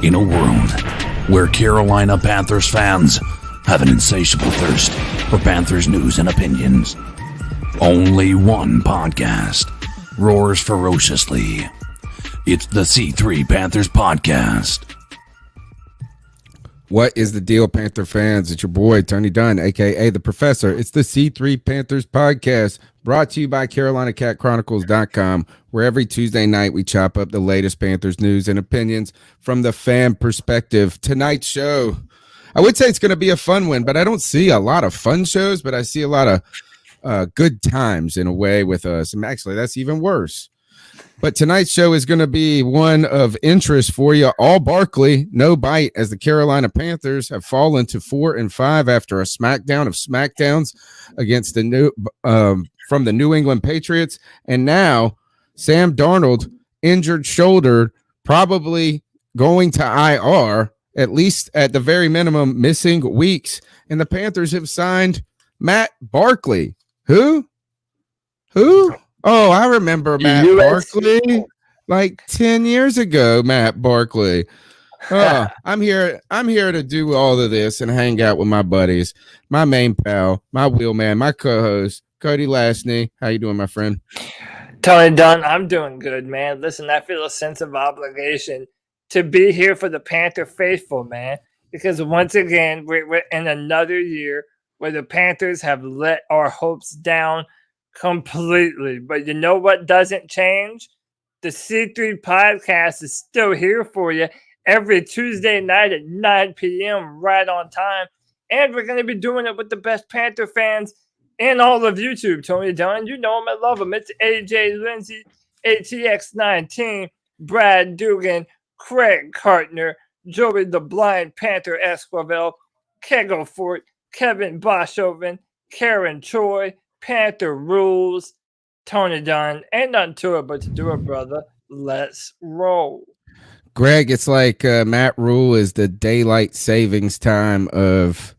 In a world where Carolina Panthers fans have an insatiable thirst for Panthers news and opinions, only one podcast roars ferociously. It's the C3 Panthers Podcast. What is the deal, Panther fans? It's your boy, Tony Dunn, a.k.a. The Professor. It's the C3 Panthers Podcast, brought to you by CarolinaCatChronicles.com, where every Tuesday night we chop up the latest Panthers news and opinions from the fan perspective. Tonight's show, I would say it's going to be a fun one, but I don't see a lot of fun shows, but I see a lot of good times in a way with us. And actually, that's even worse. But tonight's show is going to be one of interest for you. All Barkley, no bite, as the Carolina Panthers have fallen to 4-5 after a smackdown of smackdowns against the from the New England Patriots. And now Sam Darnold, injured shoulder, probably going to IR, at least at the very minimum, missing weeks. And the Panthers have signed Matt Barkley. Who? Oh, I remember Matt Barkley like 10 years ago. Matt Barkley. Oh, I'm here to do all of this and hang out with my buddies, my main pal, my wheelman, my co-host, Cody Lashney. How you doing, my friend? Tony Dunn, I'm doing good, man. Listen, I feel a sense of obligation to be here for the Panther faithful, man, because once again, we're in another year where the Panthers have let our hopes down completely. But you know what doesn't change? The C3 Podcast is still here for you every Tuesday night at 9 p.m. right on time. And we're going to be doing it with the best Panther fans in all of YouTube. Tony Dunn, you know him, I love him. It's AJ Lindsay, ATX19, Brad Dugan, Craig Cartner, Joey the Blind Panther Esquivel, Kegel Fort, Kevin Boshoven, Karen Choi, Panther Rules, Tony Dunn, ain't nothing to it but to do it, brother. Let's roll. Greg, it's like Matt Rhule is the daylight savings time of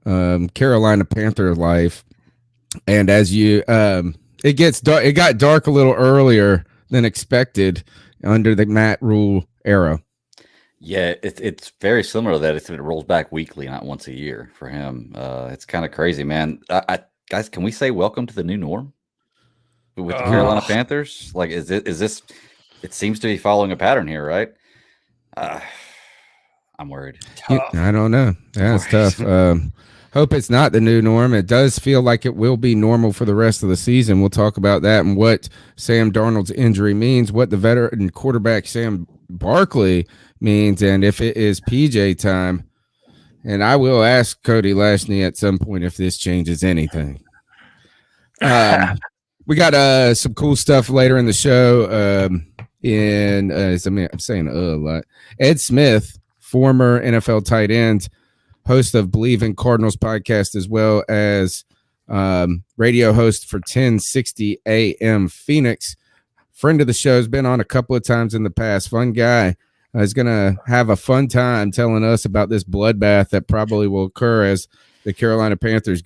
Carolina Panther life. And as you it gets dark, it got dark a little earlier than expected under the Matt Rhule era. Yeah, it's very similar to that. It rolls back weekly, not once a year for him. It's kind of crazy, man. Guys, can we say welcome to the new norm with the Carolina Panthers? Like, is this? It seems to be following a pattern here, right? I'm worried. I don't know. Yeah, it's tough. Hope it's not the new norm. It does feel like it will be normal for the rest of the season. We'll talk about that and what Sam Darnold's injury means, what the veteran quarterback Sam Barkley means, and if it is PJ time. And I will ask Cody Lashney at some point if this changes anything. We got some cool stuff later in the show. I'm saying a lot. Ed Smith, former NFL tight end, host of Bleav in Cardinals Podcast, as well as radio host for 1060 AM Phoenix. Friend of the show, has been on a couple of times in the past. Fun guy. Is going to have a fun time telling us about this bloodbath that probably will occur as the Carolina Panthers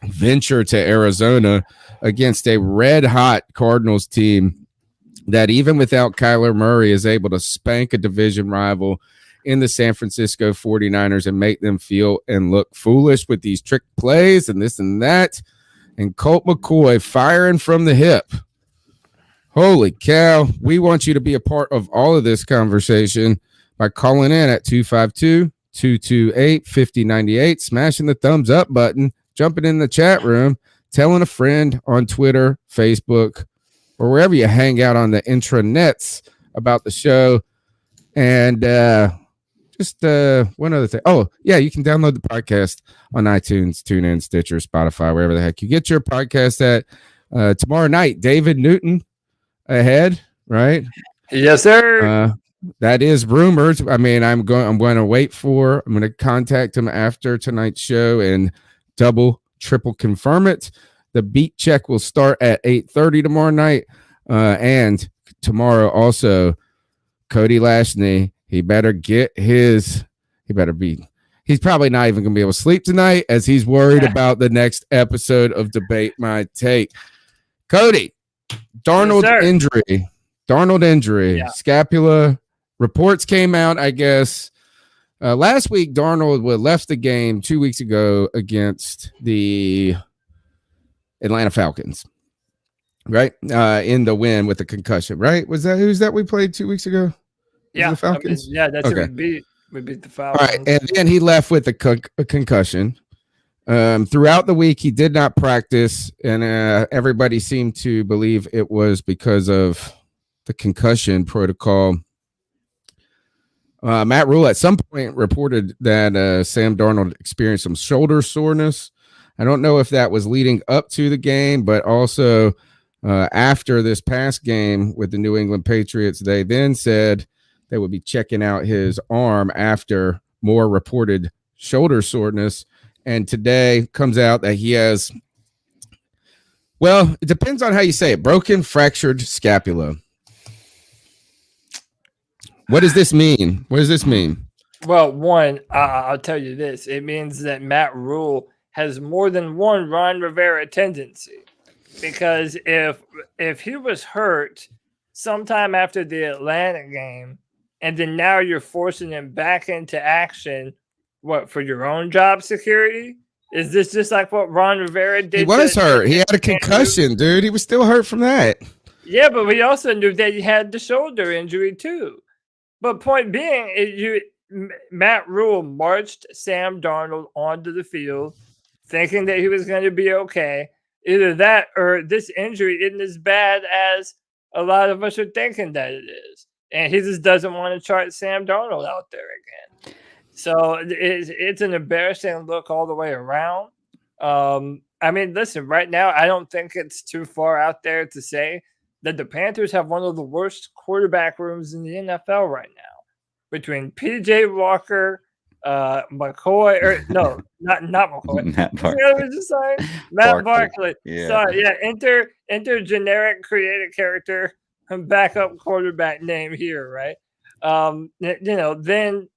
venture to Arizona against a red-hot Cardinals team that even without Kyler Murray is able to spank a division rival in the San Francisco 49ers and make them feel and look foolish with these trick plays and this and that. And Colt McCoy firing from the hip. Holy cow. We want you to be a part of all of this conversation by calling in at 252-228-5098, smashing the thumbs up button, jumping in the chat room, telling a friend on Twitter, Facebook, or wherever you hang out on the intranets about the show. And just one other thing. Oh, yeah, you can download the podcast on iTunes, TuneIn, Stitcher, Spotify, wherever the heck you get your podcast at. Tomorrow night, David Newton ahead, right? Yes, sir. That is rumors. I mean, I'm going to contact him after tonight's show and double, triple confirm it. The beat check will start at 8:30 tomorrow night. And tomorrow also, Cody Lashney, he's probably not even going to be able to sleep tonight as he's worried about the next episode of Debate My Take. Cody, Darnold injury, scapula reports came out, I guess, last week. Darnold left the game 2 weeks ago against the Atlanta Falcons, right? In the win with the concussion, right? Who's that we played 2 weeks ago? Yeah, the Falcons. That's okay. Who we beat the Falcons. All right, and then he left with a concussion. Throughout the week, he did not practice, and everybody seemed to believe it was because of the concussion protocol. Matt Rhule at some point reported that Sam Darnold experienced some shoulder soreness. I don't know if that was leading up to the game, but also after this past game with the New England Patriots, they then said they would be checking out his arm after more reported shoulder soreness. And today comes out that he has, well, it depends on how you say it, broken fractured scapula. What does this mean? What does this mean? Well, one, I'll tell you this. It means that Matt Rhule has more than one Ron Rivera tendency. Because if he was hurt sometime after the Atlanta game, and then now you're forcing him back into action, what, for your own job security? Is this just like what Ron Rivera did? He was hurt. He had a concussion, dude. He was still hurt from that. Yeah, but we also knew that he had the shoulder injury too. But point being, Matt Rhule marched Sam Darnold onto the field thinking that he was going to be okay. Either that or this injury isn't as bad as a lot of us are thinking that it is. And he just doesn't want to chart Sam Darnold out there again. So it's an embarrassing look all the way around. I mean, listen, right now, I don't think it's too far out there to say that the Panthers have one of the worst quarterback rooms in the NFL right now. Between P.J. Walker, McCoy, or no, not McCoy. Matt Barkley. Yeah. Sorry, yeah. Enter generic creative character backup quarterback name here, right? Then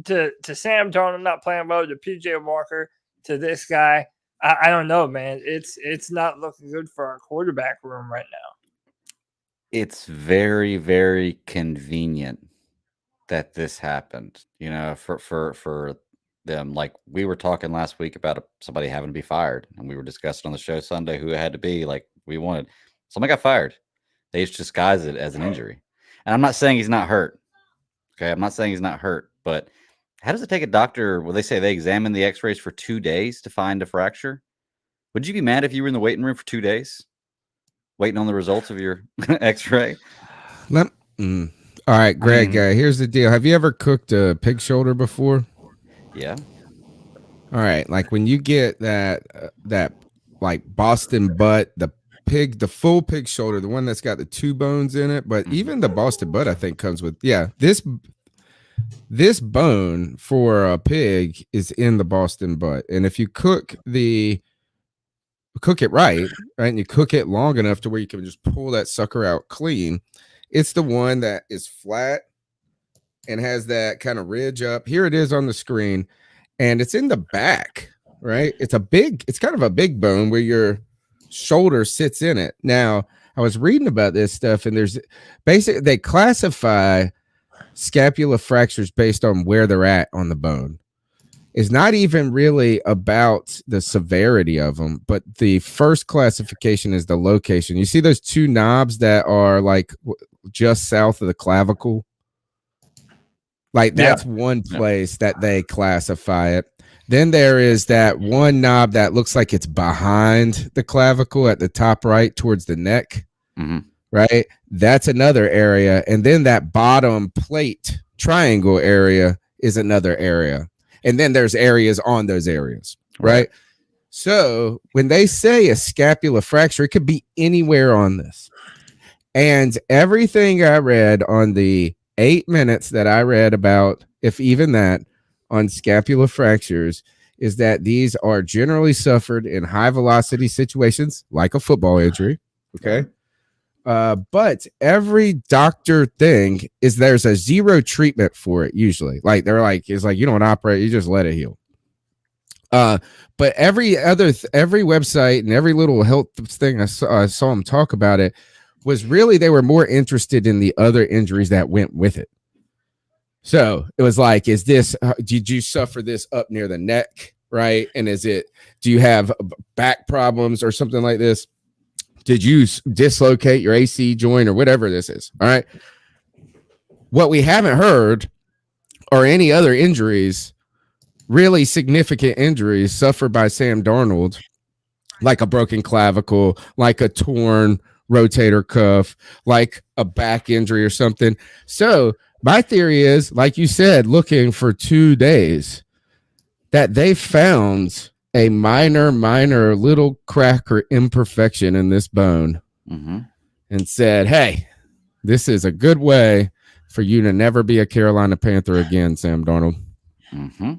to Sam Darnold not playing well, to PJ Walker, to this guy, I don't know, man. It's not looking good for our quarterback room right now. It's very, very convenient that this happened, for them. Like we were talking last week about somebody having to be fired, and we were discussing on the show Sunday who it had to be. Like we wanted somebody got fired. They just disguise it as an injury. And I'm not saying he's not hurt. Okay, I'm not saying he's not hurt, but how does it take a doctor? Well, they say they examine the x-rays for 2 days to find a fracture. Would you be mad if you were in the waiting room for 2 days waiting on the results of your x-ray? All right, Greg, here's the deal. Have you ever cooked a pig shoulder before? Yeah. All right, like when you get that like Boston butt, the full pig shoulder, the one that's got the 2 bones in it, but even the Boston butt I think comes with this bone for a pig is in the Boston butt. And if you cook it right, and you cook it long enough to where you can just pull that sucker out clean, it's the one that is flat and has that kind of ridge up. Here it is on the screen, and it's in the back, right? It's kind of a big bone where your shoulder sits in it. Now, I was reading about this stuff, and they classify scapula fractures based on where they're at on the bone. It's not even really about the severity of them, but the first classification is the location. You see those 2 knobs that are like just south of the clavicle? Like that's one place that they classify it. Then there is that one knob that looks like it's behind the clavicle at the top right towards the neck, right? That's another area. And then that bottom plate triangle area is another area. And then there's areas on those areas, right? So when they say a scapula fracture, it could be anywhere on this. And everything I read on the 8 minutes that I read about, if even that, on scapula fractures, is that these are generally suffered in high velocity situations like a football injury. Okay. But every doctor thing is there's a 0 treatment for it usually. Like they're like, it's like you don't operate, you just let it heal. But every website and every little health thing I saw them talk about it was really they were more interested in the other injuries that went with it. So it was like, did you suffer this up near the neck? Right. And do you have back problems or something like this? Did you dislocate your AC joint or whatever this is? All right. What we haven't heard are any other injuries, really significant injuries suffered by Sam Darnold, like a broken clavicle, like a torn rotator cuff, like a back injury or something. So my theory is, like you said, looking for 2 days, that they found a minor little crack or imperfection in this bone and said, hey, this is a good way for you to never be a Carolina Panther again, Sam Darnold. Mm-hmm.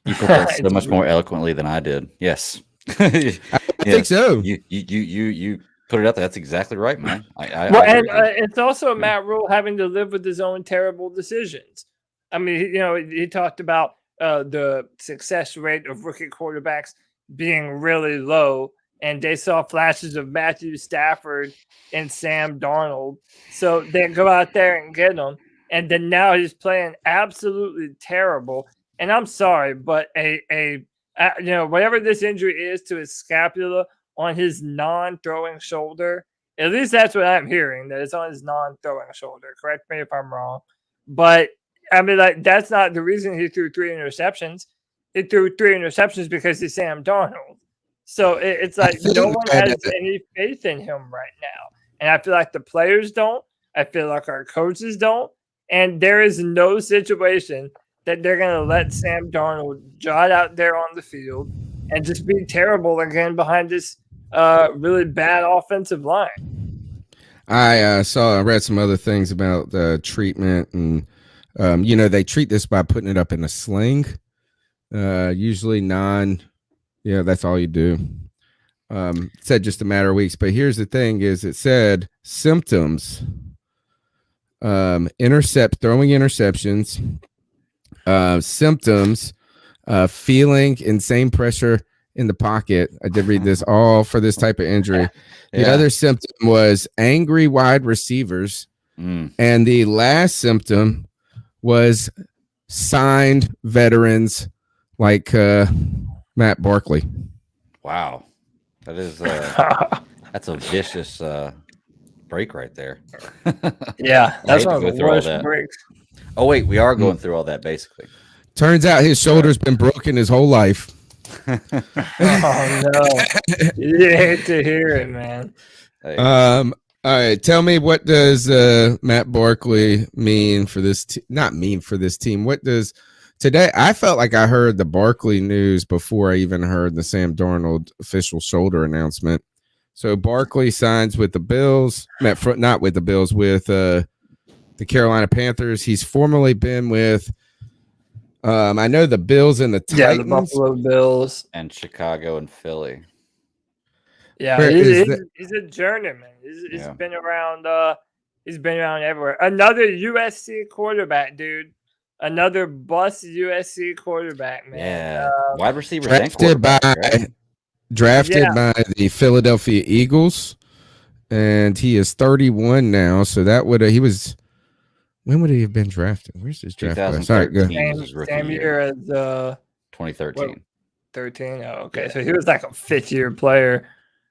You put that so much more eloquently than I did. Yes. I think so. You put it out there. That's exactly right, man. It's also Matt Rhule having to live with his own terrible decisions. I mean, he talked about the success rate of rookie quarterbacks being really low, and they saw flashes of Matthew Stafford and Sam Darnold. So they go out there and get him, and then now he's playing absolutely terrible. And I'm sorry, but whatever this injury is to his scapula on his non-throwing shoulder, at least that's what I'm hearing, that it's on his non-throwing shoulder. Correct me if I'm wrong, but I mean, like, that's not the reason he threw 3 interceptions. He threw 3 interceptions because he's Sam Darnold. So it's like no one has any faith in him right now. And I feel like the players don't. I feel like our coaches don't. And there is no situation that they're going to let Sam Darnold jot out there on the field and just be terrible again behind this really bad offensive line. I read some other things about the treatment, and they treat this by putting it up in a sling. Usually that's all you do. It said just a matter of weeks, but here's the thing: is it said symptoms, throwing interceptions, symptoms, feeling insane pressure in the pocket. I did read this, all for this type of injury. The other symptom was angry wide receivers, and the last symptom was signed veterans like Matt Barkley. Wow, that is that's a vicious break right there. Yeah, that's one of the worst breaks. Oh wait, we are going through all that basically. Turns out his shoulder's been broken his whole life. Oh no! You hate to hear it, man. Hey. All right, tell me, what does Matt Barkley mean for this? Not mean for this team. What does today? I felt like I heard the Barkley news before I even heard the Sam Darnold official shoulder announcement. So Barkley signs with the Bills. Not with the Bills, with the Carolina Panthers. He's formerly been with. I know the Bills and the Titans. Yeah, the Buffalo Bills. And Chicago and Philly. Yeah, he's a journeyman. He's been around. He's been around everywhere. Another USC quarterback, dude. Another bust USC quarterback, man. Yeah, wide receiver. Drafted by the Philadelphia Eagles, and he is 31 now. So that would he was. When would he have been drafted? Where's his draft? Sorry, go. Same year as 2013. 13. Oh, okay. So he was like a 5th-year player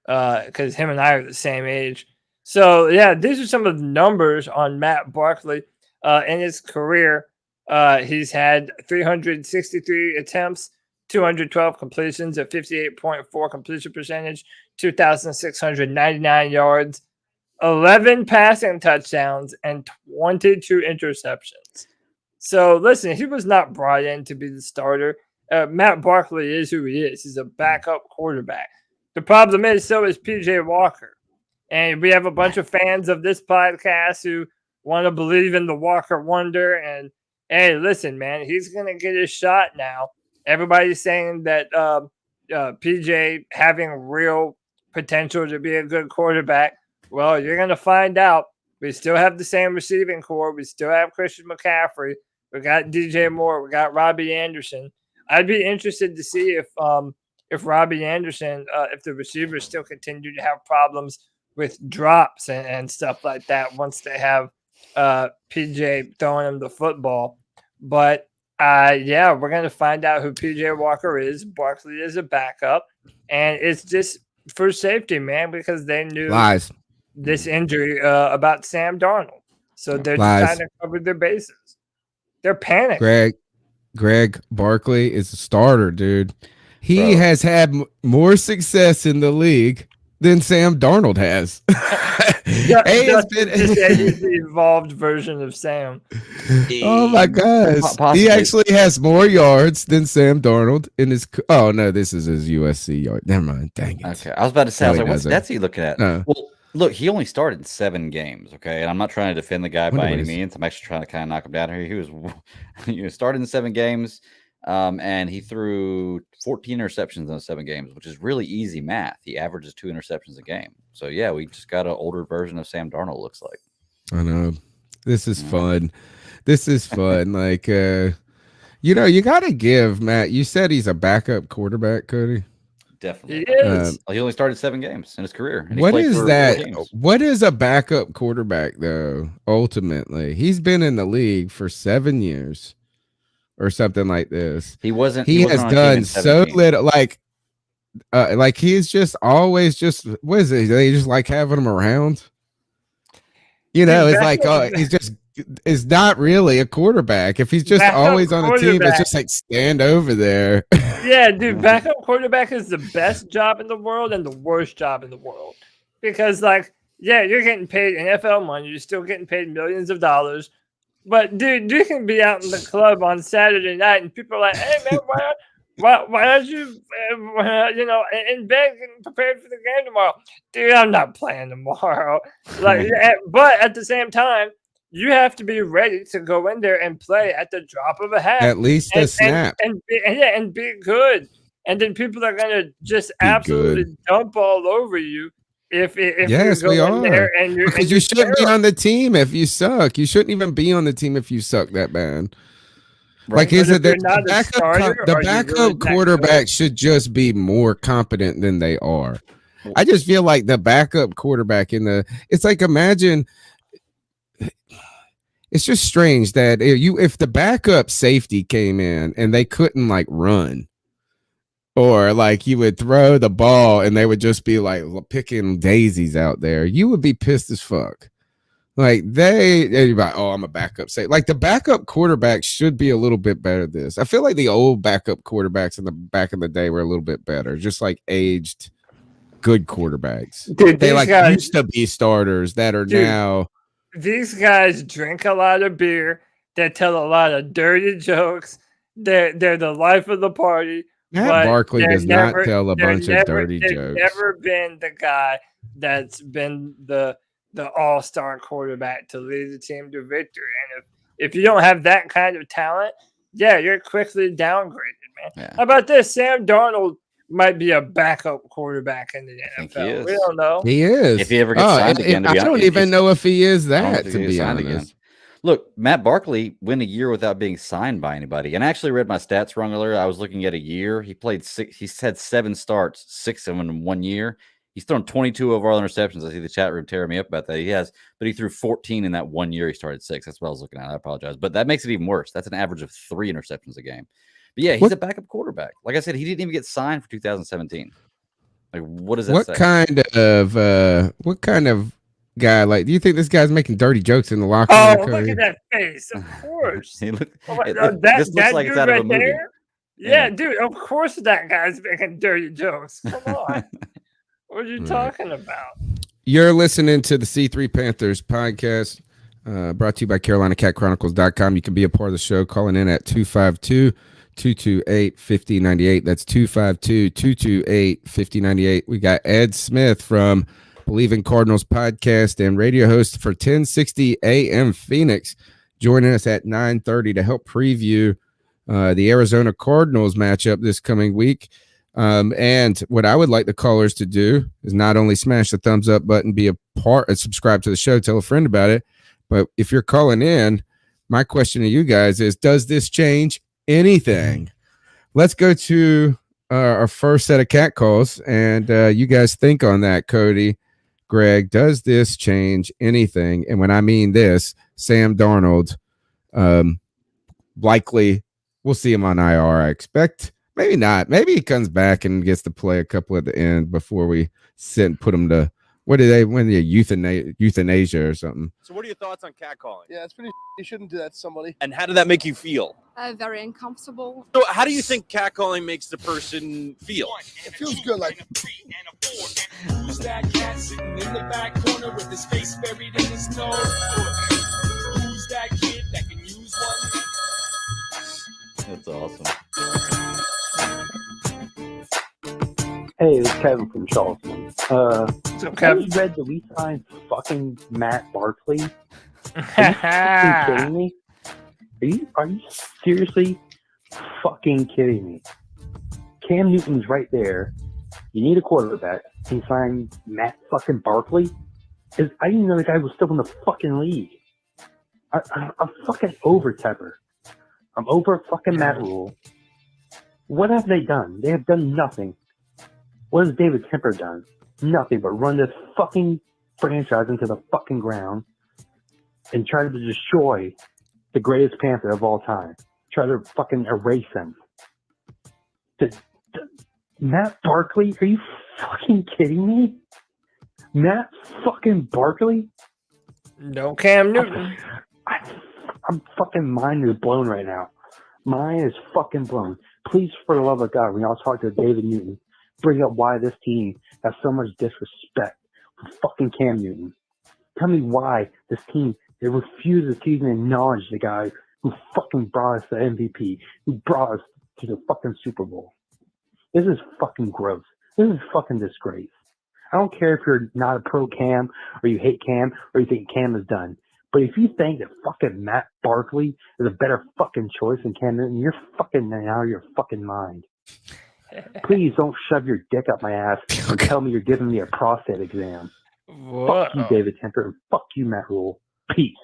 because him and I are the same age. So, yeah, these are some of the numbers on Matt Barkley in his career. He's had 363 attempts, 212 completions, a 58.4 completion percentage, 2,699 yards, 11 passing touchdowns, and 22 interceptions. So, listen, he was not brought in to be the starter. Matt Barkley is who he is. He's a backup quarterback. The problem is, so is PJ Walker. And we have a bunch of fans of this podcast who want to believe in the Walker wonder. And, hey, listen, man, he's going to get his shot now. Everybody's saying that PJ having real potential to be a good quarterback. Well, you're going to find out. We still have the same receiving core. We still have Christian McCaffrey. We got DJ Moore. We got Robbie Anderson. I'd be interested to see if Robbie Anderson, if the receivers still continue to have problems with drops and stuff like that once they have PJ throwing him the football. But yeah, we're going to find out who PJ Walker is. Barkley is a backup. And it's just for safety, man, because they knew this injury about Sam Darnold. So they're just trying to cover their bases. They're panicking. Greg Barkley is a starter, dude. He has had more success in the league than Sam Darnold has. He's the evolved version of Sam. Oh my gosh. He actually has more yards than Sam Darnold in his. Oh no, this is his USC yard. Never mind. Dang it. Okay. I was about to say, what stats are you looking at? No. Well, look, he only started in 7 games. Okay. And I'm not trying to defend the guy by any means. I'm actually trying to kind of knock him down here. He was started in 7 games. And he threw 14 interceptions in those 7 games, which is really easy math. He averages 2 interceptions a game. So yeah, we just got an older version of Sam Darnold, looks like. I know. This is fun. This is fun. Like you gotta give Matt. You said he's a backup quarterback, Cody. Definitely. He is. He only started 7 games in his career. And what is that? What is a backup quarterback though? Ultimately, he's been in the league for 7 years. Or something like this. He has done so little. Like he's just always just. What is it? They just like having him around. You know, it's like he's just. It's not really a quarterback. If he's just always on the team, it's just like stand over there. Yeah, dude, backup quarterback is the best job in the world and the worst job in the world because, like, yeah, you're getting paid NFL money. You're still getting paid millions of dollars. But dude, you can be out in the club on Saturday night, and people are like, "Hey man, why don't you, in bed getting prepared for the game tomorrow?" Dude, I'm not playing tomorrow. But at the same time, you have to be ready to go in there and play at the drop of a hat, at least a snap, and be good. And then people are gonna just absolutely dump all over you. If yes, we are. Because you shouldn't be on the team if you suck. You shouldn't even be on the team if you suck that bad. Right. Like, the backup quarterback should just be more competent than they are. I just feel like the backup quarterback it's like, imagine. It's just strange that if the backup safety came in and they couldn't like run. Or like you would throw the ball and they would just be like picking daisies out there. You would be pissed as fuck. Like they'd be like, oh, I'm a backup. Like the backup quarterback should be a little bit better at this. I feel like the old backup quarterbacks in the back in the day were a little bit better. Just like aged good quarterbacks. Dude, they used to be starters that are now. These guys drink a lot of beer. They tell a lot of dirty jokes. They're the life of the party. Matt Barkley does not tell a bunch of dirty jokes. They've never been the guy that's been the all-star quarterback to lead the team to victory. And if you don't have that kind of talent, yeah, you're quickly downgraded, man. Yeah. How about this? Sam Darnold might be a backup quarterback in the NFL. We don't know. He is. If he ever gets signed again, I don't even know if he is that, to be honest. Again. Look, Matt Barkley went a year without being signed by anybody. And I actually read my stats wrong earlier. I was looking at a year. He played 6. He's had 7 starts, 6 of them in 1 year. He's thrown 22 overall interceptions. I see the chat room tearing me up about that. But he threw 14 in that 1 year. He started 6. That's what I was looking at. I apologize. But that makes it even worse. That's an average of 3 interceptions a game. But yeah, he's a backup quarterback. Like I said, he didn't even get signed for 2017. Like, what does that say? What kind of guy, like, do you think this guy's making dirty jokes in the locker room? Oh, look at that face. Of course. This looks like it's out of a movie. There? Yeah, dude, of course that guy's making dirty jokes. Come on. What are you talking about? You're listening to the C3 Panthers podcast, brought to you by CarolinaCatChronicles.com. You can be a part of the show calling in at 252-228-5098. That's 252-228-5098. We got Ed Smith from Bleav in Cardinals Podcast and radio host for 1060 AM Phoenix, joining us at 9:30 to help preview the Arizona Cardinals matchup this coming week. And what I would like the callers to do is not only smash the thumbs up button, be a part, subscribe to the show, tell a friend about it. But if you're calling in, my question to you guys is, does this change anything? Let's go to our first set of cat calls, and you guys think on that. Cody, Greg, does this change anything? And when I mean this, Sam Darnold. Likely we'll see him on IR, I expect. Maybe not. Maybe he comes back and gets to play a couple at the end before we sit and put him to what do they win the euthanasia or something. So what are your thoughts on catcalling? Yeah, it's pretty. You shouldn't do that to somebody. And how did that make you feel? Very uncomfortable. So how do you think catcalling makes the person feel? It feels good, like. Who's that cat sitting in the back corner with his face buried in his nose? Who's that kid that can use one? That's awesome. Hey, it's Kevin from Charleston. So Have Kevin, you read that we signed fucking Matt Barkley? Are you fucking kidding me? Are you seriously fucking kidding me? Cam Newton's right there. You need a quarterback. You sign Matt fucking Barkley? I didn't even know the guy was still in the fucking league. I'm fucking over Tepper. I'm over fucking Matt Rhule. What have they done? They have done nothing. What has David Tepper done? Nothing but run this fucking franchise into the fucking ground and try to destroy the greatest Panther of all time. Try to fucking erase him. Matt Barkley? Are you fucking kidding me? Matt fucking Barkley? no Cam Newton. I'm fucking mind is blown right now. Mine is fucking blown. Please, for the love of God, when y'all talk to David Newton, bring up why this team has so much disrespect for fucking Cam Newton. Tell me why this team, they refuses to even acknowledge the guy who fucking brought us the MVP, who brought us to the fucking Super Bowl. This is fucking gross. This is fucking disgrace. I don't care if you're not a pro Cam or you hate Cam or you think Cam is done. But if you think that fucking Matt Barkley is a better fucking choice than Cam Newton, you're fucking out of your fucking mind. Please don't shove your dick up my ass and tell me you're giving me a prostate exam. Whoa. Fuck you, David Tepper, and fuck you, Matt Rhule. Peace.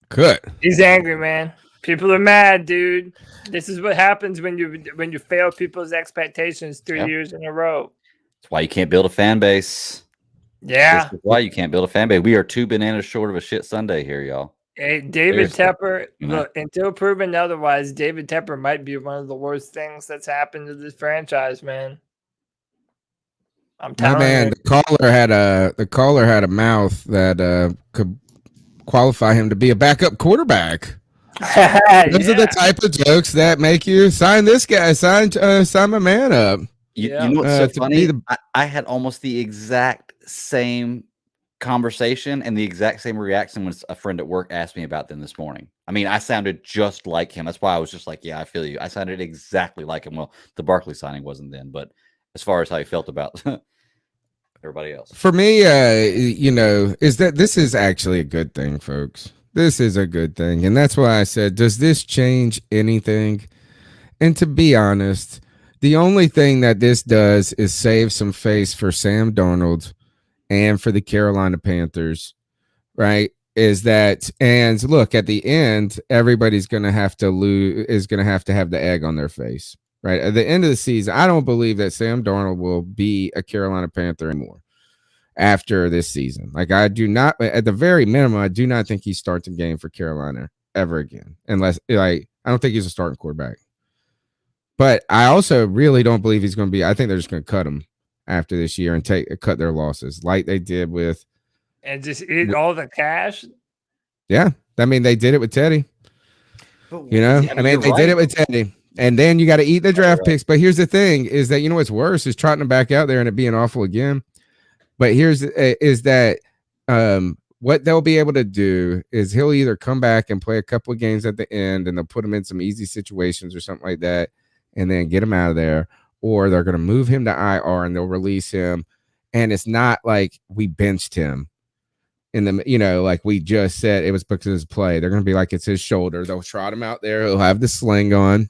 Good. He's angry, man. People are mad, dude. This is what happens when you fail people's expectations 3 years in a row. That's why you can't build a fan base. Yeah. This is why you can't build a fan base. We are 2 bananas short of a shit Sunday here, y'all. Hey, David Seriously. Tepper, look, until proven otherwise, David Tepper might be one of the worst things that's happened to this franchise, man. I'm My telling man, you. the caller had a mouth that could qualify him to be a backup quarterback. Those are the type of jokes that make you sign this guy, sign my man up. You Yeah. know what's so funny? the- I had almost the exact same conversation and the exact same reaction when a friend at work asked me about them this morning. I mean, I sounded just like him. That's why I was just like, yeah, I feel you. I sounded exactly like him. Well, the Barkley signing wasn't then, but as far as how he felt about everybody else. For me, is that this is actually a good thing, folks. This is a good thing. And that's why I said, does this change anything? And to be honest, the only thing that this does is save some face for Sam Darnold and for the Carolina Panthers, right? Is that, and look, at the end, everybody's going to have to have the egg on their face, right? At the end of the season, I don't believe that Sam Darnold will be a Carolina Panther anymore after this season. Like, I do not, at the very minimum, I do not think he starts a game for Carolina ever again, unless, like, I don't think he's a starting quarterback. But I also really don't believe he's going to be. I think they're just going to cut him after this year and cut their losses like they did with. And just eat all the cash. Yeah, I mean, they did it with Teddy. You know, I mean, they did it with Teddy. And then you got to eat the draft picks. But here's the thing: is that, you know what's worse is trotting him back out there and it being awful again. But what they'll be able to do is he'll either come back and play a couple of games at the end, and they'll put him in some easy situations or something like that, and then get him out of there, or they're going to move him to IR and they'll release him. And it's not like we benched him in the, like we just said, it was because of his play. They're going to be like, it's his shoulder. They'll trot him out there. He'll have the sling on,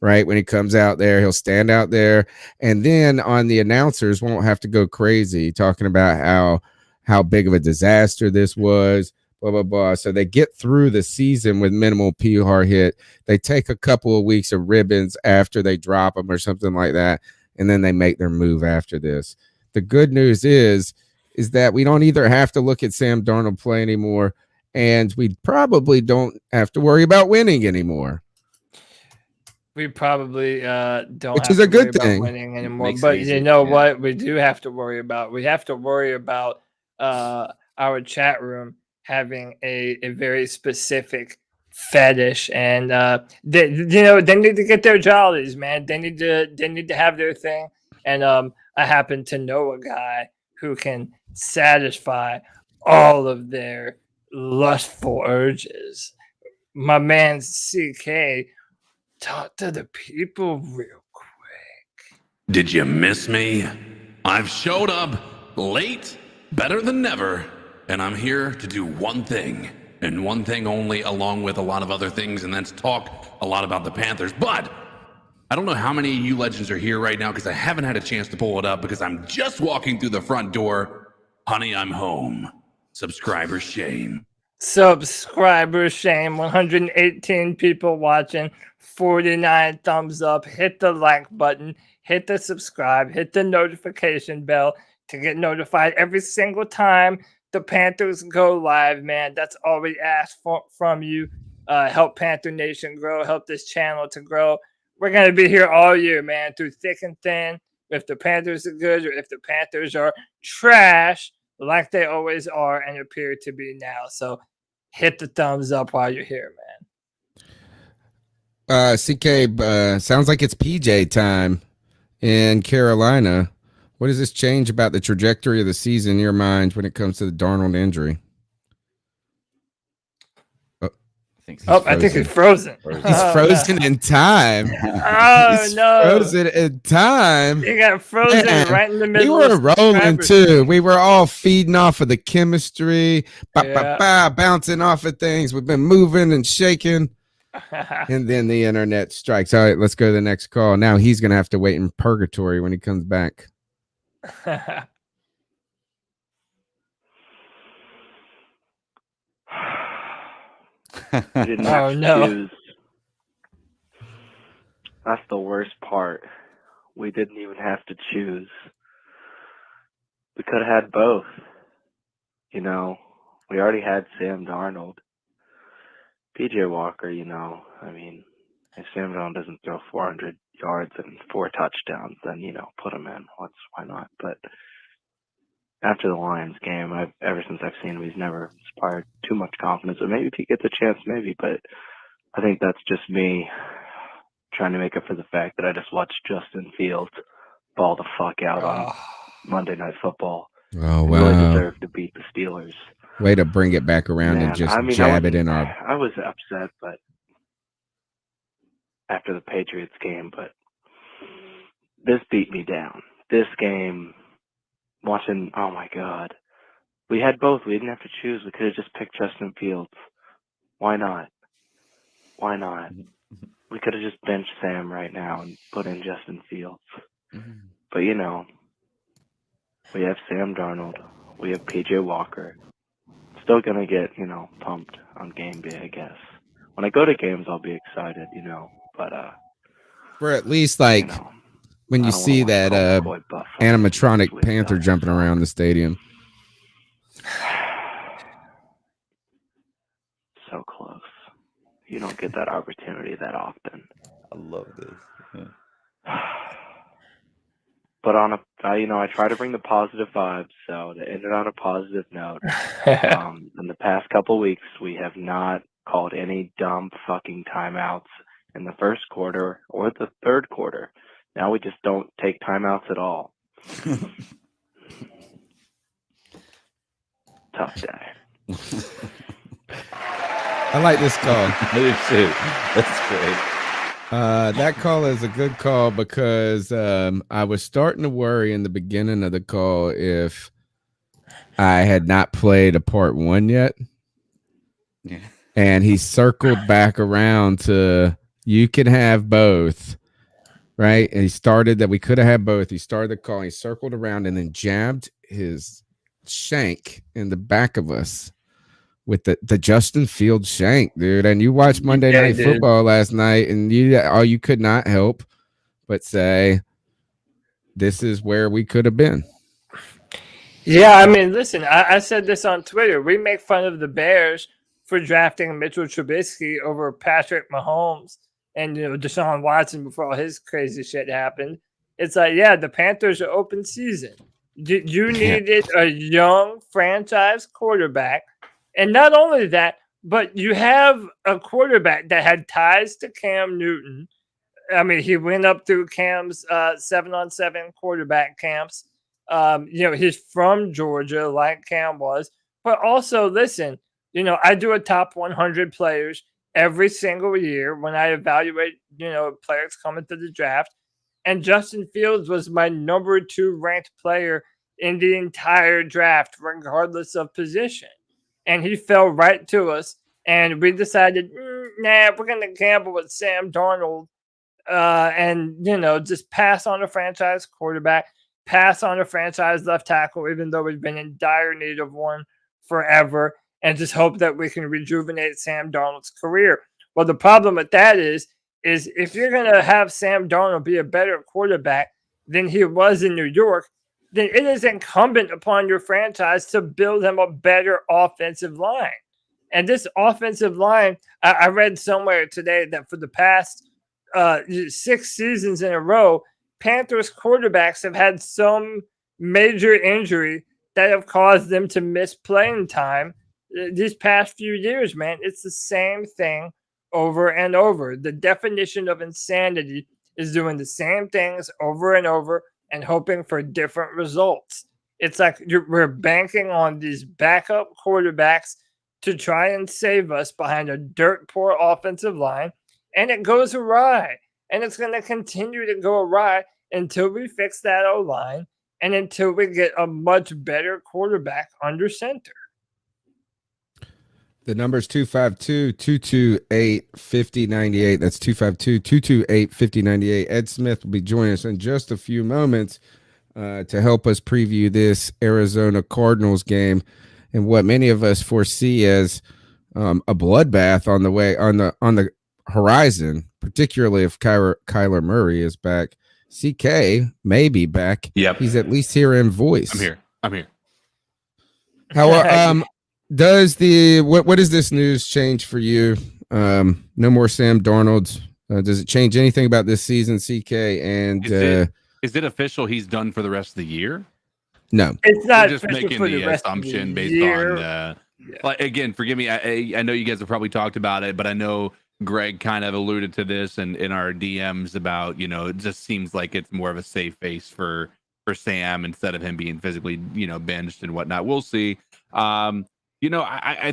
right? When he comes out there, he'll stand out there. And then on the announcers won't have to go crazy talking about how big of a disaster this was, blah, blah, blah. So they get through the season with minimal PR hit. They take a couple of weeks of ribbons after they drop them or something like that, and then they make their move after this. The good news is that we don't either have to look at Sam Darnold play anymore, and we probably don't have to worry about winning anymore. We probably don't Which have is a to worry good about thing. winning anymore. Makes it But easy, you know yeah. what? We do have to worry about. We have to worry about our chat room having a very specific fetish, and they need to get their jollies, man. They need to have their thing. And I happen to know a guy who can satisfy all of their lustful urges. My man CK, talk to the people real quick. Did you miss me? I've showed up late, better than never, and I'm here to do one thing, and one thing only, along with a lot of other things, and that's talk a lot about the Panthers. But I don't know how many of you legends are here right now because I haven't had a chance to pull it up because I'm just walking through the front door. Honey, I'm home. Subscriber shame. Subscriber shame. 118 people watching. 49 thumbs up. Hit the like button. Hit the subscribe. Hit the notification bell to get notified every single time the Panthers go live, man. That's all we ask from you. Help Panther Nation grow. Help this channel to grow. We're going to be here all year, man, through thick and thin. If the Panthers are good or if the Panthers are trash, like they always are and appear to be now. So hit the thumbs up while you're here, man. CK, sounds like it's PJ time in Carolina. What does this change about the trajectory of the season in your mind when it comes to the Darnold injury? I think he's frozen. He's frozen in time. Oh, He's no. frozen in time. He got frozen Man, right in the we middle were of rolling too. We were all feeding off of the chemistry, bouncing off of things. We've been moving and shaking. And then the internet strikes. All right, let's go to the next call. Now he's going to have to wait in purgatory when he comes back. We didn't have to no. choose. That's the worst part. We didn't even have to choose. We could have had both. You know, we already had Sam Darnold. PJ Walker, you know, I mean, if Sam Darnold doesn't throw 400 yards and 4 touchdowns, then, you know, put him in. Why not? But after the Lions game, ever since I've seen him, he's never inspired too much confidence. So maybe if he gets a chance, maybe. But I think that's just me trying to make up for the fact that I just watched Justin Fields ball the fuck out on Monday Night Football. Oh, and wow. really deserved to beat the Steelers. Way to bring it back around Man, and just I mean, jab it in our... I was upset, but after the Patriots game, but this beat me down. This game, watching, oh my God. We had both. We didn't have to choose. We could have just picked Justin Fields. Why not? Why not? We could have just benched Sam right now and put in Justin Fields. But, you know, we have Sam Darnold. We have PJ Walker. Still going to get, you know, pumped on game day, I guess. When I go to games, I'll be excited, you know. But, for at least, like, you know, when you see that animatronic Panther jumping around the stadium. So close. You don't get that opportunity that often. I love this. But on I try to bring the positive vibes. So to end it on a positive note, in the past couple of weeks, we have not called any dumb fucking timeouts in the first quarter or the third quarter. Now we just don't take timeouts at all. Tough day. I like this call. I do too. That's great. That call is a good call because I was starting to worry in the beginning of the call if I had not played a part 1 yet. Yeah. And he circled back around to you can have both, right? And he started that we could have had both. He started the call, he circled around and then jabbed his shank in the back of us with the Justin Fields shank, dude. And you watched Monday Night Football last night, and you could not help but say, this is where we could have been. Yeah, I mean, listen, I said this on Twitter. We make fun of the Bears for drafting Mitchell Trubisky over Patrick Mahomes and Deshaun Watson before all his crazy shit happened. It's like, yeah, the Panthers are open season. You needed a young franchise quarterback. And not only that, but you have a quarterback that had ties to Cam Newton. I mean, he went up through Cam's 7-on-7 quarterback camps. He's from Georgia, like Cam was. But also, listen, I do a top 100 players every single year when I evaluate, players coming to the draft. And Justin Fields was my number 2 ranked player in the entire draft, regardless of position. And he fell right to us. And we decided, we're going to gamble with Sam Darnold and just pass on a franchise quarterback, pass on a franchise left tackle, even though we've been in dire need of one forever, and just hope that we can rejuvenate Sam Darnold's career. Well, the problem with that is if you're going to have Sam Darnold be a better quarterback than he was in New York, then it is incumbent upon your franchise to build him a better offensive line. And this offensive line, I read somewhere today that for the past 6 seasons in a row, Panthers quarterbacks have had some major injury that have caused them to miss playing time these past few years, man. It's the same thing over and over. The definition of insanity is doing the same things over and over and hoping for different results. It's like we're banking on these backup quarterbacks to try and save us behind a dirt poor offensive line, and it goes awry. And it's going to continue to go awry until we fix that O-line and until we get a much better quarterback under center. The number's 252-228-5098. That's 252-228-5098. Ed Smith will be joining us in just a few moments to help us preview this Arizona Cardinals game and what many of us foresee as a bloodbath on the way on the horizon, particularly if Kyler Murray is back. CK may be back. Yep. He's at least here in voice. I'm here. How does what does this news change for you? No more Sam Darnold. Does it change anything about this season, CK? And is it official he's done for the rest of the year? No, it's not. We're just making the assumption based on. Like, again, forgive me. I know you guys have probably talked about it, but I know Greg kind of alluded to this in our DMs about, it just seems like it's more of a safe face for Sam instead of him being physically, benched and whatnot. We'll see. I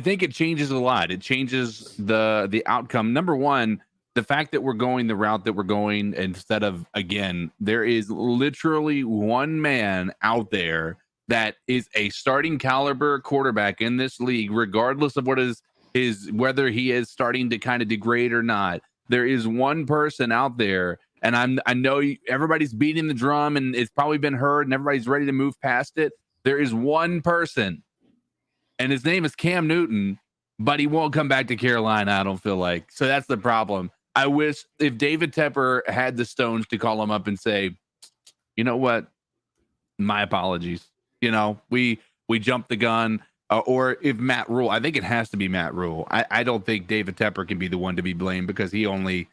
think it changes a lot. It changes the outcome. Number one, the fact that we're going the route that we're going instead of, again, there is literally one man out there that is a starting caliber quarterback in this league, regardless of what is whether he is starting to kind of degrade or not. There is one person out there, and I know everybody's beating the drum and it's probably been heard and everybody's ready to move past it. There is one person, and his name is Cam Newton, but he won't come back to Carolina, I don't feel like. So that's the problem. I wish if David Tepper had the stones to call him up and say, you know what, my apologies. We jumped the gun. Or if Matt Rhule, I think it has to be Matt Rhule. I don't think David Tepper can be the one to be blamed because he only,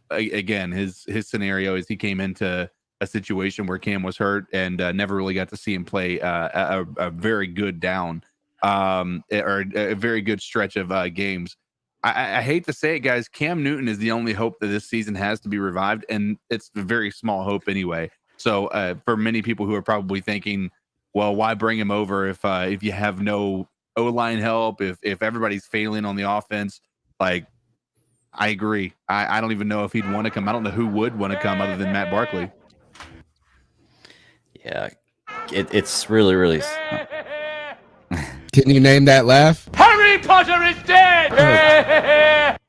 again, his scenario is he came into a situation where Cam was hurt and never really got to see him play a very good down or a very good stretch of games. I hate to say it, guys. Cam Newton is the only hope that this season has to be revived, and it's a very small hope anyway. So for many people who are probably thinking, well, why bring him over if you have no O-line help, if everybody's failing on the offense? Like, I agree. I don't even know if he'd want to come. I don't know who would want to come other than Matt Barkley. Yeah, it's really, really. Can you name that laugh? Harry Potter is dead!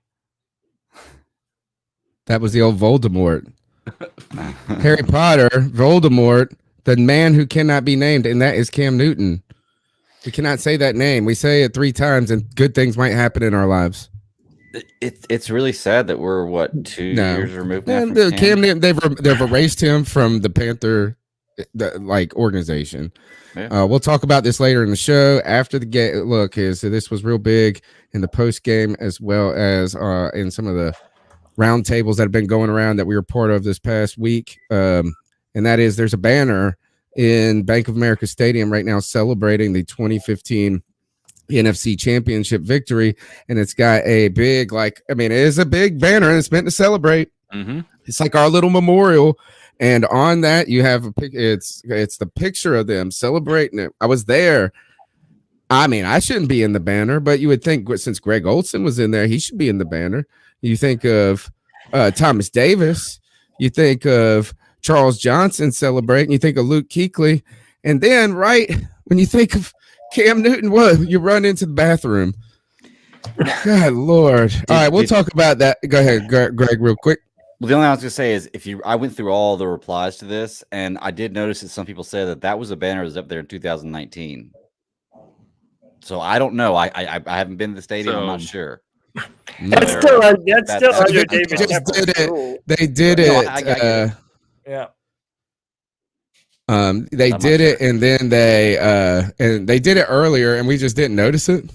That was the old Voldemort. Harry Potter, Voldemort, the man who cannot be named, and that is Cam Newton. We cannot say that name. We say it 3 times, and good things might happen in our lives. It's really sad that we're 2 years removed now from Cam Newton, they've erased him from the Panther like organization. Yeah. We'll talk about this later in the show after the game. Look, this was real big in the post game as well as in some of the round tables that have been going around that we were part of this past week. And that is there's a banner in Bank of America Stadium right now celebrating the 2015 NFC Championship victory, and it's got a big, it is a big banner, and it's meant to celebrate. Mm-hmm. It's like our little memorial, and on that you have it's the picture of them celebrating it. I was there. I mean, I shouldn't be in the banner, but you would think since Greg Olsen was in there, he should be in the banner. You think of Thomas Davis, you think of Charles Johnson celebrating, you think of Luke Kuechly, and then right when you think of Cam Newton, what you run into the bathroom. God Lord. All right, we'll talk about that. Go ahead, Greg, real quick. Well, the only thing I was gonna say is I went through all the replies to this, and I did notice that some people said that was a banner that was up there in 2019. So I don't know. I haven't been to the stadium. I'm not sure. That's still under David Tepper's rule. They did it. Yeah. They did it, and then they did it earlier, and we just didn't notice it.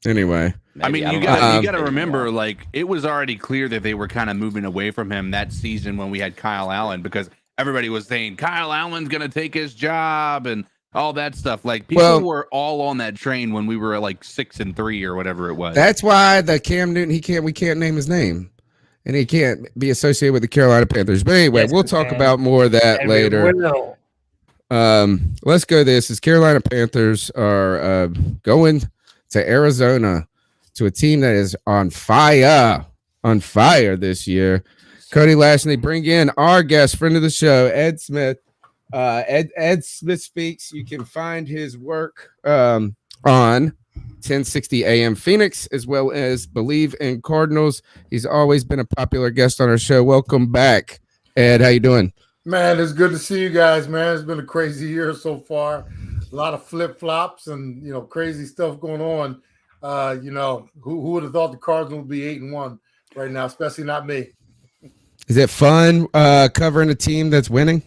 Anyway, I mean, you got to remember, like, it was already clear that they were kind of moving away from him that season when we had Kyle Allen, because everybody was saying Kyle Allen's going to take his job and all that stuff. Like, people were all on that train when we were like 6-3 or whatever it was. That's why the Cam Newton, we can't name his name, and he can't be associated with the Carolina Panthers. But anyway, we'll talk about more of that later. Let's go. This is Carolina Panthers are going to Arizona to a team that is on fire this year. Cody Lashley, bring in our guest, friend of the show, Ed Smith. Ed Smith Speaks. You can find his work on 1060 AM Phoenix, as well as Bleav in Cardinals. He's always been a popular guest on our show. Welcome back, Ed. How you doing? Man, it's good to see you guys, man. It's been a crazy year so far. A lot of flip-flops and, crazy stuff going on. Who would have thought the Cardinals would be 8-1 right now, especially not me. Is it fun covering a team that's winning?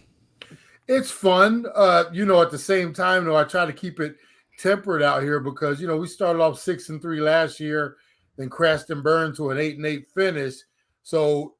It's fun. At the same time, though, I try to keep it tempered out here because, we started off 6-3 last year, then crashed and burned to an 8-8 finish. So,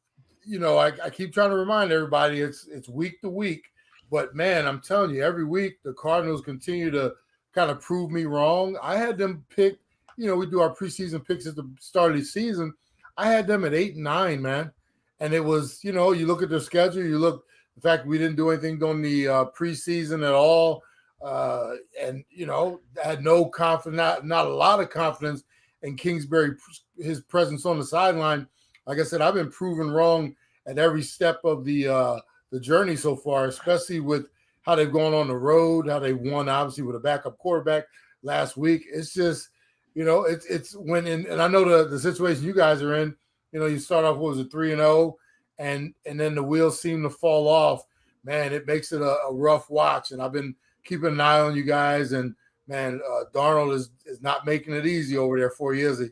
I keep trying to remind everybody it's week to week, but man, I'm telling you, every week the Cardinals continue to kind of prove me wrong. I had them pick, we do our preseason picks at the start of the season. I had them at 8-9, man. And it was, you look at their schedule, the fact we didn't do anything during the preseason at all. And, I had no confidence, not a lot of confidence in Kingsbury, his presence on the sideline. Like I said, I've been proven wrong at every step of the journey so far, especially with how they've gone on the road, how they won, obviously, with a backup quarterback last week. It's just, it's when and I know the situation you guys are in. You start off, 3-0, and then the wheels seem to fall off. Man, it makes it a rough watch. And I've been keeping an eye on you guys. And, man, Darnold is not making it easy over there for you, is he?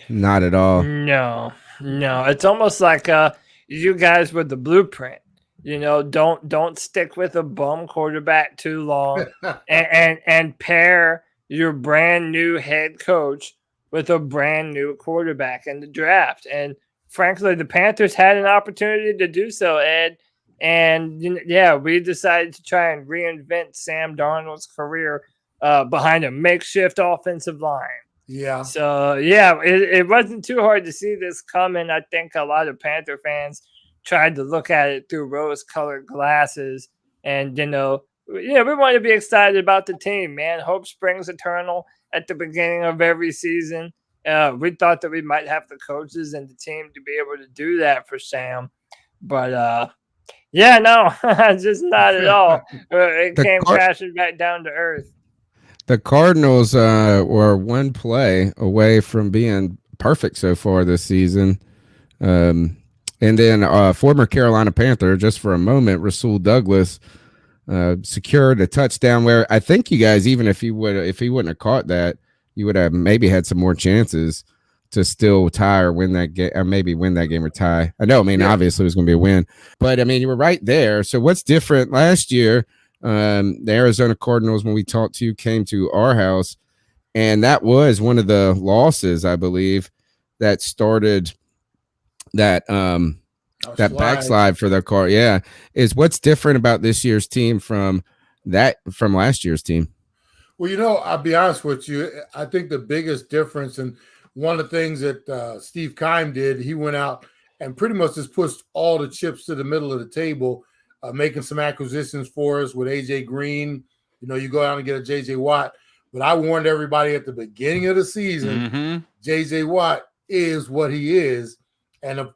Not at all. No. It's almost like you guys were the blueprint. Don't stick with a bum quarterback too long, and pair your brand new head coach with a brand new quarterback in the draft. And frankly, the Panthers had an opportunity to do so, Ed. And we decided to try and reinvent Sam Darnold's career behind a makeshift offensive line. Yeah. So, it wasn't too hard to see this coming. I think a lot of Panther fans tried to look at it through rose-colored glasses. And, we want to be excited about the team, man. Hope springs eternal at the beginning of every season. We thought that we might have the coaches and the team to be able to do that for Sam. But, just not at all. It came crashing back down to earth. The Cardinals were one play away from being perfect so far this season. And then former Carolina Panther, just for a moment, Rasul Douglas secured a touchdown where I think you guys, even if he wouldn't have caught that, you would have maybe had some more chances. to still tie or win that game, or maybe win that game or tie. I know, I mean, obviously it was going to be a win, but I mean, you were right there. So what's different last year? The Arizona Cardinals, when we talked to you, came to our house, and that was one of the losses, I Bleav, that started that backslide for the car. Yeah. Is what's different about this year's team from last year's team? Well, I'll be honest with you. I think the biggest difference, and one of the things that Steve Keim did, he went out and pretty much just pushed all the chips to the middle of the table, making some acquisitions for us with A.J. Green. You go out and get a J.J. Watt. But I warned everybody at the beginning of the season, J.J. Watt is what he is. And,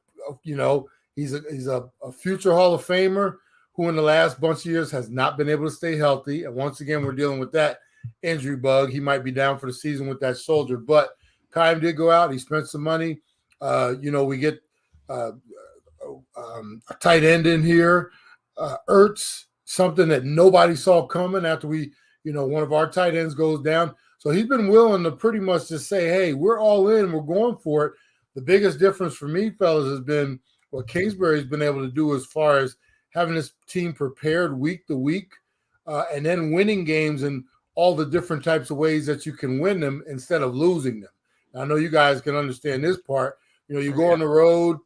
he's a future Hall of Famer who in the last bunch of years has not been able to stay healthy. And once again, we're dealing with that injury bug. He might be down for the season with that shoulder. But Keim did go out. He spent some money. We get a tight end in here, Ertz, something that nobody saw coming after one of our tight ends goes down. So he's been willing to pretty much just say, hey, we're all in. We're going for it. The biggest difference for me, fellas, has been what Kingsbury's been able to do as far as having this team prepared week to week and then winning games in all the different types of ways that you can win them instead of losing them. I know you guys can understand this part. You go on the road,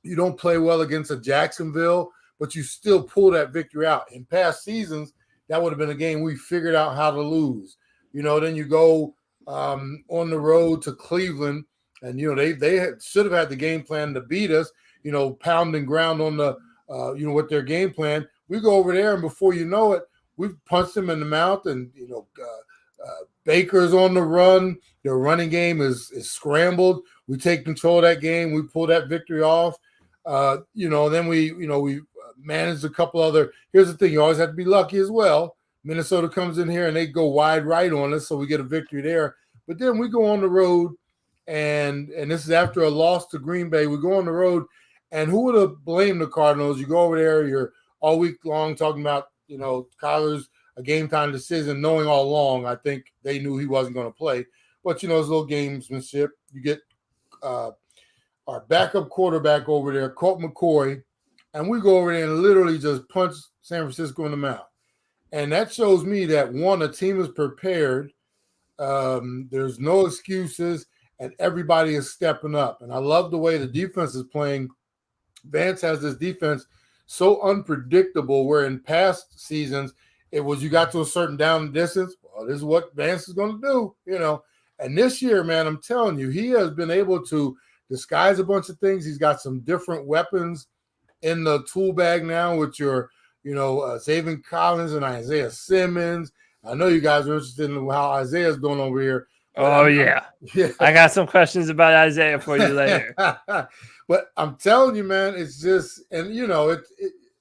you don't play well against a Jacksonville, but you still pull that victory out. In past seasons, that would have been a game we figured out how to lose. Then you go on the road to Cleveland, and they should have had the game plan to beat us. Pound and ground on the with their game plan. We go over there, and before you know it, we've punched them in the mouth, and Baker's on the run. Their running game is scrambled. We take control of that game. We pull that victory off. Then we managed a couple other. Here's the thing: you always have to be lucky as well. Minnesota comes in here and they go wide right on us, so we get a victory there. But then we go on the road, and this is after a loss to Green Bay. We go on the road, and who would have blamed the Cardinals? You go over there, you're all week long talking about Kyler's a game time decision, knowing all along. I think they knew he wasn't going to play, but it's a little gamesmanship. You get our backup quarterback over there, Colt McCoy, and we go over there and literally just punch San Francisco in the mouth. And that shows me that, one, a team is prepared. There's no excuses, and everybody is stepping up. And I love the way the defense is playing. Vance has this defense so unpredictable, where in past seasons it was you got to a certain down distance. Well, this is what Vance is going to do, And this year, man, I'm telling you, he has been able to disguise a bunch of things. He's got some different weapons in the tool bag now with your Zaven Collins and Isaiah Simmons. I know you guys are interested in how Isaiah's doing over here. Oh, yeah. I got some questions about Isaiah for you later. But I'm telling you, man, it's just, and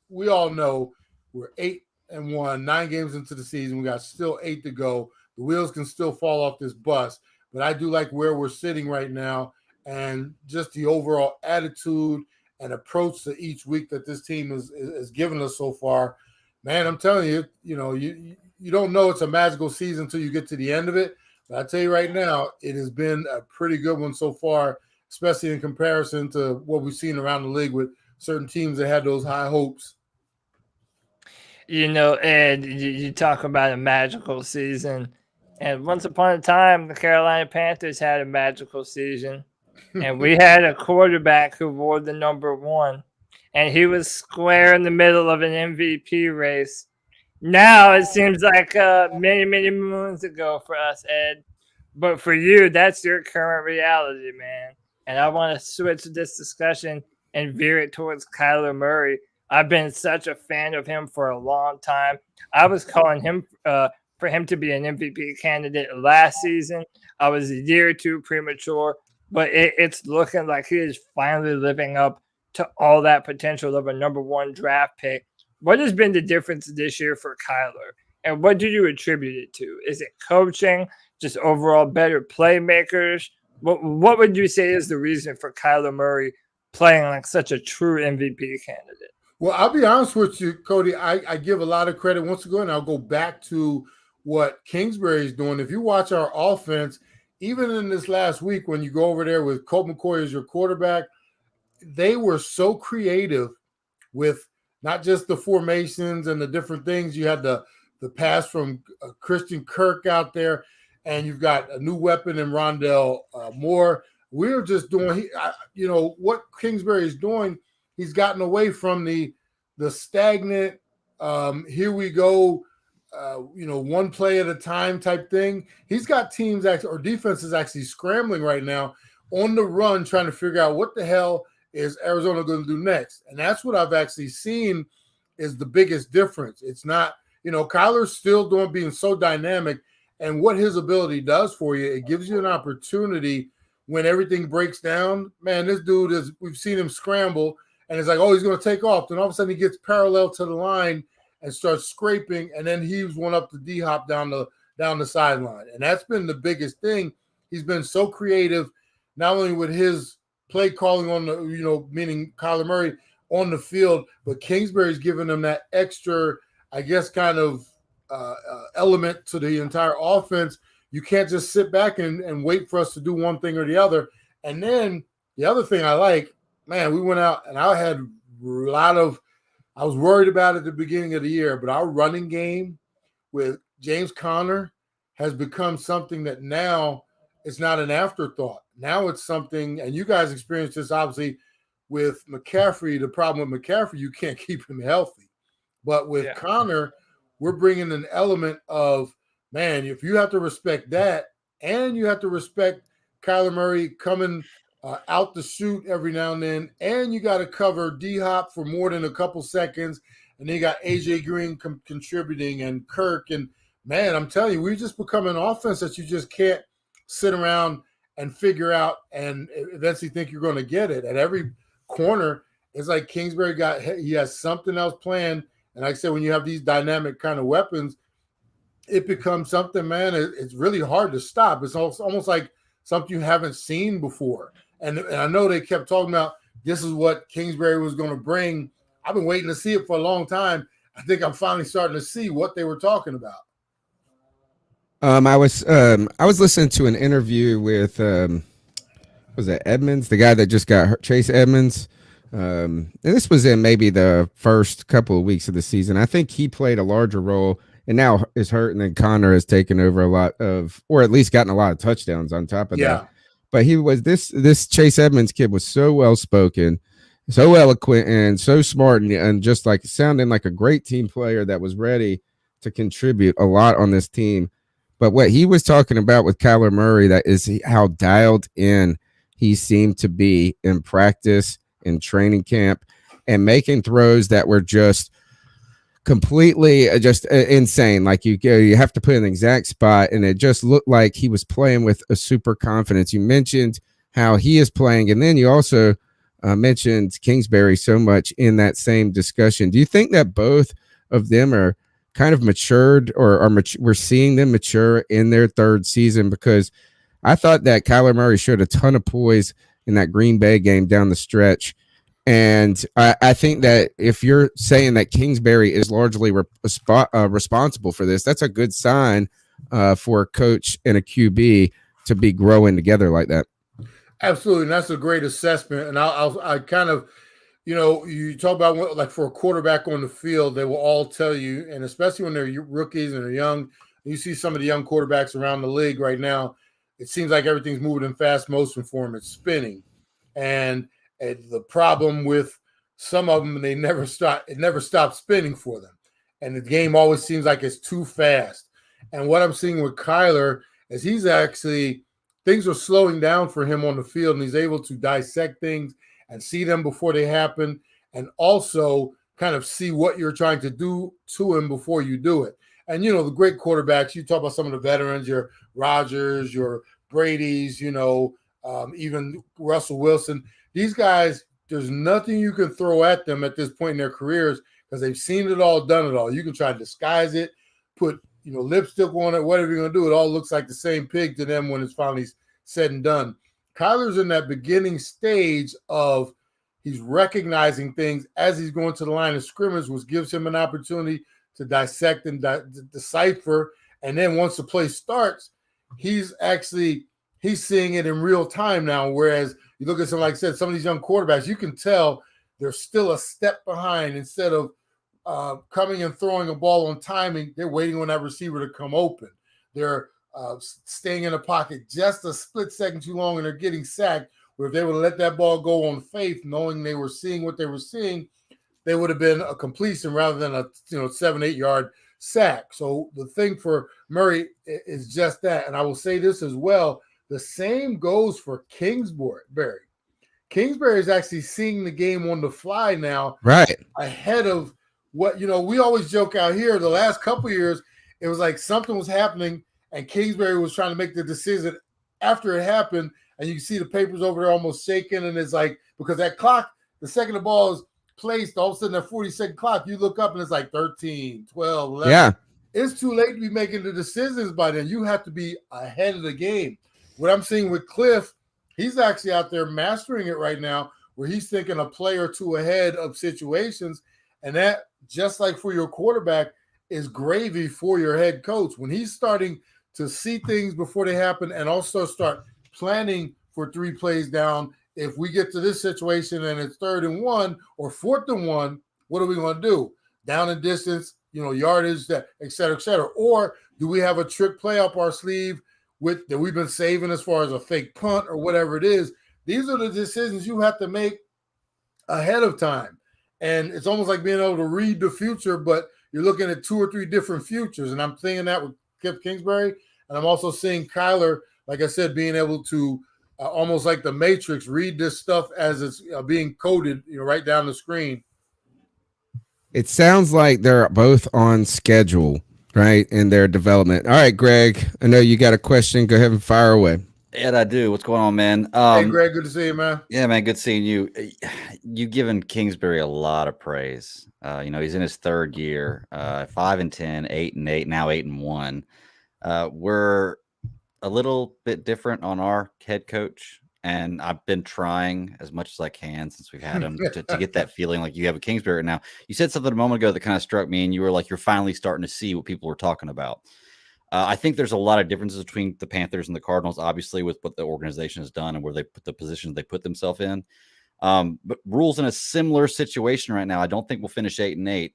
we all know we're 8-1, 9 games into the season. We got still 8 to go. The wheels can still fall off this bus, but I do like where we're sitting right now and just the overall attitude and approach to each week that this team is giving us so far. Man, I'm telling you, you don't know it's a magical season until you get to the end of it. But I tell you right now, it has been a pretty good one so far, especially in comparison to what we've seen around the league with certain teams that had those high hopes. Ed, you talk about a magical season. And once upon a time, the Carolina Panthers had a magical season. And we had a quarterback who wore the number 1. And he was square in the middle of an MVP race. Now it seems like many, many moons ago for us, Ed. But for you, that's your current reality, man. And I want to switch this discussion and veer it towards Kyler Murray. I've been such a fan of him for a long time. I was calling him for him to be an MVP candidate last season. I was a year or two premature, but it's looking like he is finally living up to all that potential of a number 1 draft pick. What has been the difference this year for Kyler? And what do you attribute it to? Is it coaching, just overall better playmakers? What would you say is the reason for Kyler Murray playing like such a true MVP candidate? Well, I'll be honest with you, Cody. I give a lot of credit once again. I'll go back to what Kingsbury is doing. If you watch our offense, even in this last week, when you go over there with Colt McCoy as your quarterback, they were so creative with not just the formations and the different things. You had the pass from Christian Kirk out there, and you've got a new weapon in Rondell Moore. We're just doing, what Kingsbury is doing. He's gotten away from the stagnant, here we go, one play at a time type thing. He's got teams or defenses actually scrambling right now on the run, trying to figure out what the hell is Arizona going to do next. And that's what I've actually seen is the biggest difference. It's not, Kyler's still being so dynamic, and what his ability does for you, it gives you an opportunity when everything breaks down. Man, this dude we've seen him scramble, and it's like, oh, he's going to take off. Then all of a sudden he gets parallel to the line and starts scraping, and then heaves one up to D-Hop down the sideline. And that's been the biggest thing. He's been so creative, not only with his play calling on the, meaning Kyler Murray on the field, but Kingsbury's given him that extra, I guess, kind of element to the entire offense. You can't just sit back and wait for us to do one thing or the other. And then the other thing I like, man, we went out and I was worried about it at the beginning of the year, but our running game with James Conner has become something that now it's not an afterthought. Now it's something, and you guys experienced this obviously with McCaffrey. The problem with McCaffrey, you can't keep him healthy. But with Conner, we're bringing an element of, man, if you have to respect that, and you have to respect Kyler Murray coming out the chute every now and then, and you got to cover D-Hop for more than a couple seconds, and then you got A.J. Green contributing and Kirk. And, man, I'm telling you, we just become an offense that you just can't sit around and figure out and eventually think you're going to get it. At every corner, it's like Kingsbury he has something else planned. And like I said, when you have these dynamic kind of weapons, it becomes something, man, it's really hard to stop. It's almost like something you haven't seen before. And I know they kept talking about this is what Kingsbury was going to bring. I've been waiting to see it for a long time. I think I'm finally starting to see what they were talking about. I was listening to an interview with was it Edmonds, the guy that just got hurt, Chase Edmonds. And this was in maybe the first couple of weeks of the season. I think he played a larger role and now is hurt. And then Conner has taken over a lot of, or at least gotten a lot of touchdowns on top of that. But he was this Chase Edmonds kid was so well spoken, so eloquent, and so smart, and just like sounding like a great team player that was ready to contribute a lot on this team. But what he was talking about with Kyler Murray, that is how dialed in he seemed to be in practice, in training camp, and making throws that were just completely just insane. Like you have to put in the exact spot, and it just looked like he was playing with a super confidence. You mentioned how he is playing, and then you also mentioned Kingsbury so much in that same discussion. Do you think that both of them are kind of matured, or we're seeing them mature in their third season? Because I thought that Kyler Murray showed a ton of poise in that Green Bay game down the stretch. And I think that if you're saying that Kingsbury is largely responsible for this, that's a good sign for a coach and a QB to be growing together like that. Absolutely. And that's a great assessment. And I kind of, you talk about like for a quarterback on the field, they will all tell you, and especially when they're rookies and they're young, you see some of the young quarterbacks around the league right now, it seems like everything's moving in fast motion for them. It's spinning. And the problem with some of them, it never stops spinning for them. And the game always seems like it's too fast. And what I'm seeing with Kyler is things are slowing down for him on the field, and he's able to dissect things and see them before they happen, and also kind of see what you're trying to do to him before you do it. And, the great quarterbacks, you talk about some of the veterans, your Rodgers, your Brady's, even Russell Wilson. These guys, there's nothing you can throw at them at this point in their careers because they've seen it all, done it all. You can try to disguise it, put lipstick on it, whatever you're going to do. It all looks like the same pig to them when it's finally said and done. Kyler's in that beginning stage of he's recognizing things as he's going to the line of scrimmage, which gives him an opportunity to dissect and decipher. And then once the play starts, he's actually he's seeing it in real time now. Whereas you look at some, like I said, some of these young quarterbacks, you can tell they're still a step behind. Instead of coming and throwing a ball on timing, they're waiting on that receiver to come open. They're staying in the pocket just a split second too long, and they're getting sacked. Where if they would have let that ball go on faith, knowing they were seeing what they were seeing, they would have been a completion rather than a 7-8 yard sack. So the thing for Murray is just that. And I will say this as well. The same goes for Kingsbury. Kingsbury is actually seeing the game on the fly now, right ahead of what, we always joke out here the last couple of years, it was like something was happening and Kingsbury was trying to make the decision after it happened, and you can see the papers over there almost shaking, and it's like, because that clock, the second the ball is placed, all of a sudden that 40-second clock, you look up and it's like 13, 12, 11. Yeah. It's too late to be making the decisions by then. You have to be ahead of the game. What I'm seeing with Cliff, he's actually out there mastering it right now, where he's thinking a play or two ahead of situations, and that, just like for your quarterback, is gravy for your head coach. When he's starting to see things before they happen and also start planning for 3 plays down, if we get to this situation and it's 3rd and 1 or 4th and 1, what are we going to do? Down and distance, yardage, that, et cetera, et cetera. Or do we have a trick play up our sleeve that we've been saving as far as a fake punt or whatever it is? These are the decisions you have to make ahead of time. And it's almost like being able to read the future, but you're looking at 2 or 3 different futures. And I'm thinking that with Cliff Kingsbury. And I'm also seeing Kyler, like I said, being able to almost like the Matrix, read this stuff as it's being coded, right down the screen. It sounds like they're both on schedule, right, in their development. All right, Greg, I know you got a question. Go ahead and fire away. Ed, I do. What's going on, man? Hey, Greg, good to see you, man. Yeah, man, good seeing you. You've given Kingsbury a lot of praise. He's in his 3rd year, 5-10, 8-8, now 8-1. We're a little bit different on our head coach, and I've been trying as much as I can since we've had him to get that feeling like you have a Kingsbury now. You said something a moment ago that kind of struck me, and you were like, you're finally starting to see what people were talking about. I think there's a lot of differences between the Panthers and the Cardinals, obviously, with what the organization has done and where they put the positions they put themselves in. But Rhule's in a similar situation right now. I don't think we'll finish 8-8.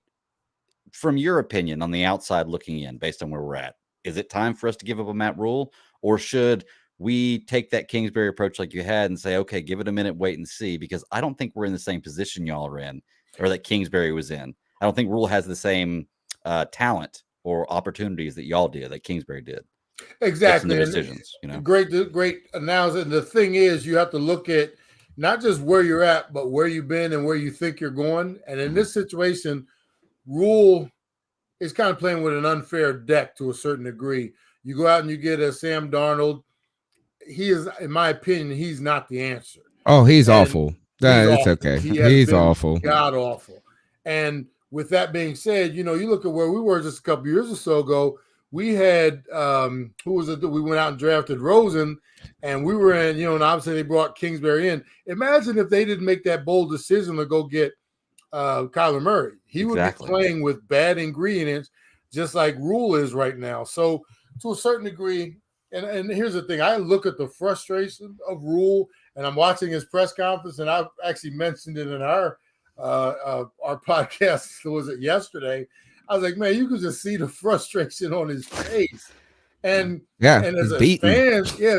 From your opinion, on the outside looking in, based on where we're at, is it time for us to give up a Matt Rhule, or should we take that Kingsbury approach like you had and say, okay, give it a minute, wait and see? Because I don't think we're in the same position y'all are in, or that Kingsbury was in. I don't think Rhule has the same talent or opportunities that y'all did, that Kingsbury did. Exactly. The decisions, Great announcement. The thing is, you have to look at not just where you're at, but where you've been and where you think you're going. And in this situation, Rhule is kind of playing with an unfair deck to a certain degree. You go out and you get a Sam Darnold. He is, in my opinion, he's not the answer. Oh, he's awful. It's awful. okay. He's awful. God awful. And with that being said, you look at where we were just a couple years or so ago. We had who was it that we went out and drafted? Rosen, and we were in, and obviously they brought Kingsbury in. Imagine if they didn't make that bold decision to go get Kyler Murray. He would be playing with bad ingredients, just like Rhule is right now. So to a certain degree, and here's the thing, I look at the frustration of Rhule, and I'm watching his press conference, and I've actually mentioned it in our podcast, was it yesterday? I was like, man, you could just see the frustration on his face. And as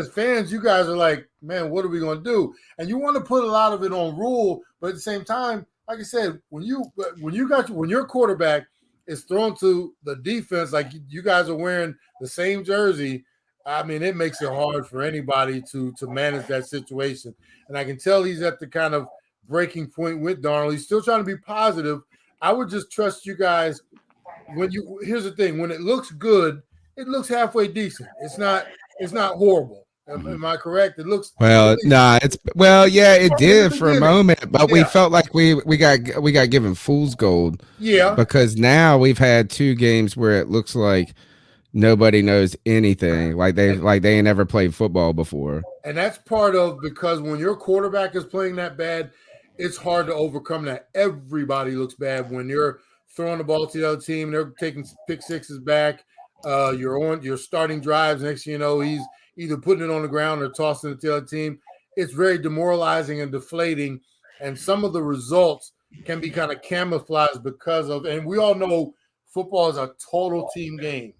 fans, you guys are like, man, what are we going to do? And you want to put a lot of it on Rhule, but at the same time, like I said, when your quarterback is thrown to the defense, like you guys are wearing the same jersey, I mean, it makes it hard for anybody to manage that situation. And I can tell he's at the kind of breaking point with Darnold. He's still trying to be positive. I would just trust you guys. Here's the thing, when it looks good, it looks halfway decent. It's not horrible. Am I correct? It looks it did for a moment, but we felt like we got given fool's gold. Yeah. Because now we've had 2 games where it looks like nobody knows anything. Like they ain't never played football before. And that's part of, because when your quarterback is playing that bad, it's hard to overcome that. Everybody looks bad when you're throwing the ball to the other team. They're taking pick sixes back. You're starting drives. Next thing you know, either putting it on the ground or tossing it to the other team. It's very demoralizing and deflating. And some of the results can be kind of camouflaged because of, and we all know football is a total team game.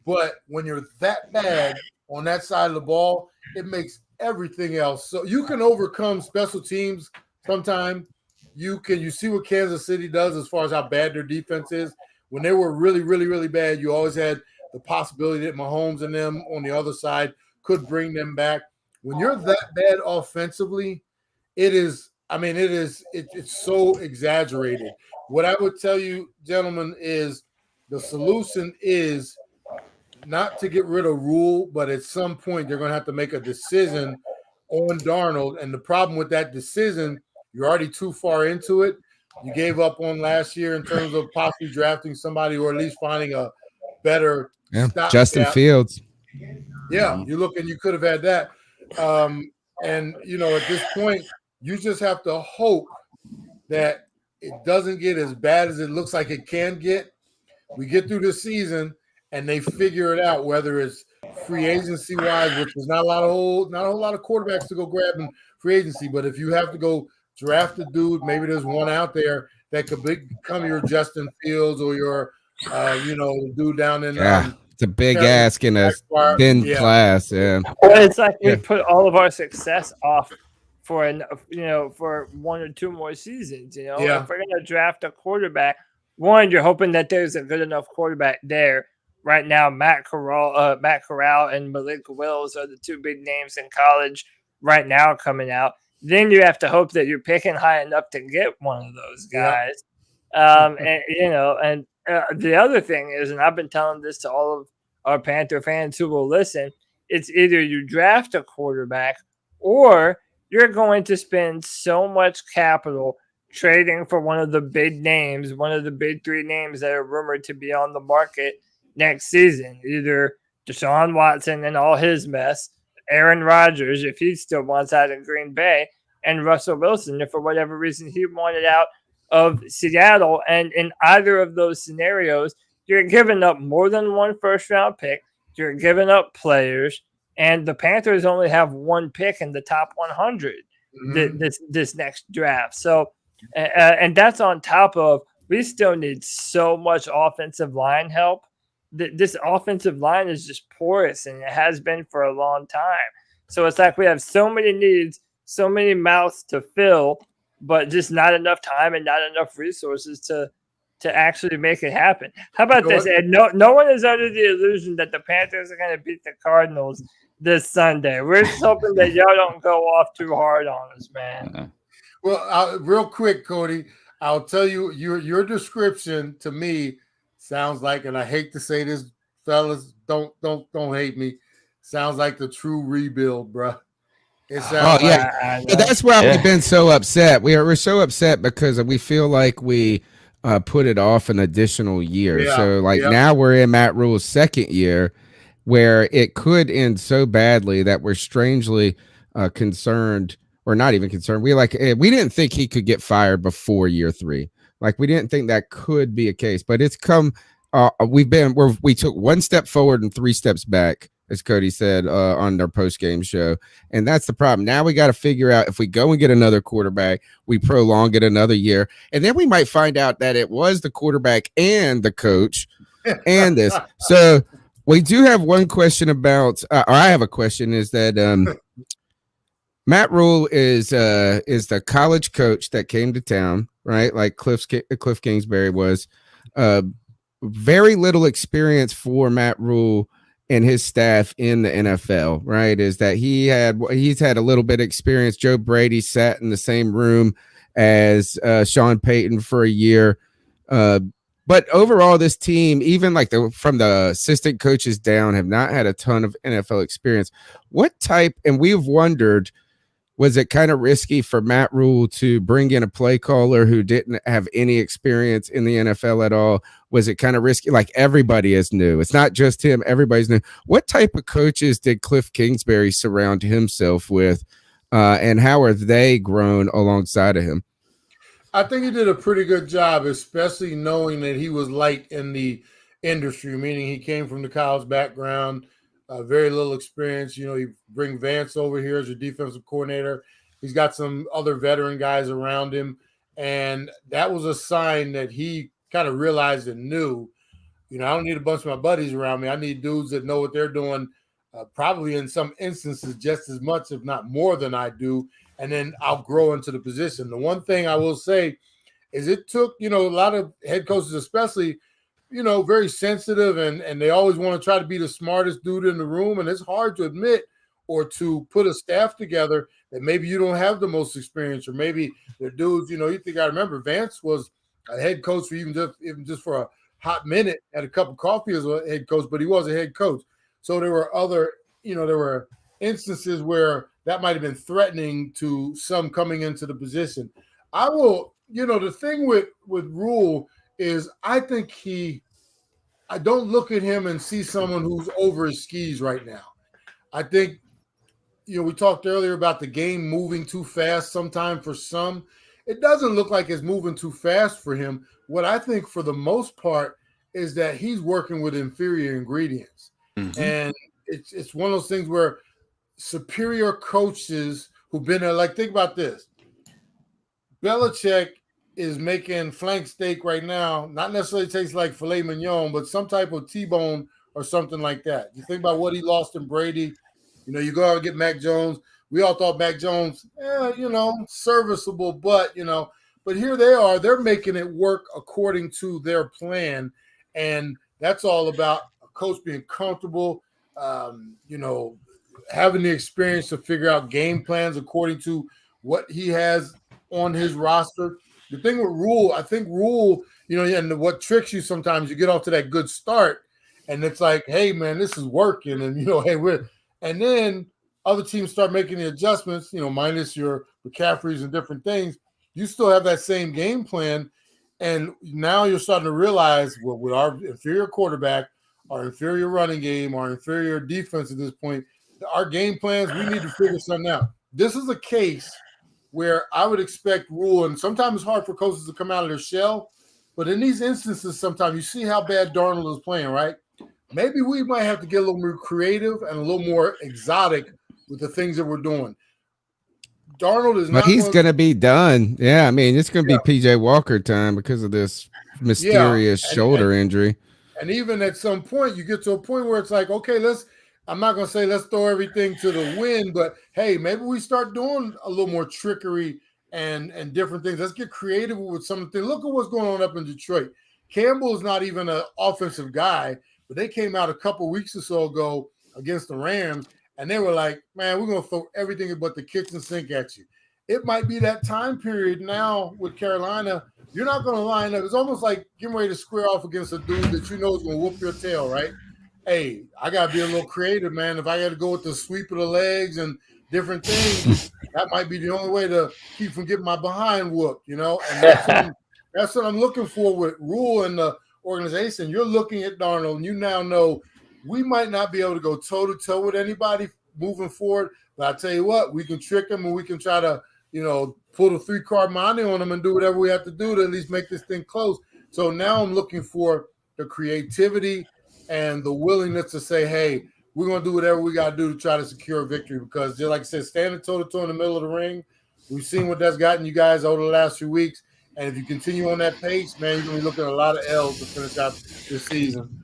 But when you're that bad on that side of the ball, it makes everything else. So you can overcome special teams sometime. You see what Kansas City does as far as how bad their defense is. When they were really, really, really bad, you always had the possibility that Mahomes and them on the other side could bring them back. When you're that bad offensively, it's so exaggerated. What I would tell you, gentlemen, is the solution is not to get rid of Rhule, but at some point they're going to have to make a decision on Darnold. And the problem with that decision, you're already too far into it. You gave up on last year in terms of possibly drafting somebody or at least finding a better Justin Fields. Yeah, you could have had that. And, at this point, you just have to hope that it doesn't get as bad as it looks like it can get. We get through this season and they figure it out, whether it's free agency wise, which is not a whole lot of quarterbacks to go grab in free agency. But if you have to go draft a dude, maybe there's one out there that could become your Justin Fields or your, dude down in. It's a big ask in a thin class. Yeah. Well, it's like we put all of our success off for for 1 or 2 more seasons. If we're gonna draft a quarterback, one, you're hoping that there's a good enough quarterback there. Right now, Matt Corral and Malik Willis are the 2 big names in college right now coming out. Then you have to hope that you're picking high enough to get one of those guys. The other thing is, and I've been telling this to all of our Panther fans who will listen, it's either you draft a quarterback or you're going to spend so much capital trading for one of the big names, one of the big 3 names that are rumored to be on the market next season. Either Deshaun Watson and all his mess, Aaron Rodgers, if he still wants out of Green Bay, and Russell Wilson, if for whatever reason he wanted out of Seattle. And in either of those scenarios, you're giving up more than 1 first-round pick. You're giving up players, and the Panthers only have 1 pick in the top 100 this next draft. So, and that's on top of we still need so much offensive line help. This offensive line is just porous, and it has been for a long time. So it's like we have so many needs, so many mouths to fill, but just not enough time and not enough resources to actually make it happen. How about this, Ed? No one is under the illusion that the Panthers are going to beat the Cardinals this Sunday. We're just hoping that y'all don't go off too hard on us, man. Well, real quick, Cody, I'll tell you, your description to me sounds like, and I hate to say this, fellas, don't hate me, sounds like the true rebuild, bro. It sounds that's why we've been so upset. We're so upset because we feel like we put it off an additional year. Now we're in Matt Rhule's 2nd year, where it could end so badly that we're strangely concerned, or not even concerned. We didn't think he could get fired before year 3. Like, we didn't think that could be a case, but it's come. We took 1 step forward and 3 steps back, as Cody said on their post-game show. And that's the problem. Now we got to figure out, if we go and get another quarterback, we prolong it another year. And then we might find out that it was the quarterback and the coach and this. So we do have one question about, or I have a question, is that Matt Rhule is the college coach that came to town, right? Like Cliff Kingsbury was. Very little experience for Matt Rhule and his staff in the NFL, right? Is that he's had a little bit of experience. Joe Brady sat in the same room as Sean Payton for a year. But overall, this team, even from the assistant coaches down, have not had a ton of NFL experience. What type, and we've wondered, was it kind of risky for Matt Rhule to bring in a play caller who didn't have any experience in the NFL at all? Was it kind of risky? Like, everybody is new. It's not just him. Everybody's new. What type of coaches did Cliff Kingsbury surround himself with, and how are they grown alongside of him? I think he did a pretty good job, especially knowing that he was light in the industry, meaning he came from the college background. very little experience. You bring Vance over here as your defensive coordinator. He's got some other veteran guys around him. And that was a sign that he kind of realized and knew, I don't need a bunch of my buddies around me. I need dudes that know what they're doing, probably in some instances just as much, if not more than I do. And then I'll grow into the position. The one thing I will say is it took, a lot of head coaches especially, very sensitive and they always want to try to be the smartest dude in the room. And it's hard to admit or to put a staff together that maybe you don't have the most experience, or maybe the dudes, you think I remember Vance was a head coach for even just for a hot minute, had a cup of coffee as a head coach, but he was a head coach. So there were other, there were instances where that might have been threatening to some coming into the position. I will, the thing with Rhule is I think I don't look at him and see someone who's over his skis right now. I think, we talked earlier about the game moving too fast sometime for some. It doesn't look like it's moving too fast for him. What I think for the most part is that he's working with inferior ingredients. Mm-hmm. And it's one of those things where superior coaches who've been there, like think about this. Belichick is making flank steak right now, not necessarily tastes like filet mignon, but some type of T-bone or something like that. You think about what he lost in Brady. You go out and get Mac Jones. We all thought Mac Jones, serviceable, but here they are. They're making it work according to their plan. And that's all about a coach being comfortable, having the experience to figure out game plans according to what he has on his roster. The thing with Rhule, I think Rhule, and what tricks you sometimes, you get off to that good start, and it's like, hey, man, this is working. And, hey, and then other teams start making the adjustments, minus your McCaffreys and different things. You still have that same game plan. And now you're starting to realize, well, with our inferior quarterback, our inferior running game, our inferior defense at this point, our game plans, we need to figure something out. This is a case where I would expect Rhule, and sometimes it's hard for coaches to come out of their shell, but in these instances, sometimes you see how bad Darnold is playing, right? Maybe we might have to get a little more creative and a little more exotic with the things that we're doing. Darnold is not. But he's going to be done. Yeah, I mean, it's going to be PJ Walker time because of this mysterious shoulder injury. And even at some point, you get to a point where it's like, okay, I'm not going to say let's throw everything to the wind, but hey, maybe we start doing a little more trickery and different things. Let's get creative with something. Look at what's going on up in Detroit. Campbell is not even an offensive guy, but they came out a couple weeks or so ago against the Rams, and they were like, man, we're going to throw everything but the kitchen sink at you. It might be that time period now with Carolina. You're not going to line up. It's almost like getting ready to square off against a dude that you know is going to whoop your tail, right? Hey, I got to be a little creative, man. If I got to go with the sweep of the legs and different things, that might be the only way to keep from getting my behind whooped, And that's what I'm looking for with Rhule and the organization. You're looking at Darnold, and you now know we might not be able to go toe-to-toe with anybody moving forward, but I tell you what, we can trick them and we can try to, pull the 3-card money on them and do whatever we have to do to at least make this thing close. So now I'm looking for the creativity and the willingness to say, hey, we're going to do whatever we got to do to try to secure a victory because, just like I said, standing toe-to-toe in the middle of the ring, we've seen what that's gotten you guys over the last few weeks. And if you continue on that pace, man, you're going to be looking at a lot of L's to finish out this season.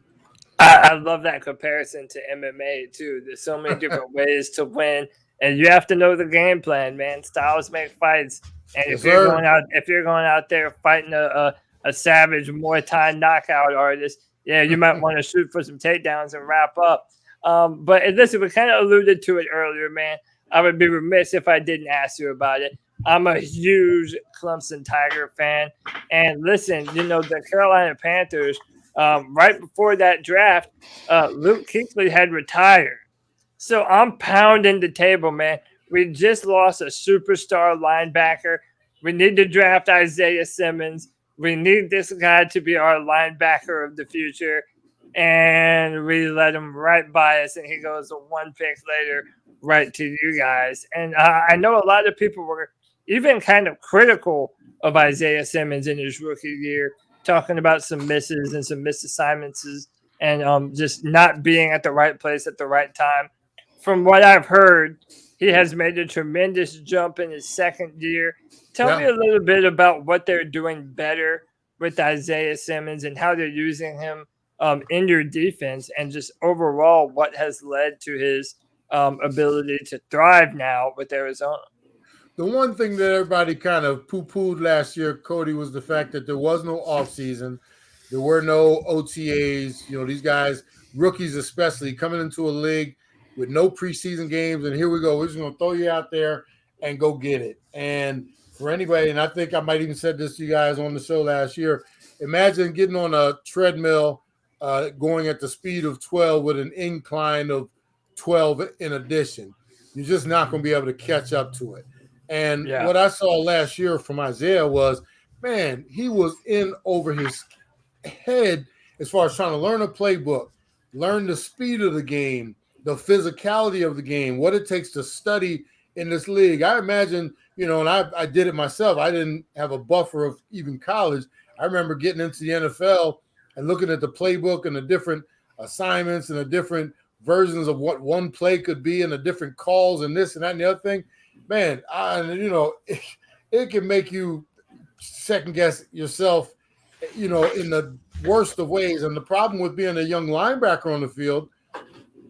I love that comparison to MMA, too. There's so many different ways to win. And you have to know the game plan, man. Styles make fights. And if you're going out there fighting a savage Muay Thai knockout artist, you might want to shoot for some takedowns and wrap up. But listen, we kind of alluded to it earlier, man. I would be remiss if I didn't ask you about it. I'm a huge Clemson Tiger fan. And listen, the Carolina Panthers, right before that draft, Luke Kuechly had retired. So I'm pounding the table, man. We just lost a superstar linebacker. We need to draft Isaiah Simmons. We need this guy to be our linebacker of the future. And we let him right by us, and he goes one pick later right to you guys. And I know a lot of people were even kind of critical of Isaiah Simmons in his rookie year, talking about some misses and some misassignments and just not being at the right place at the right time. From what I've heard, he has made a tremendous jump in his second year. Tell me a little bit about what they're doing better with Isaiah Simmons and how they're using him in your defense, and just overall what has led to his ability to thrive now with Arizona. The one thing that everybody kind of poo-pooed last year, Cody, was the fact that there was no offseason. There were no OTAs. You know, these guys, rookies especially, coming into a league with no preseason games, and here we go. We're just going to throw you out there and go get it. And for anybody, and I think I might even said this to you guys on the show last year, imagine getting on a treadmill going at the speed of 12 with an incline of 12 in addition. You're just not going to be able to catch up to it. And what I saw last year from Isaiah was, man, he was in over his head as far as trying to learn a playbook, learn the speed of the game, the physicality of the game, what it takes to study in this league. I imagine, you know, and I did it myself. I didn't have a buffer of even college. I remember getting into the NFL and looking at the playbook and the different assignments and the different versions of what one play could be and the different calls and this and that and the other thing. Man, it can make you second guess yourself, you know, in the worst of ways. And the problem with being a young linebacker on the field,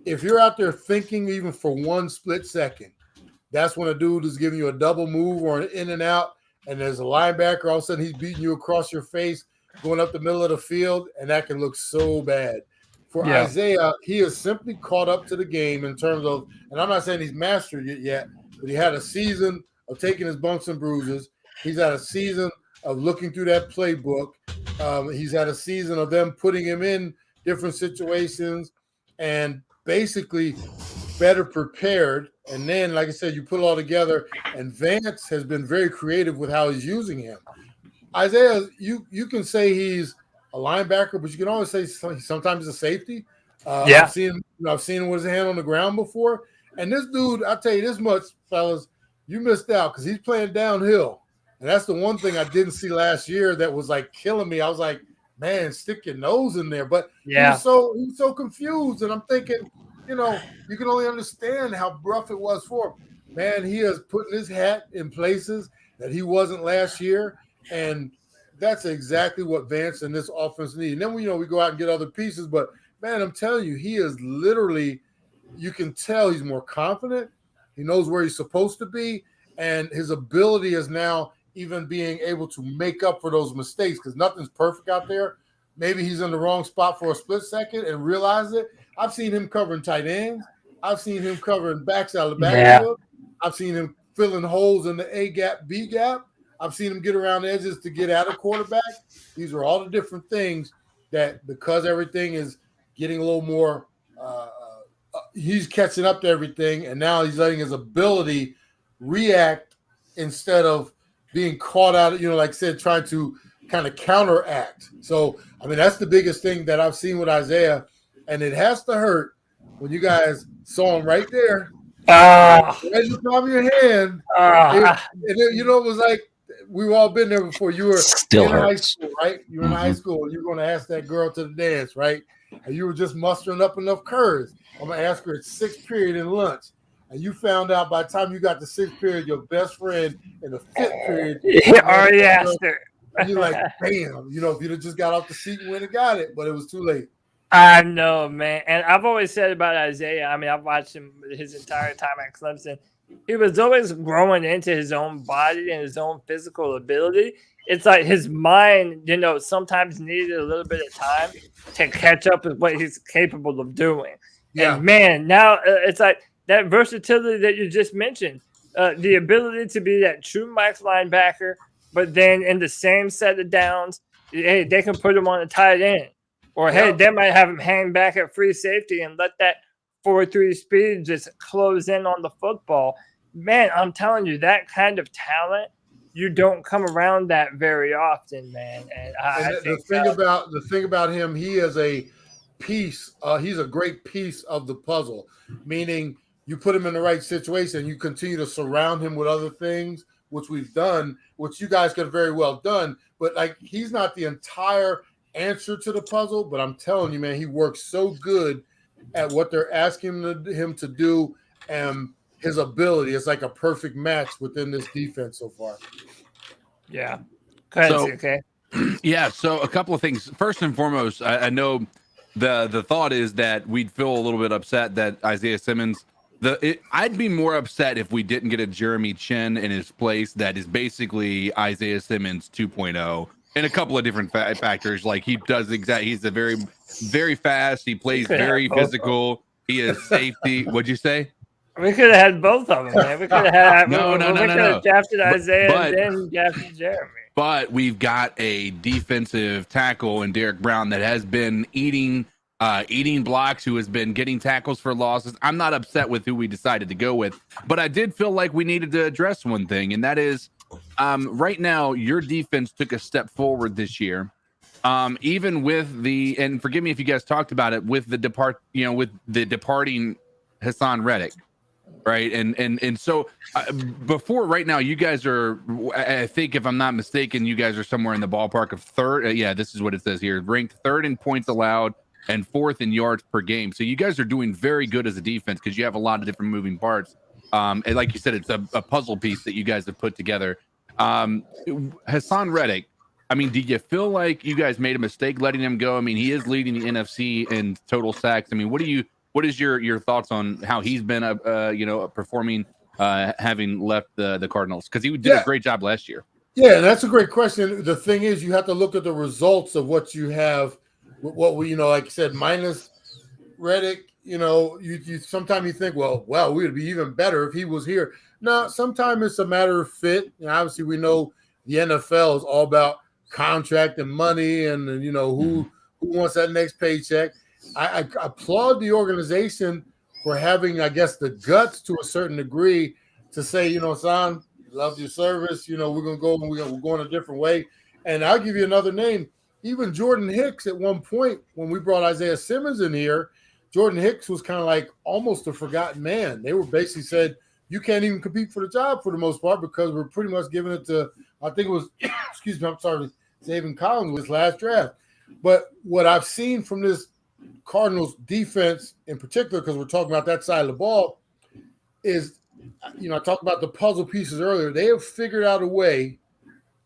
if you're out there thinking even for one split second, that's when a dude is giving you a double move or an in and out, and there's a linebacker, all of a sudden he's beating you across your face, going up the middle of the field, and that can look so bad. For Isaiah, he has simply caught up to the game in terms of, and I'm not saying he's mastered it yet, but he had a season of taking his bumps and bruises. He's had a season of looking through that playbook. He's had a season of them putting him in different situations and basically better prepared. And then, like I said, you put it all together, and Vance has been very creative with how he's using him. Isaiah, you can say he's a linebacker, but you can always say sometimes a safety. I've seen him with his hand on the ground before. And this dude, I'll tell you this much, fellas, you missed out because he's playing downhill. And that's the one thing I didn't see last year that was like killing me. I was like, man, stick your nose in there. But he was so confused. And I'm thinking, you know, you can only understand how rough it was for him. Man, he is putting his hat in places that he wasn't last year. And that's exactly what Vance and this offense need. And then we go out and get other pieces. But, man, I'm telling you, he is literally – you can tell he's more confident. He knows where he's supposed to be. And his ability is now even being able to make up for those mistakes because nothing's perfect out there. Maybe he's in the wrong spot for a split second and realize it. I've seen him covering tight ends. I've seen him covering backs out of the backfield. I've seen him filling holes in the A gap, B gap. I've seen him get around the edges to get at a quarterback. These are all the different things that because everything is getting a little more he's catching up to everything, and now he's letting his ability react instead of being caught out, like I said, trying to kind of counteract. So, I mean, that's the biggest thing that I've seen with Isaiah, and it has to hurt when you guys saw him right there. As you palm of your hand, it was like we've all been there before. You were still in high school, right? You were in high school, and you were going to ask that girl to the dance, right? And you were just mustering up enough courage. I'm going to ask her at sixth period in lunch. And you found out by the time you got to sixth period, your best friend in the fifth period. Already asked her. And you're like, damn, if you'd have just got off the seat and went and got it, but it was too late. I know, man. And I've always said about Isaiah, I mean, I've watched him his entire time at Clemson. He was always growing into his own body and his own physical ability. It's like his mind, sometimes needed a little bit of time to catch up with what he's capable of doing. Yeah. And, man, now it's like that versatility that you just mentioned, the ability to be that true Mike linebacker, but then in the same set of downs, hey, they can put him on a tight end. Or, hey, they might have him hang back at free safety and let that 4.3 speed just close in on the football. Man, I'm telling you, that kind of talent, you don't come around that very often, man. And the thing about him, he is a piece. He's a great piece of the puzzle, meaning you put him in the right situation, you continue to surround him with other things, which we've done, which you guys could have very well done. But like, he's not the entire answer to the puzzle, but I'm telling you, man, he works so good at what they're asking him to do, and his ability is like a perfect match within this defense so far. Yeah. Go ahead, So- okay. Yeah, so a couple of things. First and foremost, I know the thought is that we'd feel a little bit upset that Isaiah Simmons. I'd be more upset if we didn't get a Jeremy Chin in his place. That is basically Isaiah Simmons 2.0 in a couple of different factors. Like he does he's a very, very fast. He plays very physical. He is safety. What'd you say? We could have had both of them, man. We could have had we could have drafted Isaiah But- and then drafted Jeremy. But we've got a defensive tackle in Derek Brown that has been eating blocks, who has been getting tackles for losses. I'm not upset with who we decided to go with, but I did feel like we needed to address one thing, and that is right now your defense took a step forward this year. Even with and forgive me if you guys talked about it, with the departing Hassan Reddick. Right. And so before right now, you guys are, I think if I'm not mistaken, you guys are somewhere in the ballpark of third. Yeah, this is what it says here. Ranked third in points allowed and fourth in yards per game. So you guys are doing very good as a defense because you have a lot of different moving parts. And like you said, it's a puzzle piece that you guys have put together. Hassan Reddick, I mean, do you feel like you guys made a mistake letting him go? I mean, he is leading the NFC in total sacks. I mean, what is your thoughts on how he's been performing having left the Cardinals? Because he did a great job last year. Yeah, that's a great question. The thing is, you have to look at the results of what you have. What we, like I said, minus Reddick. You sometimes you think, well, we would be even better if he was here. No, sometimes it's a matter of fit. Obviously, we know the NFL is all about contract and money, and who wants that next paycheck. I applaud the organization for having, I guess, the guts to a certain degree to say, Son, love your service. We're going to go and we're going a different way. And I'll give you another name. Even Jordan Hicks at one point, when we brought Isaiah Simmons in here, Jordan Hicks was kind of like almost a forgotten man. They were basically said, you can't even compete for the job for the most part because we're pretty much giving it to, I think it was, Zaven Collins with his last draft. But what I've seen from this Cardinals defense in particular, because we're talking about that side of the ball, is, I talked about the puzzle pieces earlier. They have figured out a way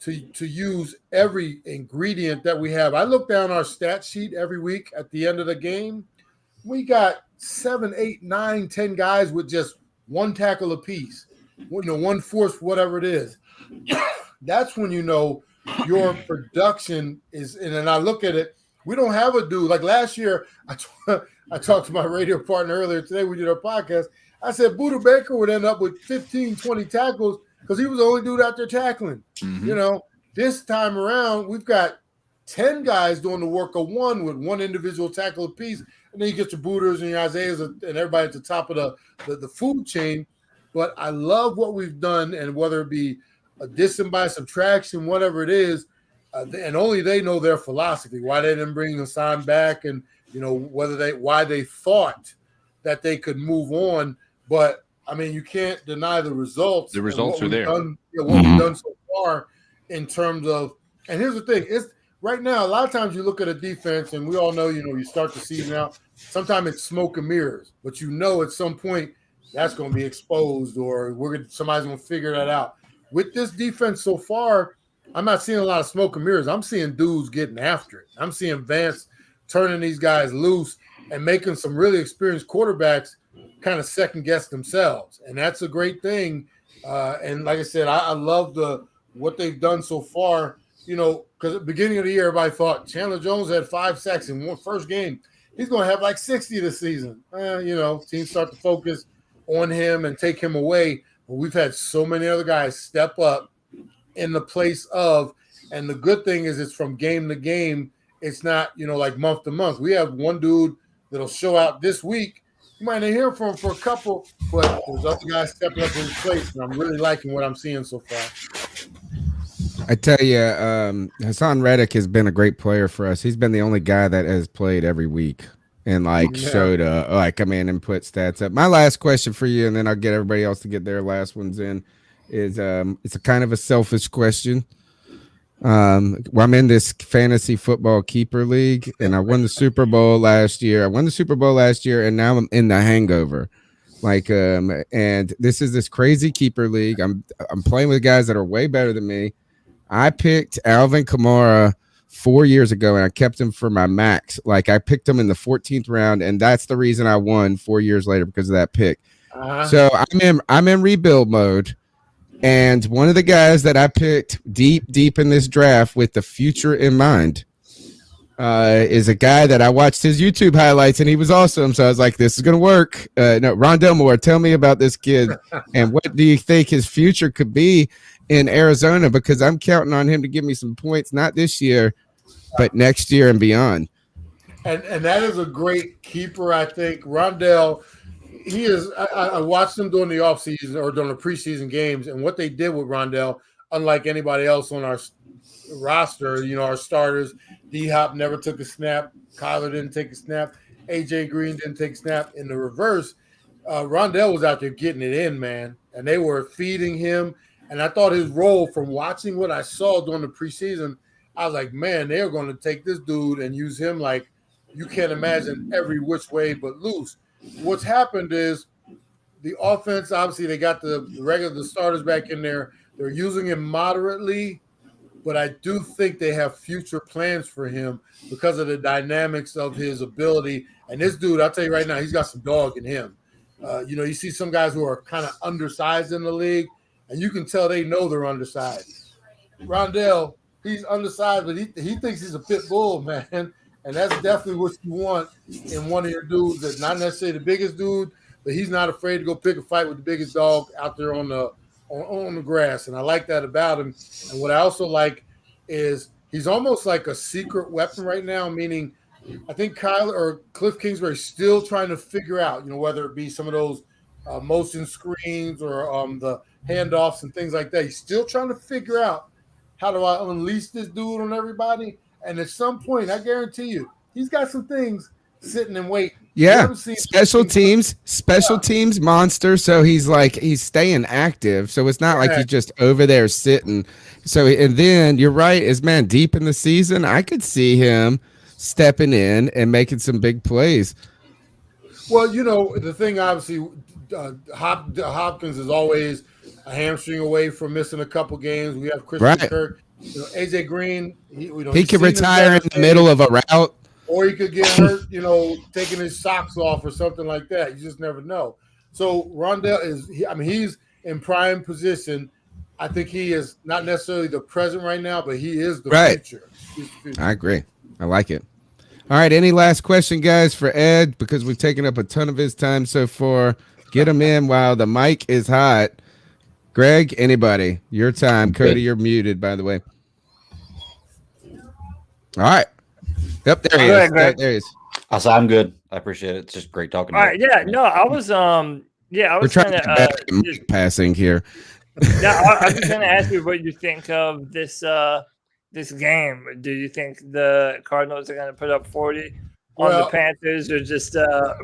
to use every ingredient that we have. I look down our stat sheet every week at the end of the game. We got 7, 8, 9, 10 guys with just one tackle apiece, one force, whatever it is. That's when your production is, and then I look at it. We don't have a dude like last year. I talked to my radio partner earlier today. We did our podcast. I said Buda Baker would end up with 15, 20 tackles because he was the only dude out there tackling. Mm-hmm. This time around, we've got 10 guys doing the work of one with one individual tackle apiece. And then you get your Budas and your Isaiahs and everybody at the top of the food chain. But I love what we've done, and whether it be addition by subtraction, whatever it is, and only they know their philosophy, why they didn't bring Hassan back, and why they thought that they could move on. But I mean, you can't deny the results. The results are there. What we've done so far in terms of, and here's the thing: it's right now. A lot of times you look at a defense, and we all know, you start the season out. Sometimes it's smoke and mirrors, but at some point that's going to be exposed, or somebody's going to figure that out. With this defense so far, I'm not seeing a lot of smoke and mirrors. I'm seeing dudes getting after it. I'm seeing Vance turning these guys loose and making some really experienced quarterbacks kind of second guess themselves. And that's a great thing. And like I said, I love what they've done so far, because at the beginning of the year, everybody thought Chandler Jones had 5 sacks in one first game. He's going to have like 60 this season. Teams start to focus on him and take him away. But we've had so many other guys step up in the place of, and the good thing is it's from game to game. It's not, like month to month. We have one dude that'll show out this week. You might not hear from him for a couple, but there's other guys stepping up in his place, and I'm really liking what I'm seeing so far. I tell you, Hassan Reddick has been a great player for us. He's been the only guy that has played every week and showed come in and put stats up. My last question for you, and then I'll get everybody else to get their last ones in, is it's a kind of a selfish question. Well, I'm in this fantasy football keeper league, and I won the Super Bowl last year. And now I'm in the hangover. And this is this crazy keeper league. I'm playing with guys that are way better than me. I picked Alvin Kamara 4 years ago, and I kept him for my max. Like, I picked him in the 14th round, and that's the reason I won 4 years later, because of that pick. So I'm in rebuild mode. And one of the guys that I picked deep in this draft with the future in mind is a guy that I watched his YouTube highlights, and he was awesome. So I was like, this is going to work. Rondell Moore, tell me about this kid. And what do you think his future could be in Arizona? Because I'm counting on him to give me some points, not this year, but next year and beyond. And that is a great keeper, I think. Rondell, he is. I watched him during the offseason or during the preseason games, and what they did with Rondell, unlike anybody else on our roster, our starters, D-Hop never took a snap, Kyler didn't take a snap, AJ Green didn't take a snap. In the reverse, Rondell was out there getting it in, man, and they were feeding him. And I thought his role, from watching what I saw during the preseason, I was like, man, they're going to take this dude and use him like you can't imagine, every which way but loose. What's happened is the offense, obviously, they got the starters back in there. They're using him moderately, but I do think they have future plans for him because of the dynamics of his ability. And this dude, I'll tell you right now, he's got some dog in him. You see some guys who are kind of undersized in the league, and you can tell they know they're undersized. Rondell, he's undersized, but he thinks he's a pit bull, man. And that's definitely what you want in one of your dudes that's not necessarily the biggest dude, but he's not afraid to go pick a fight with the biggest dog out there on the grass. And I like that about him. And what I also like is he's almost like a secret weapon right now, meaning I think Kyler or Cliff Kingsbury still trying to figure out, whether it be some of those motion screens or the handoffs and things like that. He's still trying to figure out, how do I unleash this dude on everybody? And at some point, I guarantee you, he's got some things sitting and waiting. Yeah, special teams monster. So he's staying active. So it's not like he's just over there sitting. So, and then you're right, deep in the season, I could see him stepping in and making some big plays. Well, the thing, obviously, Hopkins is always a hamstring away from missing a couple games. We have Christian Kirk. AJ Green, he could retire in the middle of a route, or he could get hurt, taking his socks off or something like that. You just never know. So Rondell he's in prime position. I think he is not necessarily the present right now, but he is the future. I agree. I like it. All right. Any last question, guys, for Ed? Because we've taken up a ton of his time so far. Get him in while the mic is hot. Greg, anybody? Your time. Cody, you're muted, by the way. All right. Yep, there he is. There he is. I'm good. I appreciate it. It's just great talking to you. All right, yeah. No, I was We're trying to passing here. Yeah, I was going to ask you what you think of this game. Do you think the Cardinals are going to put up 40 on the Panthers, or just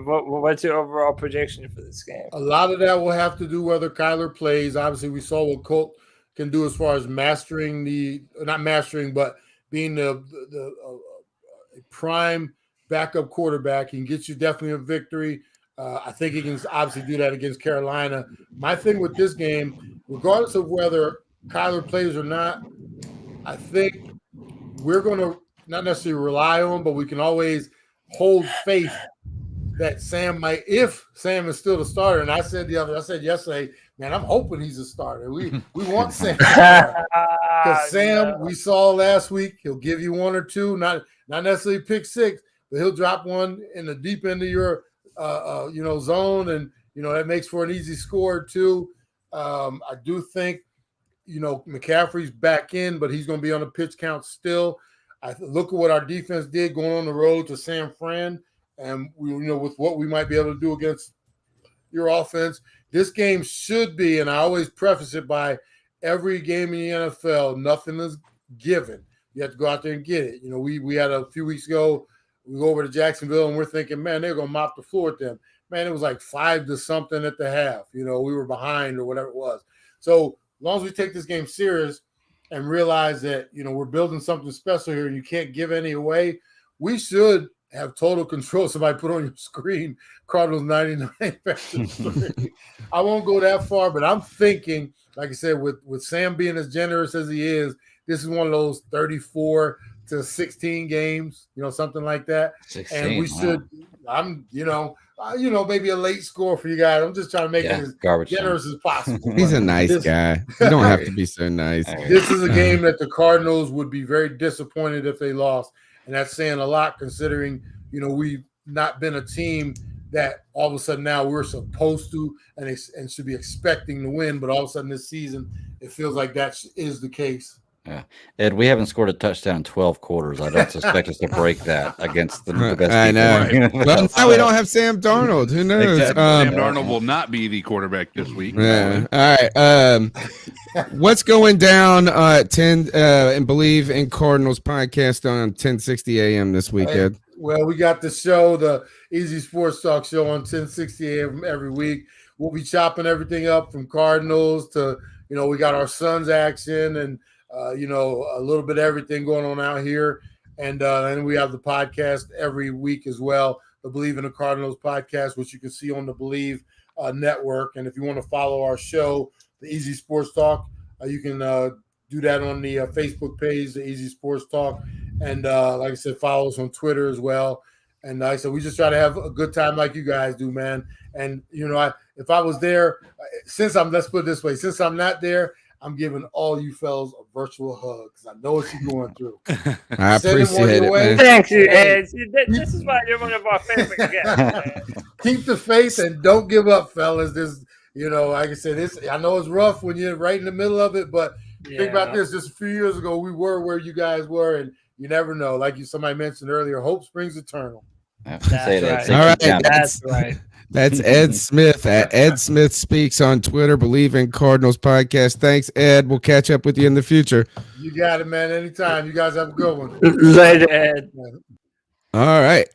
what's your overall prediction for this game? A lot of that will have to do whether Kyler plays. Obviously, we saw what Colt can do as far as but being the prime backup quarterback. He can get you definitely a victory. I think he can obviously do that against Carolina. My thing with this game, regardless of whether Kyler plays or not, I think we're going to not necessarily rely on, but we can always hold faith that Sam might, if Sam is still the starter. And I said yesterday, man, I'm hoping he's a starter. We want Sam. Because Sam, we saw last week, he'll give you one or two, not necessarily pick six, but he'll drop one in the deep end of your zone, and that makes for an easy score too. I do think McCaffrey's back in, but he's going to be on the pitch count still. I look at what our defense did going on the road to San Fran, and with what we might be able to do against your offense. This game should be, and I always preface it by every game in the NFL, nothing is given. You have to go out there and get it. We had a few weeks ago, we go over to Jacksonville, and we're thinking, man, they're going to mop the floor with them. Man, it was like 5-something at the half. We were behind or whatever it was. So as long as we take this game serious, and realize that, we're building something special here and you can't give any away, we should have total control. Somebody put on your screen Cardinals 99. I won't go that far, but I'm thinking, like I said, with Sam being as generous as he is, this is one of those 34 to 16 games, something like that. 16, and we should, maybe a late score for you guys. I'm just trying to make it as generous as possible. He's a nice guy. You don't have to be so nice. This is a game that the Cardinals would be very disappointed if they lost. And that's saying a lot considering, we've not been a team that all of a sudden now we're supposed to and should be expecting to win. But all of a sudden this season, it feels like that is the case. Yeah, Ed, we haven't scored a touchdown in 12 quarters. I don't suspect us to break that against the best. I know. Well, now we don't have Sam Darnold. Who knows? Exactly. Sam Darnold will not be the quarterback this week. Yeah. All right. What's going down at 10 and Bleav in Cardinals podcast on 1060 a.m. this week, Ed? Well, we got the show, the Easy Sports Talk show on 1060 a.m. every week. We'll be chopping everything up from Cardinals to, we got our Suns action and a little bit of everything going on out here. And then we have the podcast every week as well, the Bleav in the Cardinals podcast, which you can see on the Bleav network. And if you want to follow our show, the Easy Sports Talk, you can do that on the Facebook page, the Easy Sports Talk. And like I said, follow us on Twitter as well. And like I said, we just try to have a good time like you guys do, man. And, if I was there, let's put it this way, since I'm not there, I'm giving all you fellas a virtual hug because I know what you're going through. I appreciate it, man. Thank you, Ed. This is why you're one of our favorite guests, man. Keep the faith and don't give up, fellas. This, like I said, I know it's rough when you're right in the middle of it, but think about this. Just a few years ago, we were where you guys were, and you never know. Like somebody mentioned earlier, hope springs eternal. That's right. All right. That's right. That's Ed Smith at Ed Smith Speaks on Twitter, Bleav in Cardinals podcast. Thanks, Ed. We'll catch up with you in the future. You got it, man. Anytime. You guys have a good one. Later, Ed. All right.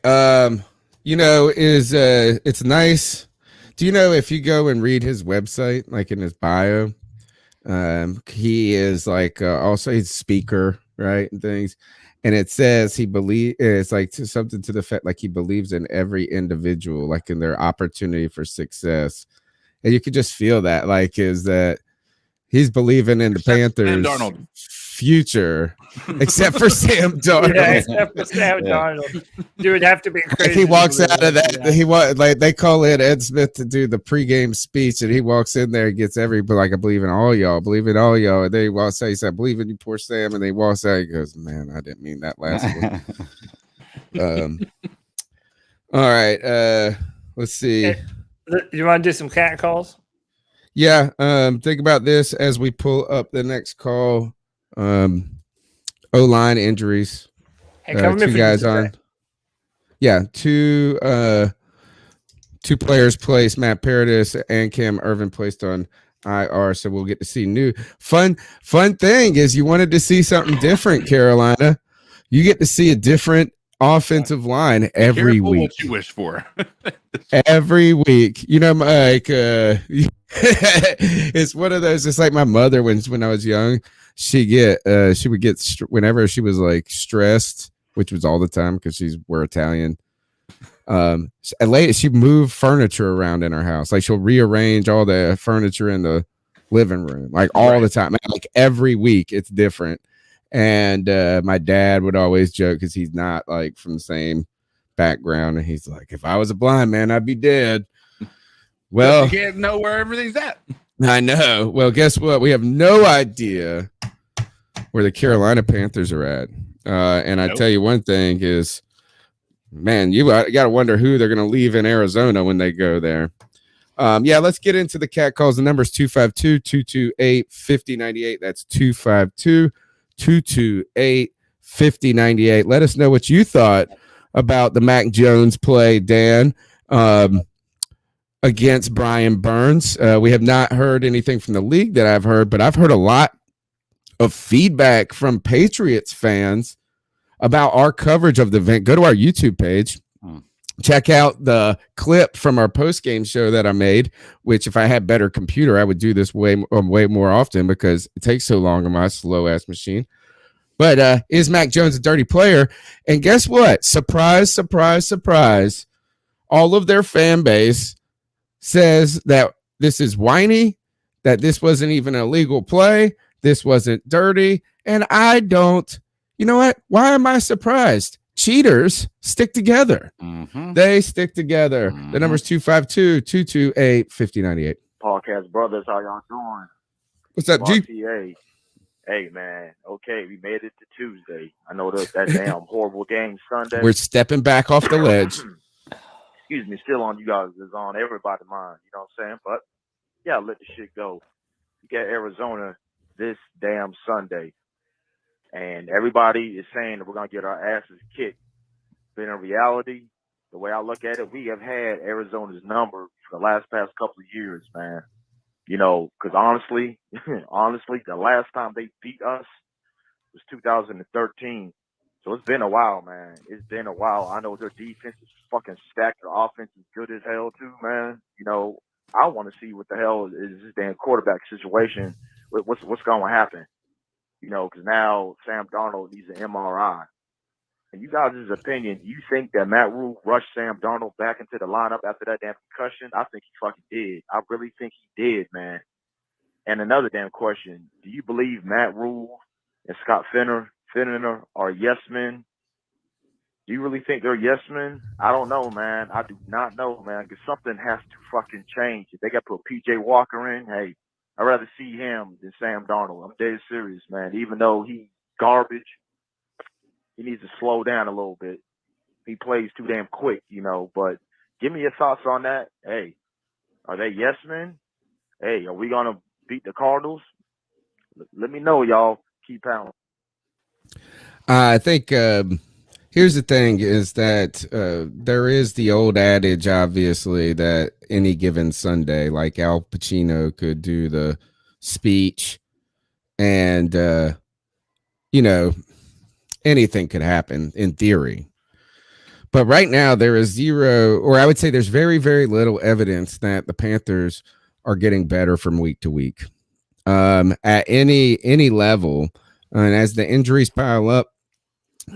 It's nice. Do you know if you go and read his website, like in his bio, he is like also he's a speaker, right? And things. And it says it's like something to the fact like he believes in every individual, like in their opportunity for success. And you could just feel that, like, is that he's believing in the Panthers' future, except for Sam Darnold. Yeah, except for Sam Darnold. Dude, would have to be crazy. He walks out of that. Yeah. He like they call in Ed Smith to do the pregame speech, and he walks in there and gets like, I believe in all y'all, believe in all y'all. And then he walks out, he said, believe in you, poor Sam. And then he walks out, he goes, man, I didn't mean that last one. All right. Let's see. Hey, you want to do some cat calls? Yeah. Think about this as we pull up the next call. O-line injuries. Hey, cover two guys on. Yeah, two players placed. Matt Paradis and Cam Irvin placed on IR. So we'll get to see new fun thing is you wanted to see something different, Carolina. You get to see a different offensive line every week. What you wish for. Every week, like it's one of those. It's like my mother when I was young. She would get whenever she was like stressed, which was all the time because we're Italian. She moved furniture around in her house. Like she'll rearrange all the furniture in the living room, like all the time. Like every week, it's different. And my dad would always joke because he's not like from the same background, and he's like, "If I was a blind man, I'd be dead." Well, you can't know where everything's at. I know. Well, guess what? We have no idea where the Carolina Panthers are at. And I tell you one thing is, man, you got to wonder who they're going to leave in Arizona when they go there. Let's get into the cat calls. The number is 252-228-5098. That's 252-228-5098. Let us know what you thought about the Mac Jones play, Dan. Against Brian Burns. We have not heard anything from the league that I've heard, but I've heard a lot of feedback from Patriots fans about our coverage of the event. Go to our YouTube page check out the clip from our post-game show that I made, which if I had better computer, I would do this way more often because it takes so long on my slow-ass machine. But is Mac Jones a dirty player? And guess what? Surprise, surprise, surprise. All of their fan base says that this is whiny, that this wasn't even a legal play, this wasn't dirty, and I don't. You know what? Why am I surprised? Cheaters stick together. Mm-hmm. They stick together. The number's 252-228-5098. Podcast brothers, how y'all doing? What's up, G? RTA. Hey, man. Okay, we made it to Tuesday. I know that damn horrible game Sunday. We're stepping back off the ledge. Excuse me, still on you guys. It's on everybody's mind. You know what I'm saying? But, yeah, let the shit go. You got Arizona this damn Sunday. And everybody is saying that we're going to get our asses kicked. But in reality, the way I look at it, we have had Arizona's number for the past couple of years, man. You know, because honestly, the last time they beat us was 2013. So it's been a while, man. It's been a while. I know their defense is fucking stacked. Their offense is good as hell, too, man. You know, I want to see what the hell is this damn quarterback situation. What's going to happen? You know, because now Sam Darnold needs an MRI. And you guys' opinion, do you think that Matt Rhule rushed Sam Darnold back into the lineup after that damn concussion? I think he fucking did. I really think he did, man. And another damn question, do you Bleav Matt Rhule and Scott Fenner are yes men? Do you really think they're yes men? I don't know, man. I do not know, man, because something has to fucking change. If they got to put P.J. Walker in, hey, I'd rather see him than Sam Darnold. I'm dead serious, man. Even though he's garbage, he needs to slow down a little bit. He plays too damn quick, you know. But give me your thoughts on that. Hey, are they yes men? Hey, are we going to beat the Cardinals? Let me know, y'all. Keep pounding. I think here's the thing is that there is the old adage, obviously, that any given Sunday, like Al Pacino could do the speech and, you know, anything could happen in theory. But right now there is zero, or I would say there's very, very little evidence that the Panthers are getting better from week to week at any level. And as the injuries pile up,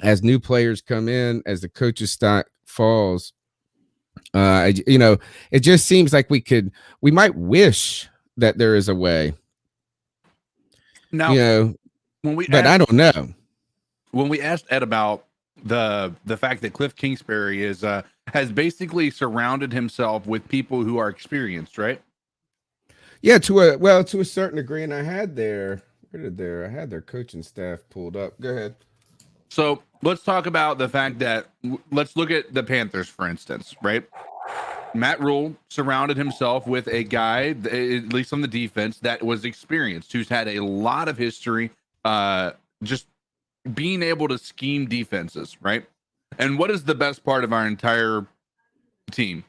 as new players come in, as the coach's stock falls, you know, it just seems like we might wish that there is a way. Now, you know, but I don't know. When we asked Ed about the fact that Cliff Kingsbury has basically surrounded himself with people who are experienced, right? Yeah, to a certain degree, and I had their coaching staff pulled up. Go ahead. So let's talk about the fact that let's look at the Panthers, for instance, right? Matt Rhule surrounded himself with a guy, at least on the defense, that was experienced, who's had a lot of history, just being able to scheme defenses, right? And what is the best part of our entire team?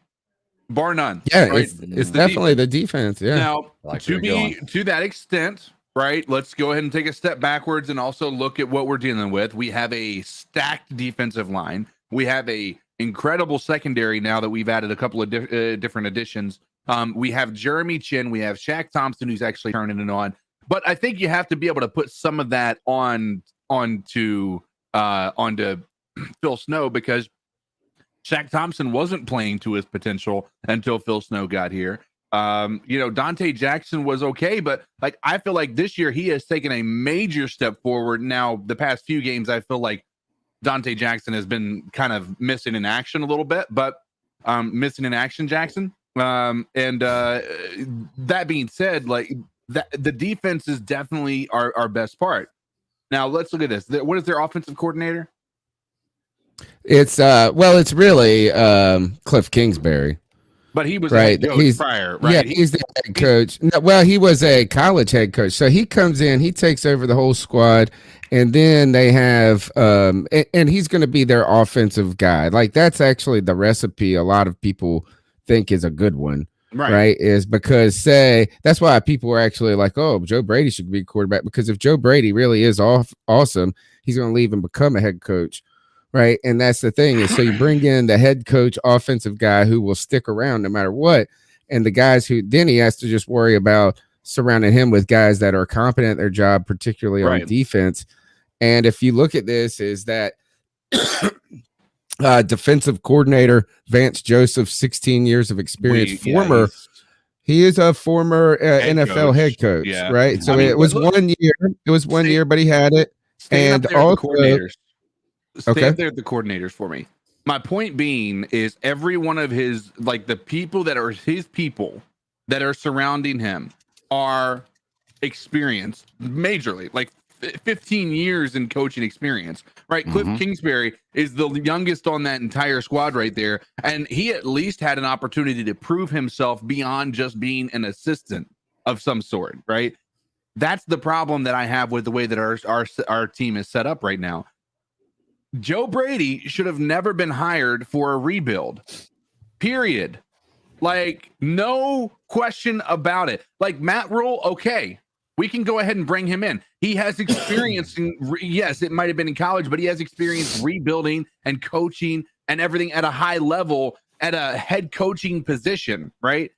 Bar none. Yeah, right? it's definitely the defense. Yeah. Now, to that extent, right, let's go ahead and take a step backwards and also look at what we're dealing with. We have a stacked defensive line. We have a incredible secondary now that we've added a couple of different additions. We have Jeremy Chin. We have Shaq Thompson, who's actually turning it on. But I think you have to be able to put some of that onto Phil Snow, because Shaq Thompson wasn't playing to his potential until Phil Snow got here. You know, Dante Jackson was okay, but like I feel like this year he has taken a major step forward. Now, the past few games, I feel like Dante Jackson has been kind of missing in action a little bit, but missing in action, Jackson. That being said, like the defense is definitely our best part. Now let's look at this. What is their offensive coordinator? It's it's really Cliff Kingsbury. But he was right. He's prior, right? Yeah, he's the head coach. No, well, he was a college head coach. So he comes in, he takes over the whole squad, and then they have and he's going to be their offensive guy. Like that's actually the recipe a lot of people think is a good one. Right. Is because that's why people are actually like, oh, Joe Brady should be quarterback, because if Joe Brady really is awesome, he's going to leave and become a head coach. right? And that's the thing is, so you bring in the head coach, offensive guy who will stick around no matter what, and the guys who then he has to just worry about surrounding him with guys that are competent at their job, particularly on defense. And if you look at this, is that defensive coordinator Vance Joseph, 16 years of experience, he is a former NFL head coach, right? So it was 1 year. It was 1 year, but he had it. And all coordinators. Stay up there at the coordinators for me. My point being is every one of his, like the people that are his people that are surrounding him are experienced majorly, like 15 years in coaching experience, right? Cliff Kingsbury is the youngest on that entire squad right there. And he at least had an opportunity to prove himself beyond just being an assistant of some sort, right? That's the problem that I have with the way that our team is set up right now. Joe Brady should have never been hired for a rebuild, period. Like, no question about it. Like, Matt Rhule, okay, we can go ahead and bring him in. He has experience in, yes, it might have been in college, but he has experience rebuilding and coaching and everything at a high level at a head coaching position, right?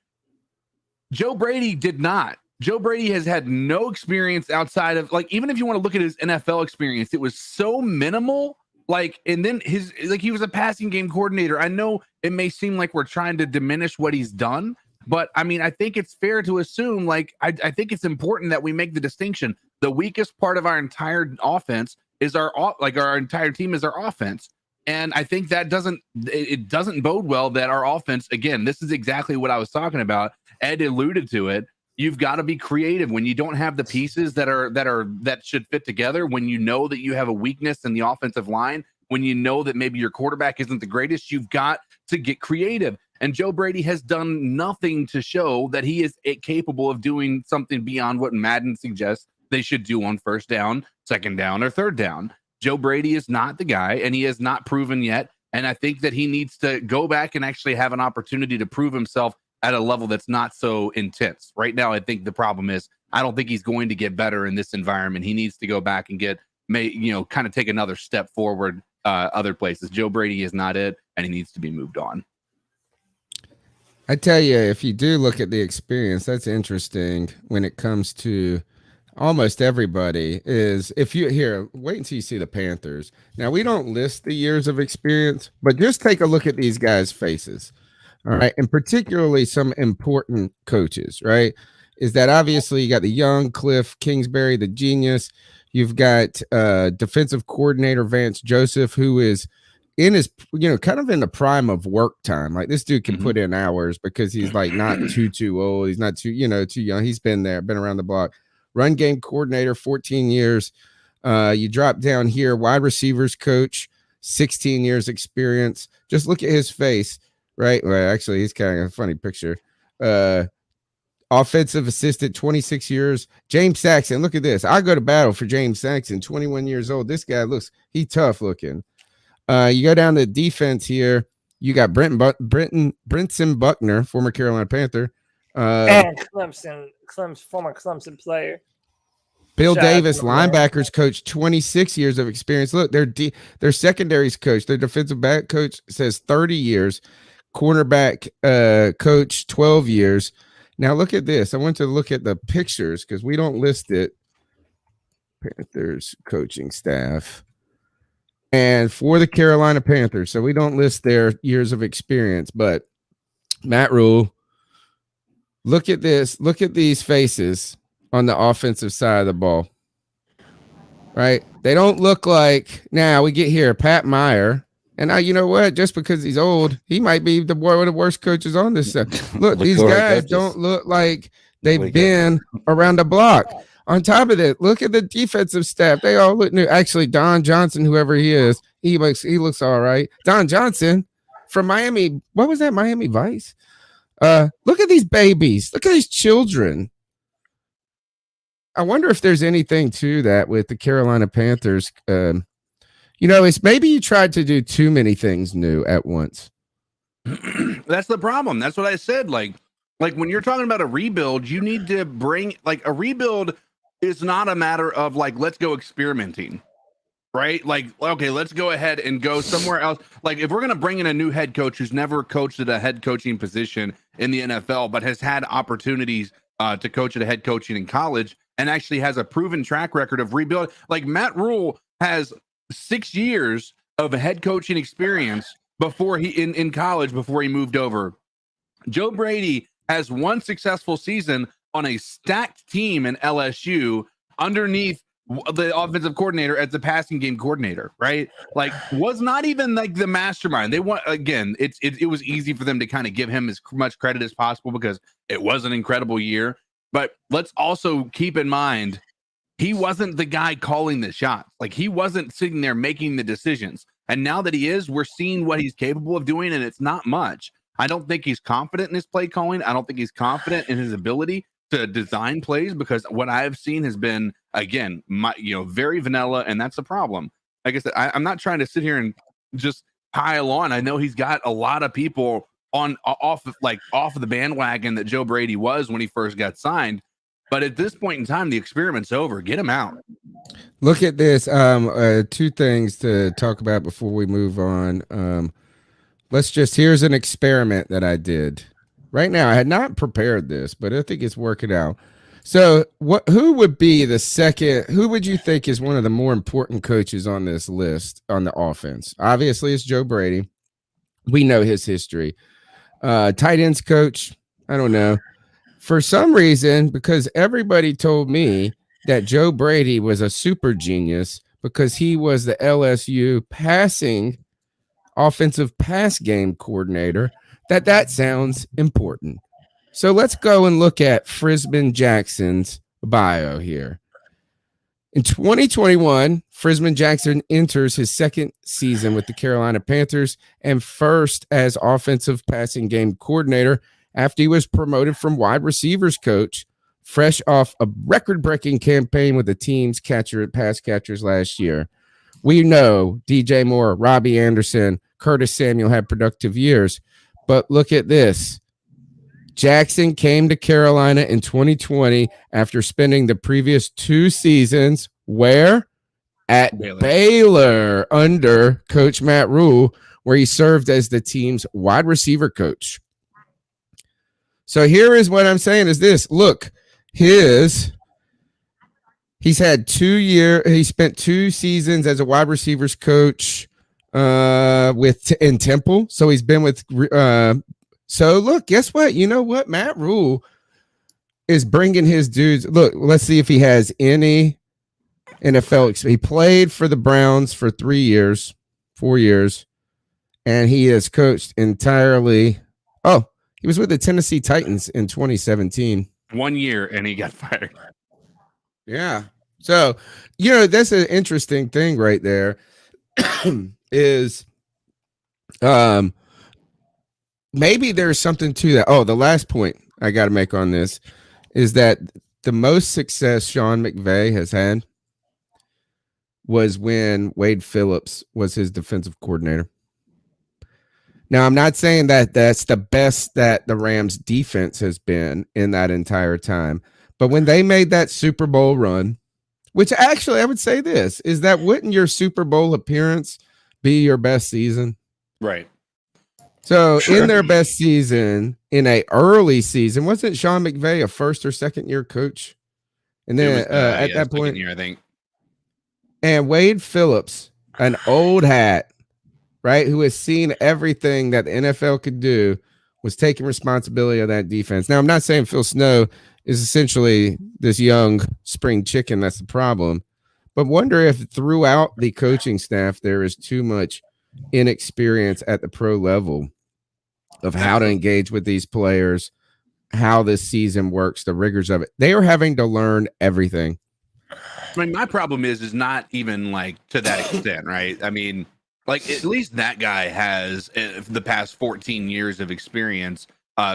Joe Brady did not. Joe Brady has had no experience outside of, like, even if you want to look at his NFL experience, it was so minimal. Like, and then he was a passing game coordinator. I know it may seem like we're trying to diminish what he's done, but I mean, I think it's fair to assume, like, I think it's important that we make the distinction. The weakest part of our entire offense is our entire team is our offense. And I think that doesn't bode well that our offense, again, this is exactly what I was talking about. Ed alluded to it. You've got to be creative when you don't have the pieces that should fit together, when you know that you have a weakness in the offensive line, when you know that maybe your quarterback isn't the greatest, you've got to get creative. And Joe Brady has done nothing to show that he is capable of doing something beyond what Madden suggests they should do on first down, second down, or third down. Joe Brady is not the guy, and he has not proven yet. And I think that he needs to go back and actually have an opportunity to prove himself at a level that's not so intense. Right now, I think the problem is I don't think he's going to get better in this environment. He needs to go back and kind of take another step forward other places. Joe Brady is not it, and he needs to be moved on. I tell you, if you do look at the experience, that's interesting when it comes to almost everybody is if you here, wait until you see the Panthers. Now, we don't list the years of experience, but just take a look at these guys' faces. All right. And particularly some important coaches, right? Is that obviously you got the young Cliff Kingsbury, the genius. You've got defensive coordinator Vance Joseph, who is in his, kind of in the prime of work time. Like, this dude can put in hours because he's like not too old. He's not too young. He's been around the block. Run game coordinator, 14 years. You drop down here, wide receivers coach, 16 years experience. Just look at his face. Right. Well, actually, he's kind of a funny picture. Offensive assistant, 26 years. James Saxon. Look at this. I go to battle for James Saxon, 21 years old. This guy he's tough looking. You go down to defense here. You got Brinson Buckner, former Carolina Panther. And former Clemson player. Bill Davis, linebackers coach, 26 years of experience. Look, their secondaries coach, their defensive back coach says 30 years. Cornerback coach, 12 years. Now look at this. I want to look at the pictures because we don't list it. Panthers coaching staff. And for the Carolina Panthers, so we don't list their years of experience, but Matt Rhule, look at this. Look at these faces on the offensive side of the ball. Right? They don't look like, now we get here, Pat Meyer. And now, you know what? Just because he's old, he might be one of the worst coaches on this set. Look, these guys don't look like they've been around the block. On top of that, look at the defensive staff. They all look new. Actually, Don Johnson, whoever he is, he looks all right. Don Johnson from Miami. What was that? Miami Vice? Look at these babies. Look at these children. I wonder if there's anything to that with the Carolina Panthers. It's maybe you tried to do too many things new at once. That's the problem. That's what I said. Like when you're talking about a rebuild, you need to bring, like, a rebuild is not a matter of like, let's go experimenting. right? Like, okay, let's go ahead and go somewhere else. Like, if we're going to bring in a new head coach who's never coached at a head coaching position in the NFL, but has had opportunities to coach at a head coaching in college and actually has a proven track record of rebuilding. Like, Matt Rhule has 6 years of head coaching experience before he in college before he moved over. Joe Brady has one successful season on a stacked team in LSU underneath the offensive coordinator as the passing game coordinator, right? Like, was not even like the mastermind. They want, again, it was easy for them to kind of give him as much credit as possible because it was an incredible year. But let's also keep in mind, he wasn't the guy calling the shots. Like, he wasn't sitting there making the decisions. And now that he is, we're seeing what he's capable of doing, and it's not much. I don't think he's confident in his play calling. I don't think he's confident in his ability to design plays, because what I've seen has been, again, very vanilla, and that's the problem. Like I said, I'm not trying to sit here and just pile on. I know he's got a lot of people off of the bandwagon that Joe Brady was when he first got signed, but at this point in time, the experiment's over. Get him out. Look at this. Two things to talk about before we move on. Here's an experiment that I did. Right now, I had not prepared this, but I think it's working out. So, who would be the second? Who would you think is one of the more important coaches on this list on the offense? Obviously, it's Joe Brady. We know his history. Tight ends coach, I don't know. For some reason, because everybody told me that Joe Brady was a super genius because he was the LSU offensive pass game coordinator, that sounds important. So let's go and look at Frisman Jackson's bio here. In 2021, Frisman Jackson enters his second season with the Carolina Panthers and first as offensive passing game coordinator after he was promoted from wide receivers coach, fresh off a record-breaking campaign with the team's pass catchers last year. We know DJ Moore, Robbie Anderson, Curtis Samuel had productive years, but look at this. Jackson came to Carolina in 2020 after spending the previous 2 seasons where? At Baylor under Coach Matt Rhule, where he served as the team's wide receiver coach. So here is what I'm saying is this. Look, he's had 2 years. He spent 2 seasons as a wide receivers coach in Temple. So he's been with so look, guess what? You know what? Matt Rhule is bringing his dudes. Look, let's see if he has any NFL experience. He played for the Browns for 4 years, and he has coached entirely. Oh, he was with the Tennessee Titans in 2017. 1 year, and he got fired. Yeah. So, that's an interesting thing right there is maybe there's something to that. Oh, the last point I got to make on this is that the most success Sean McVay has had was when Wade Phillips was his defensive coordinator. Now, I'm not saying that that's the best that the Rams defense has been in that entire time, but when they made that Super Bowl run, which actually I would say this, is that wouldn't your Super Bowl appearance be your best season? Right. So in their best season, in a early season, wasn't Sean McVay a first or second year coach? And then at that point, year, I think. And Wade Phillips, an old hat, right, who has seen everything that the NFL could do, was taking responsibility of that defense. Now, I'm not saying Phil Snow is essentially this young spring chicken. That's the problem. But wonder if throughout the coaching staff, there is too much inexperience at the pro level of how to engage with these players, how this season works, the rigors of it. They are having to learn everything. I mean, my problem is not even like to that extent, right? I mean, like at least that guy has the past 14 years of experience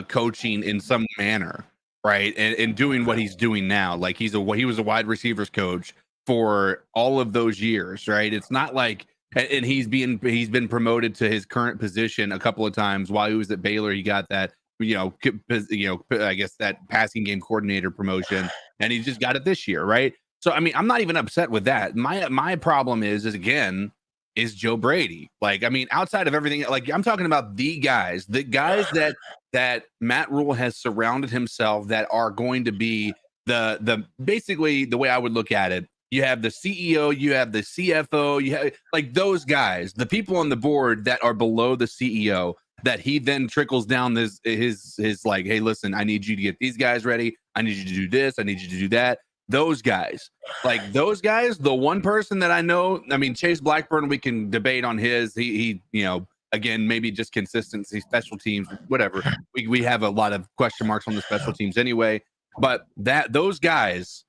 coaching in some manner, right? And doing what he's doing now. Like he was a wide receivers coach for all of those years, right? It's not like, and he's been promoted to his current position a couple of times while he was at Baylor. He got that, I guess that passing game coordinator promotion, and he just got it this year, right? So I mean, I'm not even upset with that. My problem is Joe Brady. Like, I mean, outside of everything, like I'm talking about the guys that Matt Rhule has surrounded himself that are going to be the basically the way I would look at it. You have the CEO, you have the CFO, you have like those guys, the people on the board that are below the CEO that he then trickles down his like, hey, listen, I need you to get these guys ready. I need you to do this. I need you to do that. Those guys, the one person that I know, I mean, Chase Blackburn, we can debate on his, he again, maybe just consistency, special teams, whatever. We have a lot of question marks on the special teams anyway, but those guys,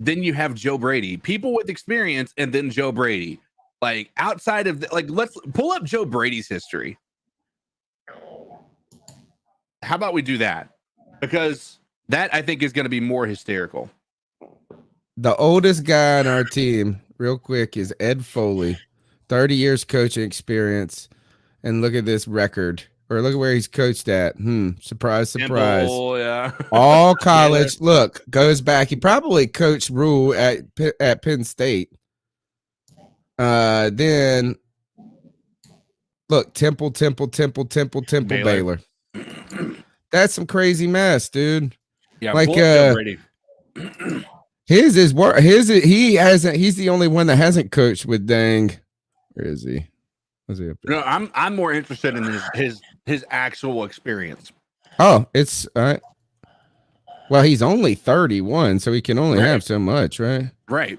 then you have Joe Brady, people with experience, and then Joe Brady. Like outside of let's pull up Joe Brady's history. How about we do that? Because that I think is going to be more hysterical. The oldest guy on our team, real quick, is Ed Foley, 30 years coaching experience, and look at this record. Or look at where he's coached at. Surprise, surprise. Temple, yeah. All college. Yeah. Look, goes back. He probably coached Rhule at Penn State. Then look, Temple, Baylor. That's some crazy mess, dude. Yeah, like Brady. His is work. He hasn't. He's the only one that hasn't coached with Dang. Where is he? Was he up there? No, I'm more interested in his actual experience. Oh, it's all right. Well, he's only 31, so he can only have so much, right? Right.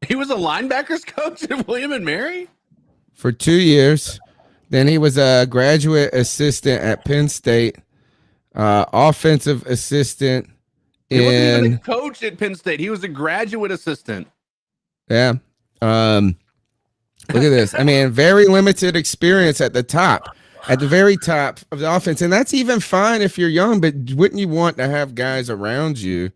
He was a linebackers coach at William and Mary for 2 years. Then he was a graduate assistant at Penn State, offensive assistant. He wasn't even a coach at Penn State. He was a graduate assistant. Yeah. Look at this. I mean, very limited experience at the very top of the offense. And that's even fine if you're young, but wouldn't you want to have guys around you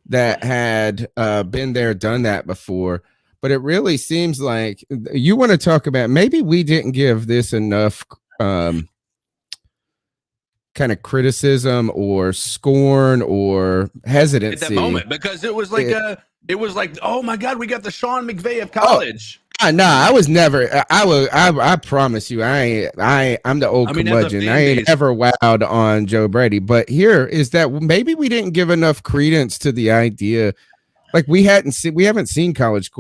that had been there, done that before? But it really seems like you want to talk about maybe we didn't give this enough kind of criticism or scorn or hesitancy at that moment, because it was like oh my God, we got the Sean McVay of college. No, I was never. I promise you, I'm the old curmudgeon. I ain't ever wowed on Joe Brady. But here is that maybe we didn't give enough credence to the idea. Like we haven't seen college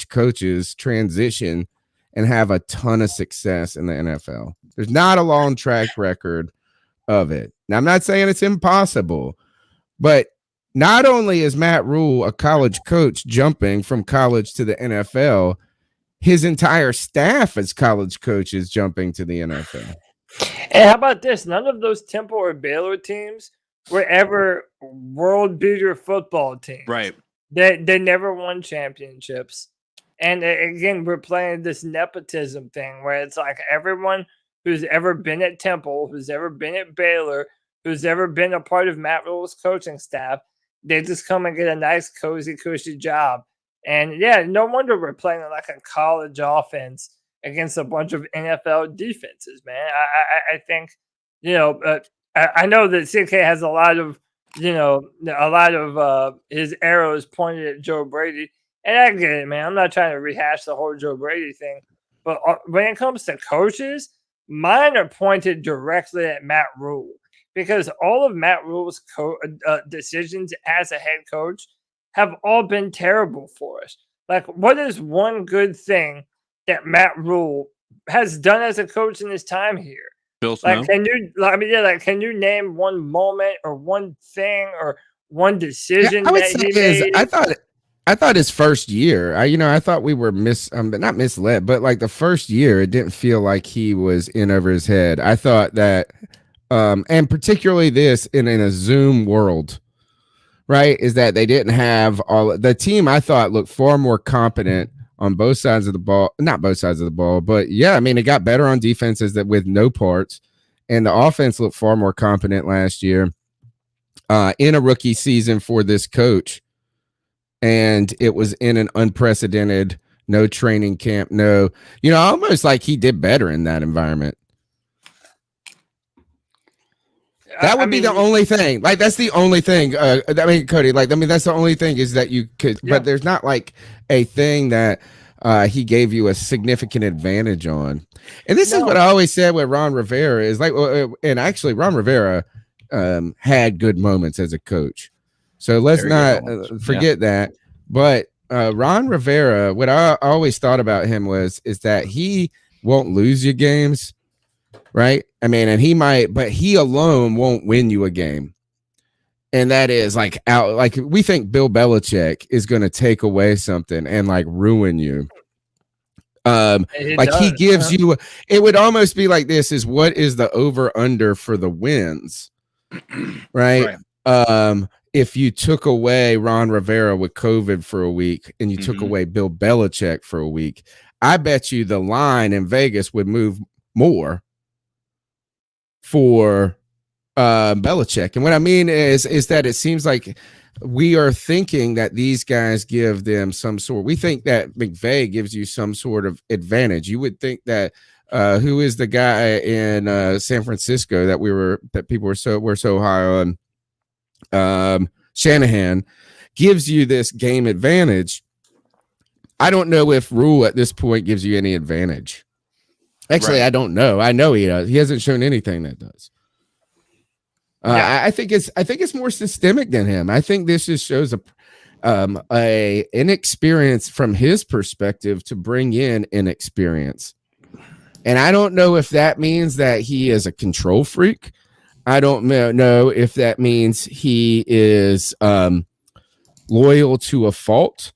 coaches transition and have a ton of success in the NFL. There's not a long track record of it. Now, I'm not saying it's impossible, but not only is Matt Rhule a college coach jumping from college to the NFL, his entire staff as college coaches jumping to the NFL. And how about this? None of those Temple or Baylor teams were ever world beater football teams. Right. They never won championships. And again, we're playing this nepotism thing where it's like everyone who's ever been at Temple, who's ever been at Baylor, who's ever been a part of Matt Rhule's coaching staff, they just come and get a nice, cozy, cushy job. And yeah, no wonder we're playing like a college offense against a bunch of NFL defenses, man. I think, I know that CK has a lot of his arrows pointed at Joe Brady. And I get it, man. I'm not trying to rehash the whole Joe Brady thing. But when it comes to coaches, mine are pointed directly at Matt Rhule. Because all of Matt Rhule's decisions as a head coach have all been terrible for us. Like, what is one good thing that Matt Rhule has done as a coach in his time here? Bill Snow? Can you name one moment or one thing or one decision that he made? I thought his first year, I thought we were not misled, but like the first year, it didn't feel like he was in over his head. I thought that, and particularly this in a Zoom world, right, is that they didn't have the team. I thought looked far more competent on both sides of the ball, not both sides of the ball, but yeah, I mean, it got better on defenses that with no parts, and the offense looked far more competent last year in a rookie season for this coach. And it was in an unprecedented, no training camp, almost like he did better in that environment. That would be the only thing. Like, that's the only thing. I mean, Cody, that's the only thing is that you could, but there's not like a thing that he gave you a significant advantage on. And this is what I always said with Ron Rivera is like, and actually Ron Rivera had good moments as a coach. So let's not forget that. But Ron Rivera, what I always thought about him is that he won't lose you games. Right. I mean, and he might, but he alone won't win you a game. And that is like we think Bill Belichick is going to take away something and like ruin you. He gives you, it would almost be like this is what is the over under for the wins. Right. If you took away Ron Rivera with COVID for a week and you took away Bill Belichick for a week, I bet you the line in Vegas would move more for Belichick. And what I mean is that it seems like we are thinking that these guys give them some sort. We think that McVay gives you some sort of advantage. You would think that who is the guy in San Francisco that people were so high on? Shanahan gives you this game advantage. I don't know if Rhule at this point gives you any advantage. Actually, I don't know. I know he does. He hasn't shown anything that does. I think it's more systemic than him. I think this just shows a inexperience from his perspective to bring in inexperience. And I don't know if that means that he is a control freak. I don't know if that means he is loyal to a fault.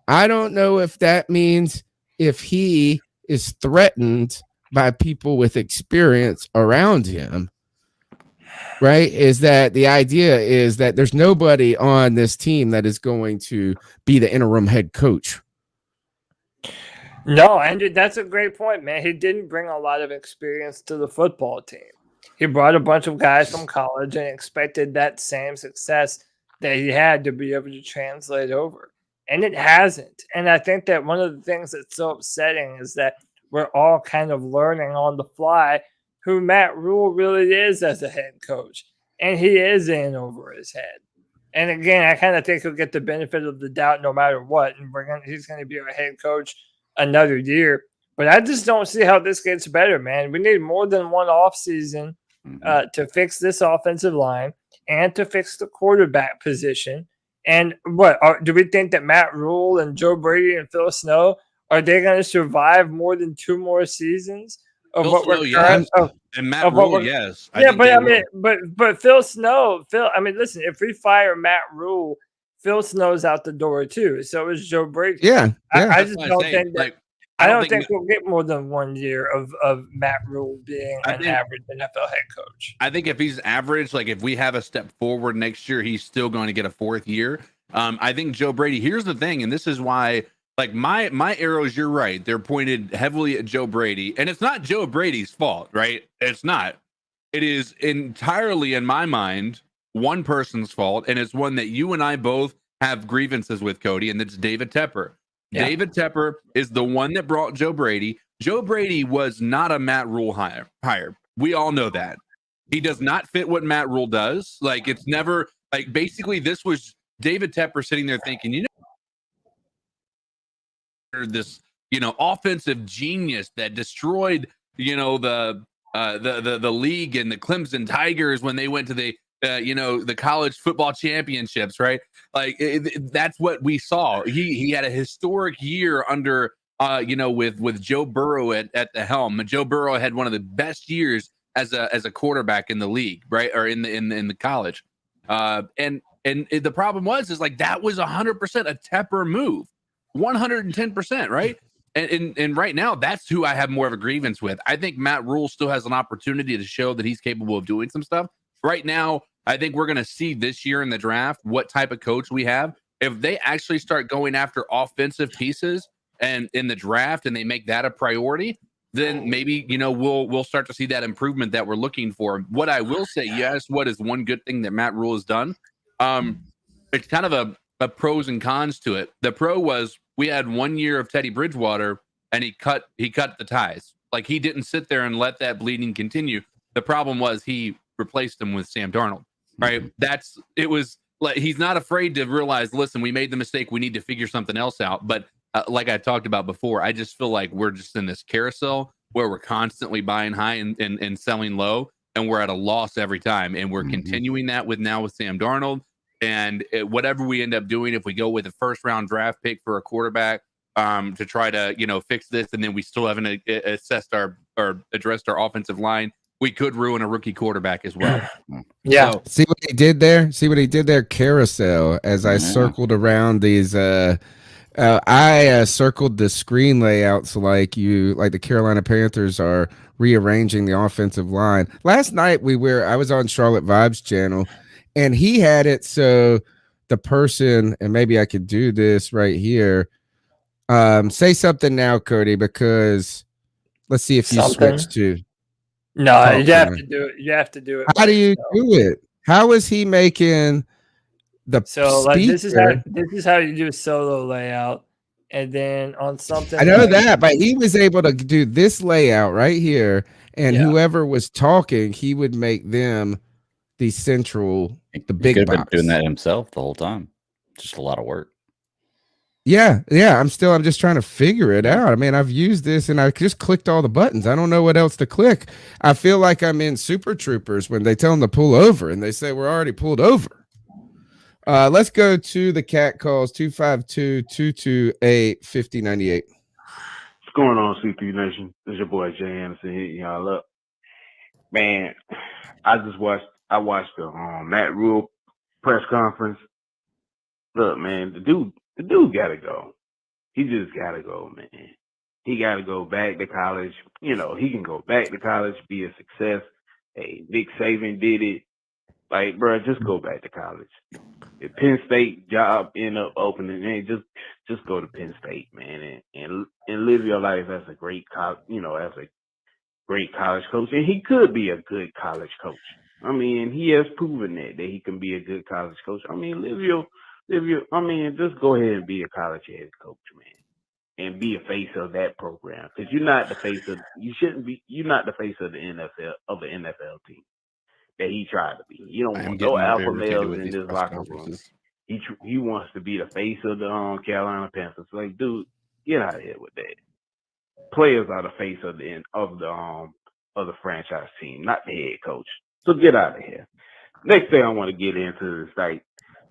I don't know if that means if he is threatened by people with experience around him, right? Is that the idea is that there's nobody on this team that is going to be the interim head coach. No, Andrew, that's a great point, man. He didn't bring a lot of experience to the football team. He brought a bunch of guys from college and expected that same success that he had to be able to translate over. And it hasn't. And I think that one of the things that's so upsetting is that we're all kind of learning on the fly who Matt Rhule really is as a head coach. And he is in over his head. And again, I kind of think he'll get the benefit of the doubt no matter what. And he's going to be a head coach another year. But I just don't see how this gets better, man. We need more than one offseason to fix this offensive line and to fix the quarterback position. And do we think that Matt Rhule and Joe Brady and Phil Snow, are they going to survive more than 2 more seasons of Phil what Snow, we're current? And Matt Rhule, yes. But Phil Snow, listen, if we fire Matt Rhule, Phil Snow's out the door too. So is Joe Brady. Yeah. I just don't think that. I don't think we'll get more than 1 year of Matt Rhule being an average NFL head coach. I think if he's average, like if we have a step forward next year, he's still going to get a 4th year. I think Joe Brady, here's the thing, and this is why, like my arrows, you're right, they're pointed heavily at Joe Brady, and it's not Joe Brady's fault, right? It's not. It is entirely, in my mind, one person's fault, and it's one that you and I both have grievances with, Cody, and it's David Tepper. Yeah. David Tepper is the one that brought Joe Brady. Joe Brady was not a Matt Rhule hire. We all know that. He does not fit what Matt Rhule does. Like, it's never, like, basically this was David Tepper sitting there thinking, this, offensive genius that destroyed, the league and the Clemson Tigers when they went to the college football championships, right? Like that's what we saw. He had a historic year under, with Joe Burrow at the helm. Joe Burrow had one of the best years as a quarterback in the league, right? Or in the college. And the problem is like that was 100% a Tepper move, 110%, right? And right now, that's who I have more of a grievance with. I think Matt Rhule still has an opportunity to show that he's capable of doing some stuff. Right now, I think we're going to see this year in the draft what type of coach we have. If they actually start going after offensive pieces and in the draft and they make that a priority, then maybe, we'll start to see that improvement that we're looking for. What I will say, you asked what is one good thing that Matt Rhule has done. It's kind of a pros and cons to it. The pro was we had 1 year of Teddy Bridgewater and he cut the ties. Like he didn't sit there and let that bleeding continue. The problem was he replaced him with Sam Darnold. Right? It was like he's not afraid to realize, listen, we made the mistake. We need to figure something else out. But like I talked about before, I just feel like we're just in this carousel where we're constantly buying high and selling low, and we're at a loss every time. And we're continuing that with Sam Darnold. And whatever we end up doing, if we go with a first round draft pick for a quarterback to try to, fix this, and then we still haven't assessed or addressed our offensive line, we could ruin a rookie quarterback as well. Yeah. So, See what he did there? Carousel. As I circled around these, I circled the screen layouts like the Carolina Panthers are rearranging the offensive line. Last night I was on Charlotte Vibes channel, and he had it so the person, and maybe I could do this right here. Say something now, Cody, because let's see if you switch to. No, you have to do it. You have to do it. How do you do it? How is he making the this is how you do a solo layout, and then on something. I know that, but he was able to do this layout right here, and whoever was talking, he would make them the central, the big box. Been doing that himself the whole time. Just a lot of work. Yeah. I'm just trying to figure it out. I mean, I've used this and I just clicked all the buttons. I don't know what else to click. I feel like I'm in Super Troopers when they tell them to pull over and they say we're already pulled over. Let's go to the cat calls 252-228-5098. What's going on, CP Nation? This is your boy Jay Anderson hitting y'all up. Man, I watched the Matt Rhule press conference. Look, man, the dude gotta go. He just gotta go, man. He gotta go back to college. He can go back to college, be a success. Hey, Nick Saban did it. Like, bro, just go back to college. If Penn State job end up opening, man, just go to Penn State, man, and live your life as a great college coach. And he could be a good college coach. I mean, he has proven that he can be a good college coach. I mean, just go ahead and be a college head coach, man, and be a face of that program. Because you're not the face of the NFL of the NFL team that he tried to be. You don't want no alpha males in this locker room. He wants to be the face of the Carolina Panthers. Like, dude, get out of here with that. Players are the face of the franchise team, not the head coach. So get out of here. Next thing I want to get into is like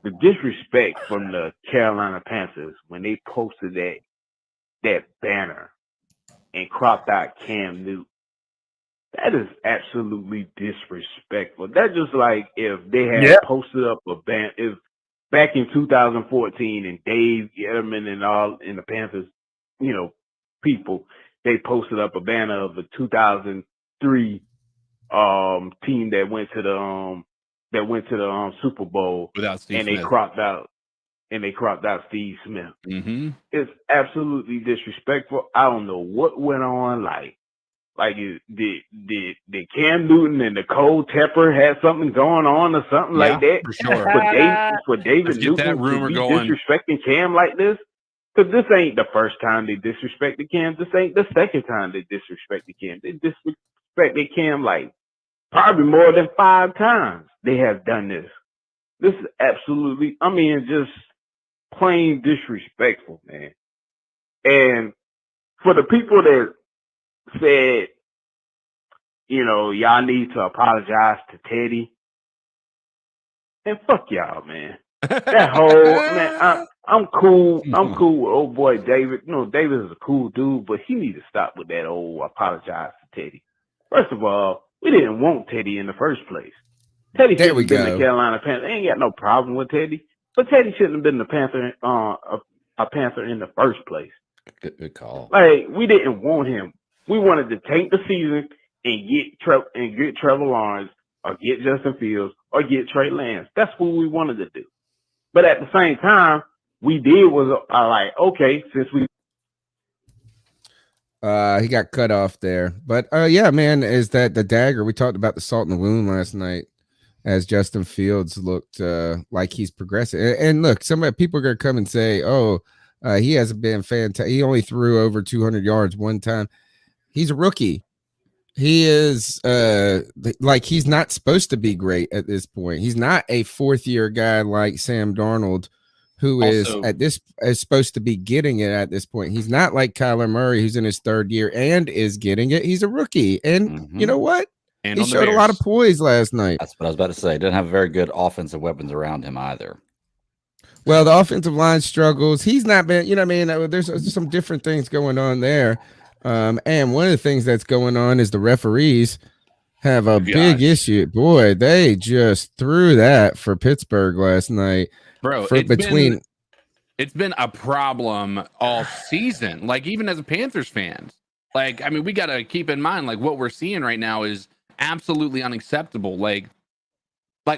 the disrespect from the Carolina Panthers when they posted that banner and cropped out Cam Newton. That is absolutely disrespectful. That's just like if they had posted up a banner, if back in 2014 and Dave Gettleman and all in the Panthers, people, they posted up a banner of the 2003 team that went to the Super Bowl without Steve and Smith. they cropped out Steve Smith. Mm-hmm. It's absolutely disrespectful. I don't know what went on. Did Cam Newton and Nicole Tepper had something going on or something like that? For sure. For David Newton that rumor to be going. disrespecting Cam like this? Because this ain't the first time they disrespected Cam. This ain't the second time they disrespected Cam. They disrespected Cam like probably more than 5 times they have done this. This is absolutely, just plain disrespectful, man. And for the people that said, y'all need to apologize to Teddy, and fuck y'all, man. That whole, man, I'm cool. I'm cool with old boy David. David is a cool dude, but he need to stop with that old apologize to Teddy. First of all, we didn't want Teddy in the first place. Teddy shouldn't have been the Carolina Panther. Ain't got no problem with Teddy, but Teddy shouldn't have been the Panther, a Panther in the first place. Good call. Like, we didn't want him. We wanted to tank the season and get Trevor Lawrence or get Justin Fields or get Trey Lance. That's what we wanted to do. But at the same time, we did was like, okay, since we. He got cut off there, but yeah, man, is that the dagger? We talked about the salt in the wound last night, as Justin Fields looked like he's progressing. And look, some people are gonna come and say, "Oh, he hasn't been fantastic. He only threw over 200 yards one time." He's a rookie, He is like he's not supposed to be great at this point. He's not a fourth year guy like Sam Darnold, who Also- is supposed to be getting it at this point. He's not like Kyler Murray, who's in his third year and is getting it. He's a rookie, and you know what? And He on the showed a lot Bears. of poise last night. That's what I was about to say. He doesn't have very good offensive weapons around him either. Well, the offensive line struggles. He's not been, you know what I mean? There's some different things going on there. And one of the things that's going on is the referees have a big issue. Boy, they just threw that for Pittsburgh last night. Bro, it's been a problem all season. Like, even as a Panthers fans, like, I mean, we got to keep in mind, like, what we're seeing right now is absolutely unacceptable. Like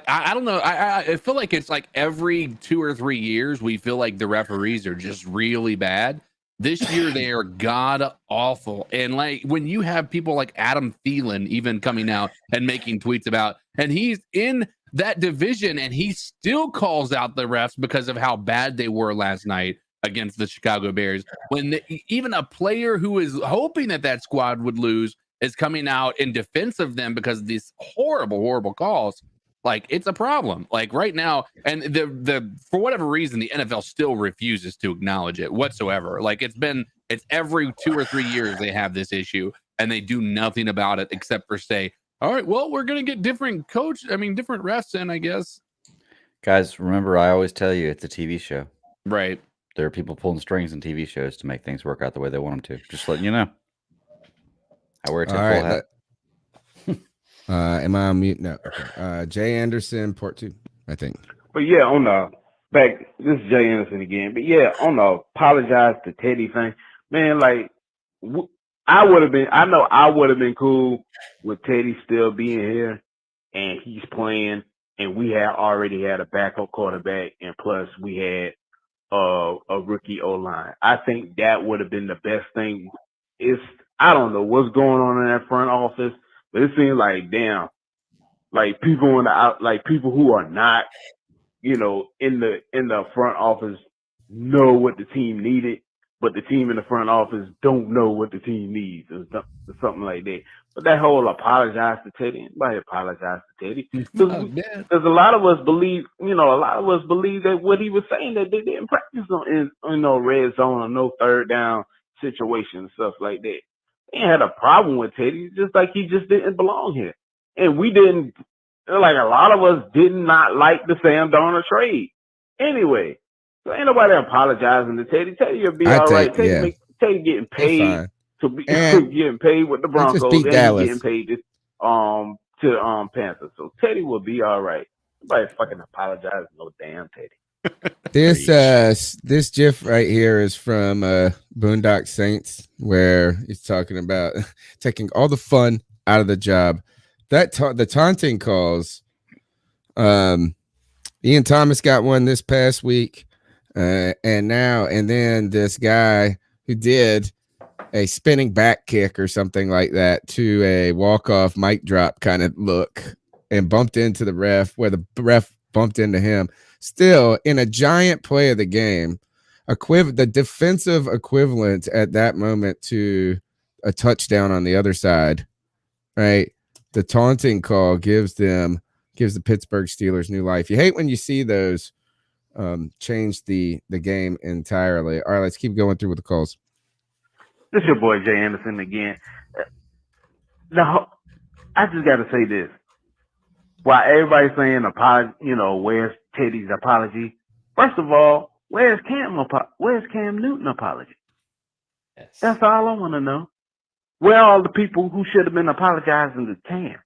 I don't know. I feel like it's like every 2 or 3 years we feel like the referees are just really bad. This year they are god awful. And like when you have people like Adam Thielen even coming out and making tweets about, and he's in that division and he still calls out the refs because of how bad they were last night against the Chicago Bears. When even a player who is hoping that squad would lose is coming out in defense of them because of these horrible calls. Like, it's a problem. Like right now, and the for whatever reason, the NFL still refuses to acknowledge it whatsoever. Like it's every 2 or 3 years they have this issue, and they do nothing about it except for say, all right, well, we're gonna get different refs in, I guess. Guys, remember, I always tell you it's a TV show. Right. There are people pulling strings in TV shows to make things work out the way they want them to. Just letting you know. I wear a tinfoil hat. Am I on mute? No. Okay. Jay Anderson, part 2, I think. But yeah, on the back, this is Jay Anderson again. But yeah, on the apologize to Teddy thing, man, like I would have been cool with Teddy still being here and he's playing, and we had already had a backup quarterback, and plus we had a rookie O-line. I think that would have been the best thing. I don't know what's going on in that front office. But it seems like, damn, like people people who are not, in the front office know what the team needed, but the team in the front office don't know what the team needs, or something like that. But that whole apologize to Teddy, anybody apologize to Teddy? Because a lot of us believe, that what he was saying, that they didn't practice in red zone or no third down situation and stuff like that. They had a problem with Teddy, just like he just didn't belong here. And we didn't, like a lot of us did not like the Sam Darnold trade. Anyway, so ain't nobody apologizing to Teddy. Teddy will be all right. Teddy getting paid to be getting paid with the Broncos and getting paid to Panther. So Teddy will be all right. Nobody fucking apologizing no damn Teddy. This GIF right here is from Boondock Saints, where he's talking about taking all the fun out of the job. The taunting calls. Ian Thomas got one this past week, and then this guy who did a spinning back kick or something like that to a walk-off mic drop kind of look and bumped into the ref, where the ref bumped into him. Still, in a giant play of the game, the defensive equivalent at that moment to a touchdown on the other side, right? The taunting call gives the Pittsburgh Steelers new life. You hate when you see those change the game entirely. All right, let's keep going through with the calls. This is your boy Jay Anderson again. Now, I just got to say this. While everybody's saying where's Teddy's apology? First of all, where's Cam Newton apology? Yes. That's all I want to know. Where are all the people who should have been apologizing to Cam?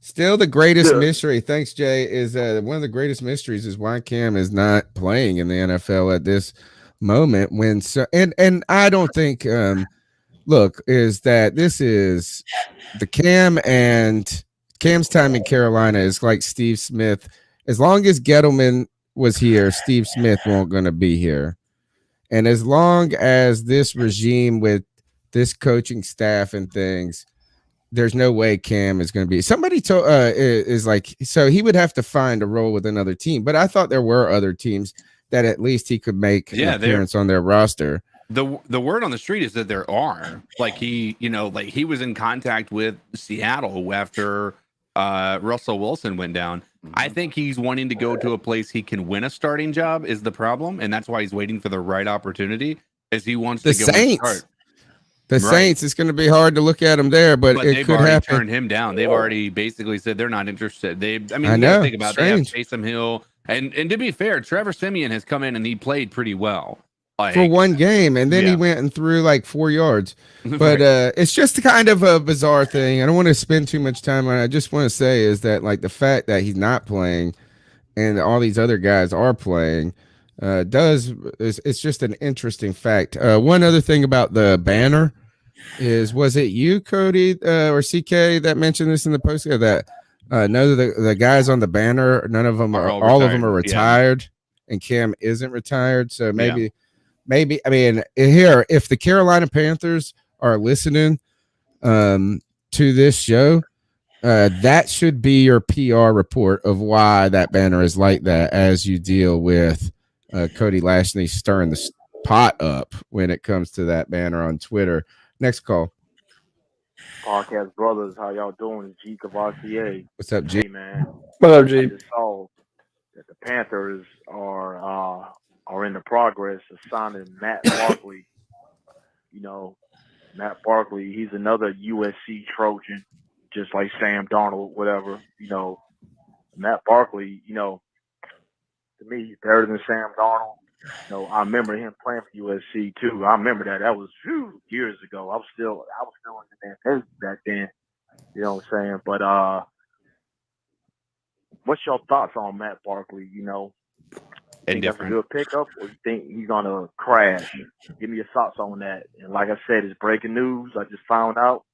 Still the greatest mystery. Thanks, Jay. Is one of the greatest mysteries is why Cam is not playing in the NFL at this moment. And I don't think is that this is the Cam's time in Carolina is like Steve Smith. As long as Gettleman was here, Steve Smith won't going to be here. And as long as this regime with this coaching staff and things, there's no way Cam is going to be. Somebody is like, so he would have to find a role with another team. But I thought there were other teams that at least he could make an appearance on their roster. the word on the street is that there are, like, he was in contact with Seattle after Russell Wilson went down. I think he's wanting to go to a place he can win a starting job is the problem, and that's why he's waiting for the right opportunity. Is he wants to go and start. The Saints, it's going to be hard to look at him there, but it they've could already happen. turned him down. They've already basically said they're not interested. You I gotta know, think about strange. they have Taysom Hill, and to be fair, Trevor Siemian has come in and he played pretty well For one game, and then he went and threw like 4 yards. But it's just kind of a bizarre thing. I don't want to spend too much time on it. I just want to say is that like the fact that he's not playing and all these other guys are playing it's just an interesting fact. One other thing about the banner is, was it you, Cody, or CK that mentioned this in the post that none of the guys on the banner, none of them all of them are retired, and Cam isn't retired. So maybe I mean, here, if the Carolina Panthers are listening to this show, that should be your PR report of why that banner is like that as you deal with Cody Lashley stirring the pot up when it comes to that banner on Twitter. Next call. Podcast brothers, how y'all doing? G Cavassier. What's up, G? Hey, man. What up, G? I just saw that the Panthers are in the progress of signing Matt Barkley. Matt Barkley, he's another USC Trojan, just like Sam Darnold, whatever. Matt Barkley, to me, he's better than Sam Darnold. I remember him playing for USC too. I remember that. That was years ago. I was still in the Navy back then. You know what I'm saying? But what's your thoughts on Matt Barkley? Think that's a good pickup, or you think he's gonna crash? Give me your thoughts on that. And like I said, it's breaking news. I just found out.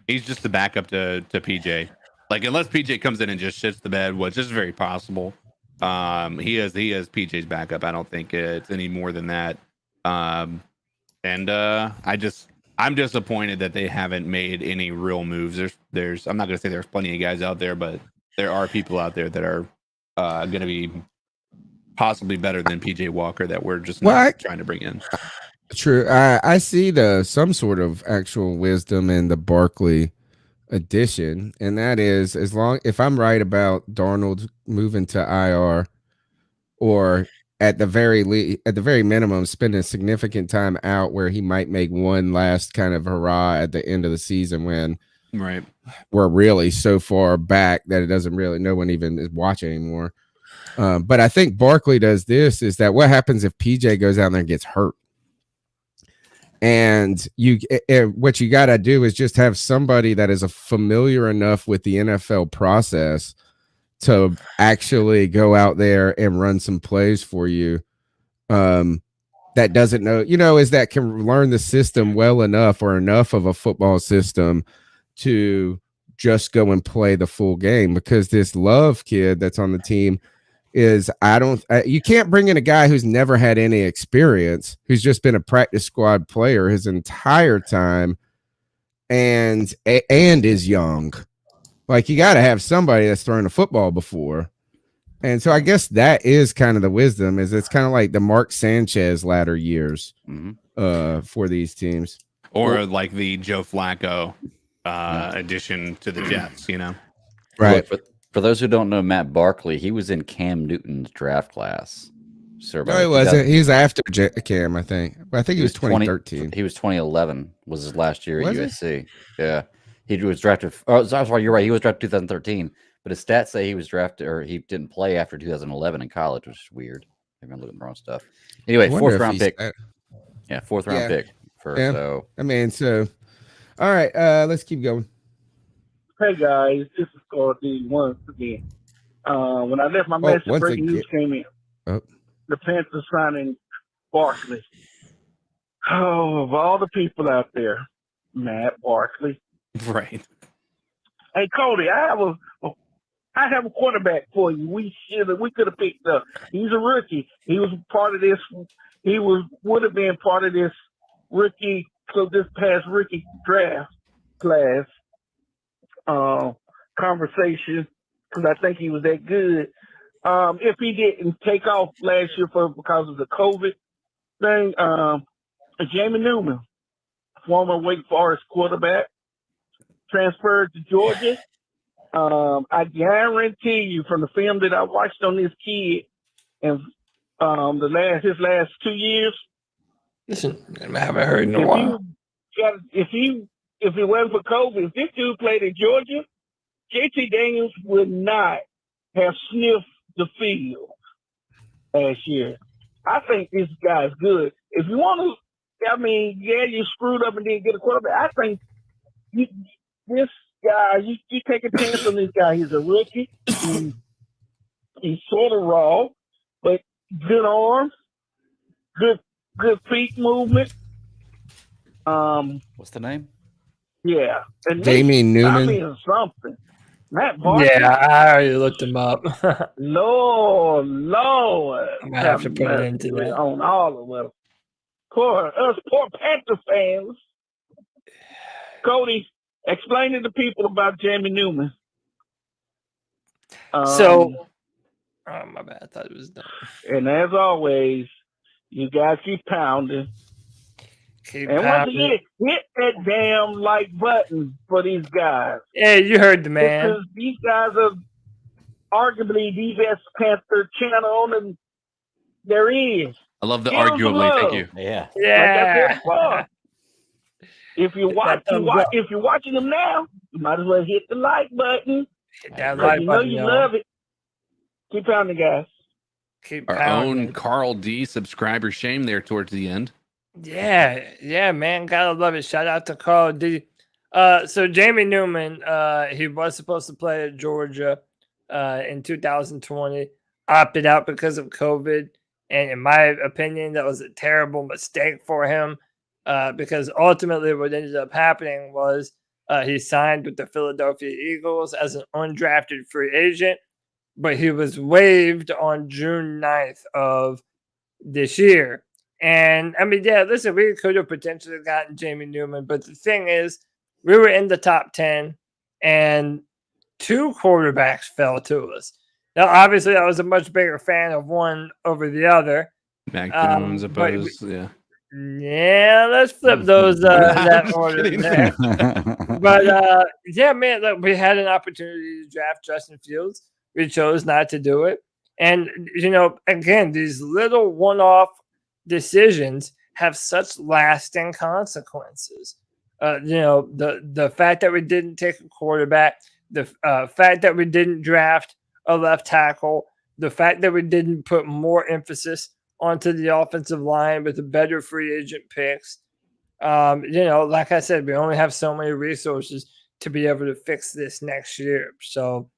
He's just the backup to PJ. Like, unless PJ comes in and just shits the bed, which is very possible. He is PJ's backup. I don't think it's any more than that. I'm disappointed that they haven't made any real moves. There's I'm not gonna say there's plenty of guys out there, but there are people out there that are gonna be possibly better than PJ Walker that we're just not trying to bring in. True. I see some sort of actual wisdom in the Barkley addition, and that is, if I'm right about Darnold moving to IR, or at the very minimum spending significant time out where he might make one last kind of hurrah at the end of the season when we're really so far back that it doesn't really, no one even is watching anymore. But I think Barkley does this, is that what happens if PJ goes out there and gets hurt? And what you got to do is just have somebody that is familiar enough with the NFL process to actually go out there and run some plays for you. That doesn't know, is that can learn the system well enough, or enough of a football system to just go and play the full game. Because this Love kid that's on the team is, you can't bring in a guy who's never had any experience, who's just been a practice squad player his entire time and is young. Like, you got to have somebody that's thrown a football before. And so I guess that is kind of the wisdom, is it's kind of like the Mark Sanchez latter years for these teams. Or like the Joe Flacco addition to the Jets, Right. Look, for those who don't know Matt Barkley, he was in Cam Newton's draft class. So No, he wasn't. He's after Cam, I think. I think he was 2013. He was 2011 was his last year at Was USC. Yeah. He was drafted. Oh, sorry, you're right. He was drafted 2013, but his stats say he was drafted, or he didn't play after 2011 in college, which is weird. Maybe I'm looking at the wrong stuff. Anyway, fourth round pick. Fourth round pick. So all right, let's keep going. Hey guys, this is Cody once again. When I left my message, breaking news came in. The Panthers signing Barkley. Oh, of all the people out there, Matt Barkley. Right. Hey Cody, I have a quarterback for you. We could have picked up. He's a rookie. He was part of this. He would have been part of this rookie. So this past rookie draft class conversation, because I think he was that good. If he didn't take off last year because of the COVID, thing. Jamie Newman, former Wake Forest quarterback, transferred to Georgia. I guarantee you, from the film that I watched on this kid, and his last 2 years. Listen, I haven't heard in a while. If it wasn't for COVID, if this dude played in Georgia, JT Daniels would not have sniffed the field last year. I think this guy's good. If you want to, I mean, yeah, you screwed up and didn't get a quarterback. I think this guy, you take a chance on this guy. He's a rookie. He's sort of raw, but good arms, good feet movement. What's the name? Yeah, and Damien Newman. I mean something. Matt Barkley. Yeah, I already looked him up. Lord, I'm gonna have to put it into that. On all of them. Poor Panther fans. Cody, explain to the people about Jamie Newman. Oh my bad. I thought it was done. And as always, you guys keep pounding. Once again, hit that damn like button for these guys. Yeah, you heard the man. Because these guys are arguably the best Panther channel and there is. I love the arguably. Thank you. Yeah. Yeah. If you're watching them now, you might as well hit the like button. Hit that like button. You love it. Keep pounding, guys. Keep Our pounding. own Carl D subscriber shame there towards the end. Yeah, man, gotta love it. Shout out to Carl D. So Jamie Newman, he was supposed to play at Georgia in 2020, opted out because of COVID, and in my opinion, that was a terrible mistake for him because ultimately what ended up happening was he signed with the Philadelphia Eagles as an undrafted free agent, but he was waived on June 9th of this year. And I mean, yeah, listen, we could have potentially gotten Jamie Newman, but the thing is, we were in the top 10 and 2 quarterbacks fell to us. Now, obviously, I was a much bigger fan of one over the other. Mac Jones opposed, yeah. Yeah, let's flip those that order there. But yeah, man, look, we had an opportunity to draft Justin Fields. We chose not to do it. And, you know, again, these little one-off decisions have such lasting consequences. You know, the fact that we didn't take a quarterback, the fact that we didn't draft a left tackle, the fact that we didn't put more emphasis onto the offensive line with the better free agent picks. You know, like I said, we only have so many resources to be able to fix this next year. So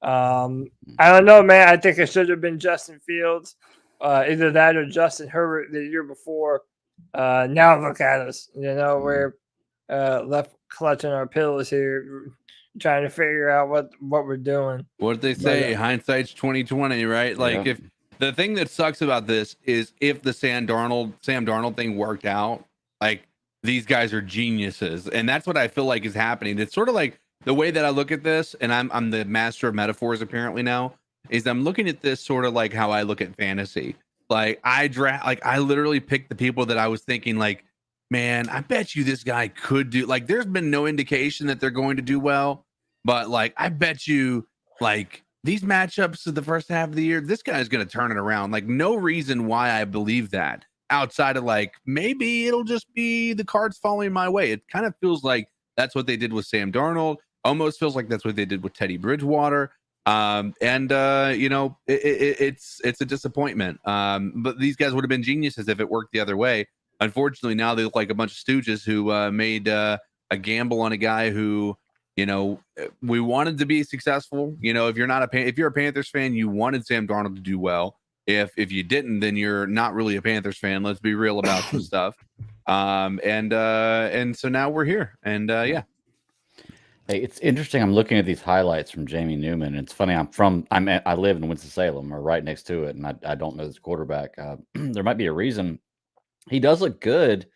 I don't know, man. I think it should have been Justin Fields. Either that or Justin Herbert the year before. Now look at us. You know, we're left clutching our pillows here, trying to figure out what we're doing. What did they say? Hindsight's 2020, right? Like if the thing that sucks about this is if the Sam Darnold thing worked out, like these guys are geniuses, and that's what I feel like is happening. It's sort of like the way that I look at this, and I'm the master of metaphors apparently now. Is I'm looking at this sort of like how I look at fantasy. Like I literally picked the people that I was thinking like, man, I bet you this guy could do. Like, there's been no indication that they're going to do well, but like, I bet you like these matchups of the first half of the year, this guy's going to turn it around. Like, no reason why I believe that outside of like maybe it'll just be the cards falling my way. It kind of feels like that's what they did with Sam Darnold. Almost feels like that's what they did with Teddy Bridgewater. You know, it's a disappointment. But these guys would have been geniuses if it worked the other way. Unfortunately, now they look like a bunch of stooges who made a gamble on a guy who, you know, we wanted to be successful. You know, if you're a Panthers fan, you wanted Sam Darnold to do well. If you didn't, then you're not really a Panthers fan. Let's be real about some stuff. And so now we're here. And yeah. Hey, it's interesting. I'm looking at these highlights from Jamie Newman. It's funny. I live in Winston-Salem, or right next to it, and I don't know this quarterback. There might be a reason. He does look good,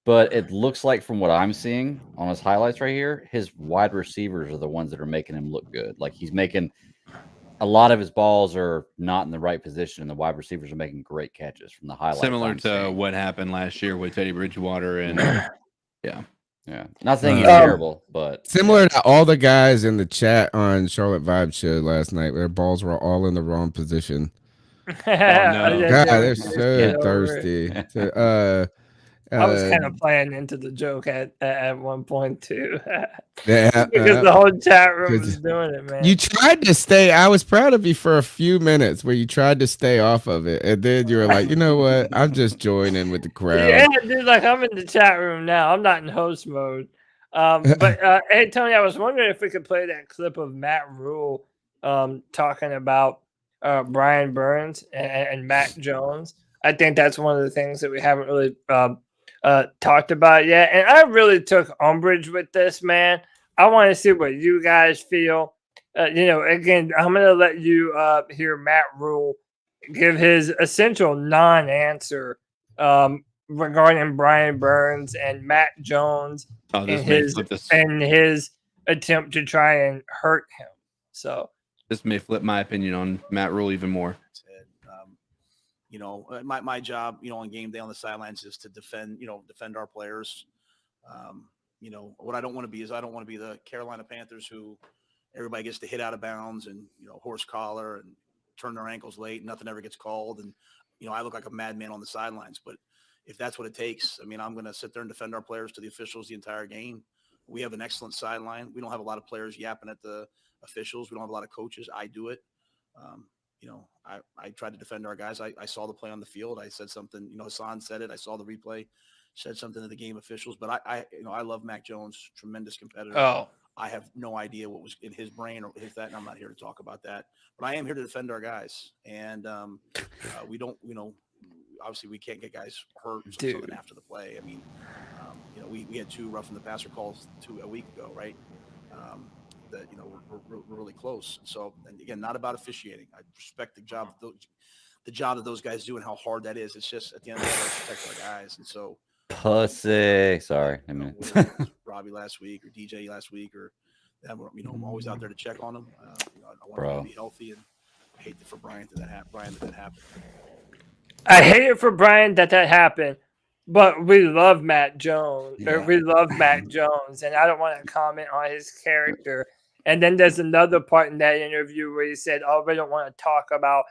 but it looks like from what I'm seeing on his highlights right here, his wide receivers are the ones that are making him look good. Like he's making a lot of his balls are not in the right position, and the wide receivers are making great catches from the highlights. Similar to what happened last year with Teddy Bridgewater and yeah. Not saying he's terrible, but similar to all the guys in the chat on Charlotte Vibe show last night, their balls were all in the wrong position. Oh, no. God, they're so thirsty. I was kind of playing into the joke at one point too. Yeah, because the whole chat room was doing it, man. You tried to stay. I was proud of you for a few minutes where you tried to stay off of it, and then you were like, you know what? I'm just joining with the crowd. Yeah, dude. Like I'm in the chat room now. I'm not in host mode. But hey, Tony, I was wondering if we could play that clip of Matt Rhule talking about Brian Burns and Mac Jones. I think that's one of the things that we haven't really talked about yet. And I really took umbrage with this, man. I want to see what you guys feel. Again, I'm going to let you hear Matt Rhule give his essential non-answer regarding Brian Burns and Matt Jones and his attempt to try and hurt him. So this may flip my opinion on Matt Rhule even more. My job, on game day on the sidelines is to defend our players. What I don't want to be is I don't want to be the Carolina Panthers who everybody gets to hit out of bounds and, horse collar and turn their ankles late. Nothing ever gets called. And, I look like a madman on the sidelines. But if that's what it takes, I'm going to sit there and defend our players to the officials the entire game. We have an excellent sideline. We don't have a lot of players yapping at the officials. We don't have a lot of coaches. I do it. I tried to defend our guys. I saw the play on the field. I said something, Hassan said it. I saw the replay, said something to the game officials, but I love Mac Jones, tremendous competitor. Oh, I have no idea what was in his brain or that, and I'm not here to talk about that, but I am here to defend our guys. And we don't, obviously we can't get guys hurt or something after the play. We had 2 roughing the passer calls a week ago, right? That we're really close. So, and again, not about officiating. I respect the job that those guys do and how hard that is. It's just at the end of the day, we protect our guys. And so, pussy. Sorry, I mean, Robbie last week or DJ last week or them. I'm always out there to check on them. I want them to be healthy, and I hate for Brian that happened. I hate it for Brian that happened. But we love Matt Jones. Yeah. We love Matt Jones, and I don't want to comment on his character. And then there's another part in that interview where he said, "Oh, we don't want to talk about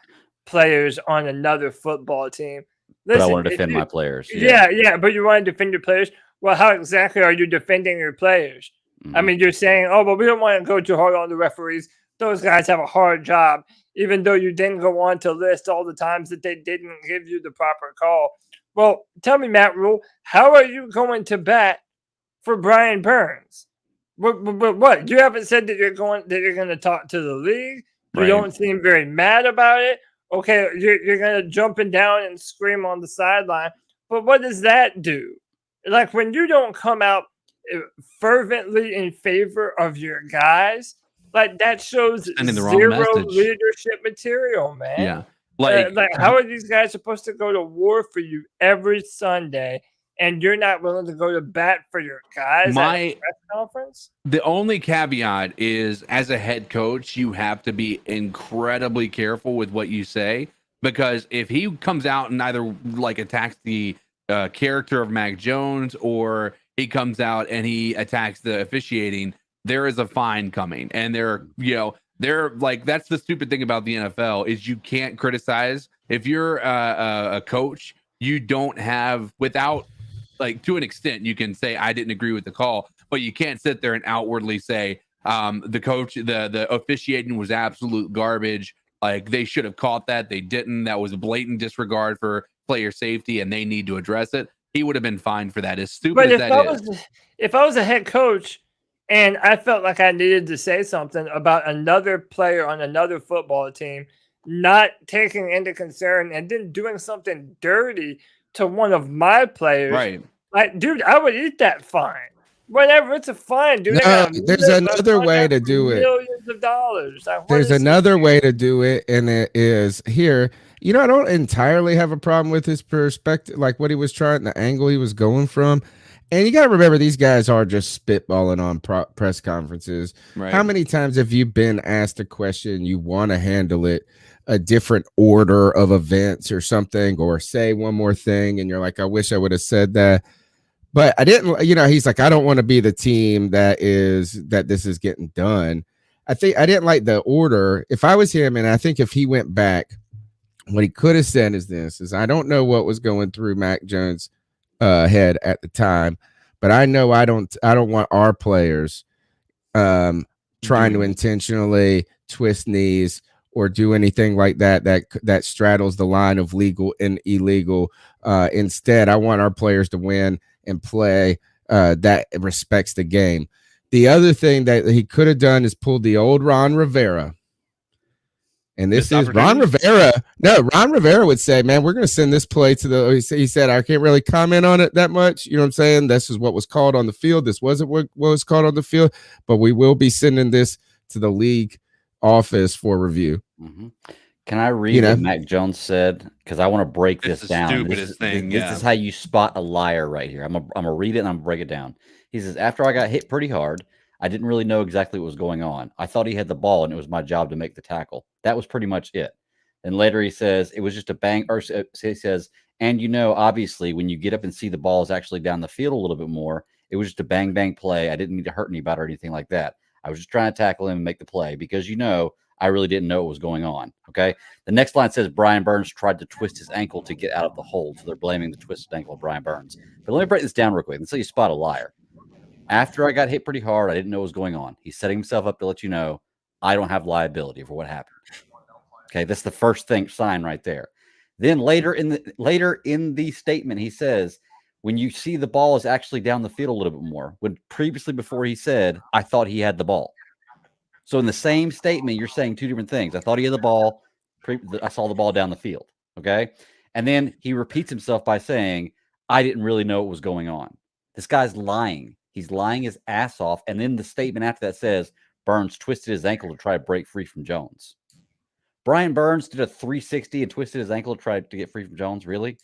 players on another football team." Listen, but I want to defend my players. Yeah, but you want to defend your players. Well, how exactly are you defending your players? Mm-hmm. You're saying, "Oh, but we don't want to go too hard on the referees. Those guys have a hard job," even though you didn't go on to list all the times that they didn't give you the proper call. Well, tell me, Matt Rhule, how are you going to bat for Brian Burns? What? You haven't said that you're going to talk to the league. You don't seem very mad about it. Okay, you're going to jumping down and scream on the sideline. But what does that do? Like when you don't come out fervently in favor of your guys, like that shows zero leadership material, man. Yeah. Like how are these guys supposed to go to war for you every Sunday, and you're not willing to go to bat for your guys at a press conference? The only caveat is, as a head coach, you have to be incredibly careful with what you say, because if he comes out and either attacks the character of Mac Jones, or he comes out and he attacks the officiating, there is a fine coming, and they're that's the stupid thing about the NFL is you can't criticize. If you're a coach, you don't have, without to an extent, you can say I didn't agree with the call, but you can't sit there and outwardly say the coach, the officiating was absolute garbage. They should have caught that. They didn't. That was a blatant disregard for player safety, and they need to address it. He would have been fined for that. As stupid as that is. If I was a head coach, and I felt like I needed to say something about another player on another football team not taking into concern and then doing something dirty to one of my players. Right. Dude, I would eat that fine. Whatever, it's a fine, dude. No, there's another way to do it. Millions of dollars. There's another way to do it, and it is here. I don't entirely have a problem with his perspective, like what he was trying, the angle he was going from. And you got to remember, these guys are just spitballing on press conferences. Right. How many times have you been asked a question, you want to handle it a different order of events or something, or say one more thing, and you're like, I wish I would have said that, but I didn't. He's like, I don't want to be the team that this is getting done. I think I didn't like the order. If I was him, and I think if he went back, what he could have said is I don't know what was going through Mac Jones' head at the time, but I know I don't want our players trying to intentionally twist knees or do anything like that straddles the line of legal and illegal. Instead, I want our players to win and play that respects the game. The other thing that he could have done is pulled the old Ron Rivera. And this is Ron Rivera. No, Ron Rivera would say, man, we're going to send this play to he said, I can't really comment on it that much. You know what I'm saying? This is what was called on the field. This wasn't what was called on the field, but we will be sending this to the league office for review. Mm-hmm. Can I read what Mac Jones said? Because I want to break this down. Stupidest thing. This is how you spot a liar right here. I'm gonna read it and I'm gonna break it down. He says, after I got hit pretty hard, I didn't really know exactly what was going on. I thought he had the ball and it was my job to make the tackle. That was pretty much it. And later he says it was just a bang. Or he says, and obviously when you get up and see the ball is actually down the field a little bit more, it was just a bang bang play. I didn't need to hurt anybody or anything like that. I was just trying to tackle him and make the play because I really didn't know what was going on. Okay. The next line says Brian Burns tried to twist his ankle to get out of the hold. So they're blaming the twisted ankle of Brian Burns. But let me break this down real quick until you spot a liar. After I got hit pretty hard, I didn't know what was going on. He's setting himself up to let you know I don't have liability for what happened. Okay. That's the first sign right there. Then later in the statement, he says, when you see the ball is actually down the field a little bit more, when previously before he said, I thought he had the ball. So in the same statement, you're saying two different things. I thought he had the ball. I saw the ball down the field. Okay. And then he repeats himself by saying, I didn't really know what was going on. This guy's lying. He's lying his ass off. And then the statement after that says Burns twisted his ankle to try to break free from Jones. Brian Burns did a 360 and twisted his ankle to try to get free from Jones. Really?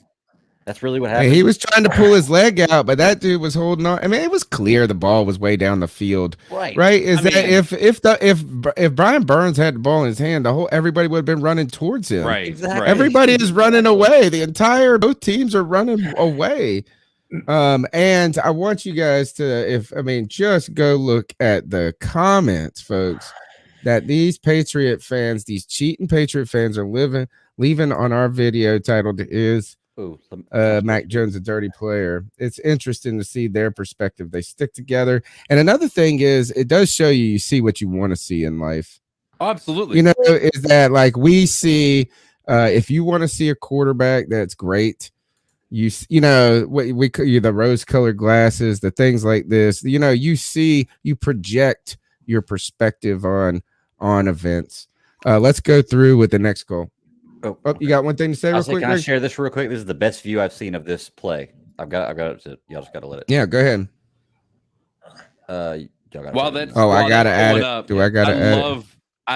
That's really what happened. And he was trying to pull his leg out, but that dude was holding on. I mean, it was clear the ball was way down the field. Right. If Brian Burns had the ball in his hand, everybody would have been running towards him. Right. Exactly. Everybody is running away. Both teams are running away. And I want you guys to, just go look at the comments, folks, that these Patriot fans, these cheating Patriot fans are leaving on our video titled is Mac Jones a dirty player. It's interesting to see their perspective. They stick together. And another thing is it does show you see what you want to see in life. Oh, absolutely. Is that like we see if you want to see a quarterback that's great, we the rose-colored glasses, the things like this, you project your perspective on events. Let's go through with the next goal. Oh, you got one thing to say real quick? Can I share this real quick? This is the best view I've seen of this play. I've got it. Y'all just got to let it. Yeah, go ahead. I gotta add it. Do I gotta add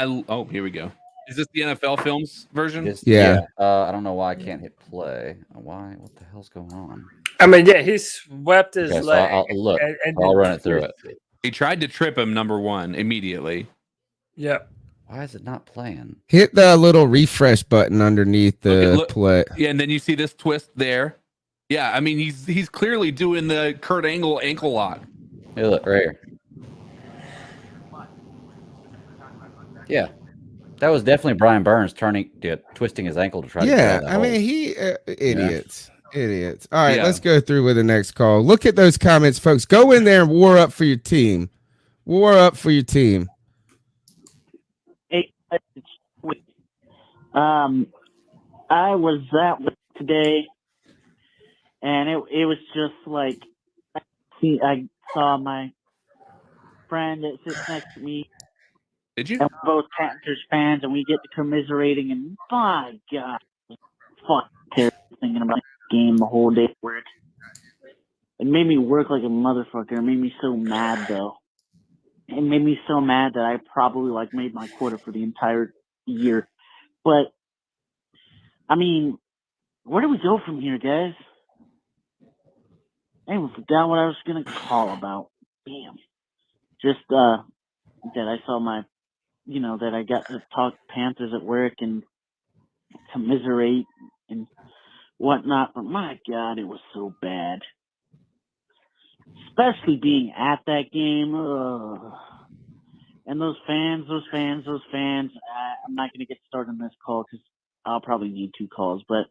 it? Here we go. Is this the NFL Films version? Yeah. I don't know why I can't hit play. Why? What the hell's going on? He swept his leg. So I'll run it through it. He tried to trip him, number one, immediately. Yep. Why is it not playing? Hit the little refresh button underneath the play. Yeah, and then you see this twist there. Yeah, he's clearly doing the Kurt Angle ankle lock. Hey, look right here. Yeah, that was definitely Brian Burns twisting his ankle to try to get out of the hole. Idiots. All right, let's go through with the next call. Look at those comments, folks. Go in there and war up for your team. War up for your team. I was at work today, and it was just like I saw my friend that sits next to me. Did you? And we're both Panthers fans, and we get to commiserating, and my God, fuck, thinking about the game the whole day at work. It made me work like a motherfucker. It made me so mad, though. It made me so mad that I probably made my quota for the entire year. But where do we go from here, guys? I even forgot what I was gonna call about. Damn. Just that I saw that I got to talk Panthers at work and commiserate and whatnot. But my God, it was so bad. Especially being at that game. Ugh. And those fans. I'm not gonna get started on this call because I'll probably need 2 calls. But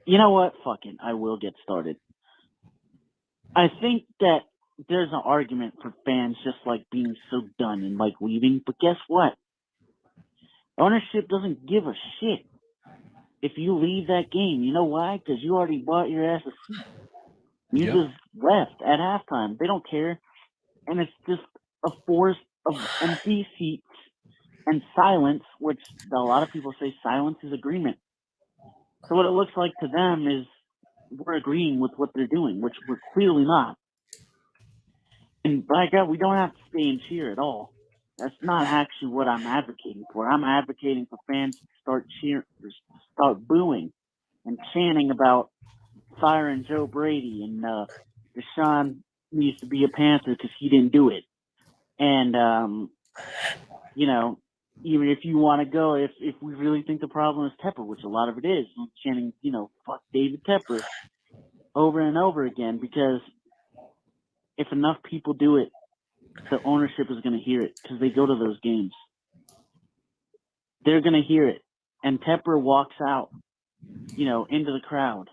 you know what? Fuck it. I will get started. I think that there's an argument for fans just like being so done and like leaving, but guess what? Ownership doesn't give a shit if you leave that game. You know why? Because you already bought your ass a seat. You just left at halftime. They don't care. And it's just a forest of empty seats and silence, which a lot of people say silence is agreement. So what it looks like to them is we're agreeing with what they're doing, which we're clearly not. And by God, we don't have to stay and cheer at all. That's not actually what I'm advocating for. I'm advocating for fans to start cheering, start booing and chanting about firing Joe Brady and Deshaun needs to be a Panther because he didn't do it. And, even if you want to go, if we really think the problem is Tepper, which a lot of it is, chanting, fuck David Tepper over and over again, because if enough people do it, the ownership is going to hear it because they go to those games. They're going to hear it. And Tepper walks out, into the crowd.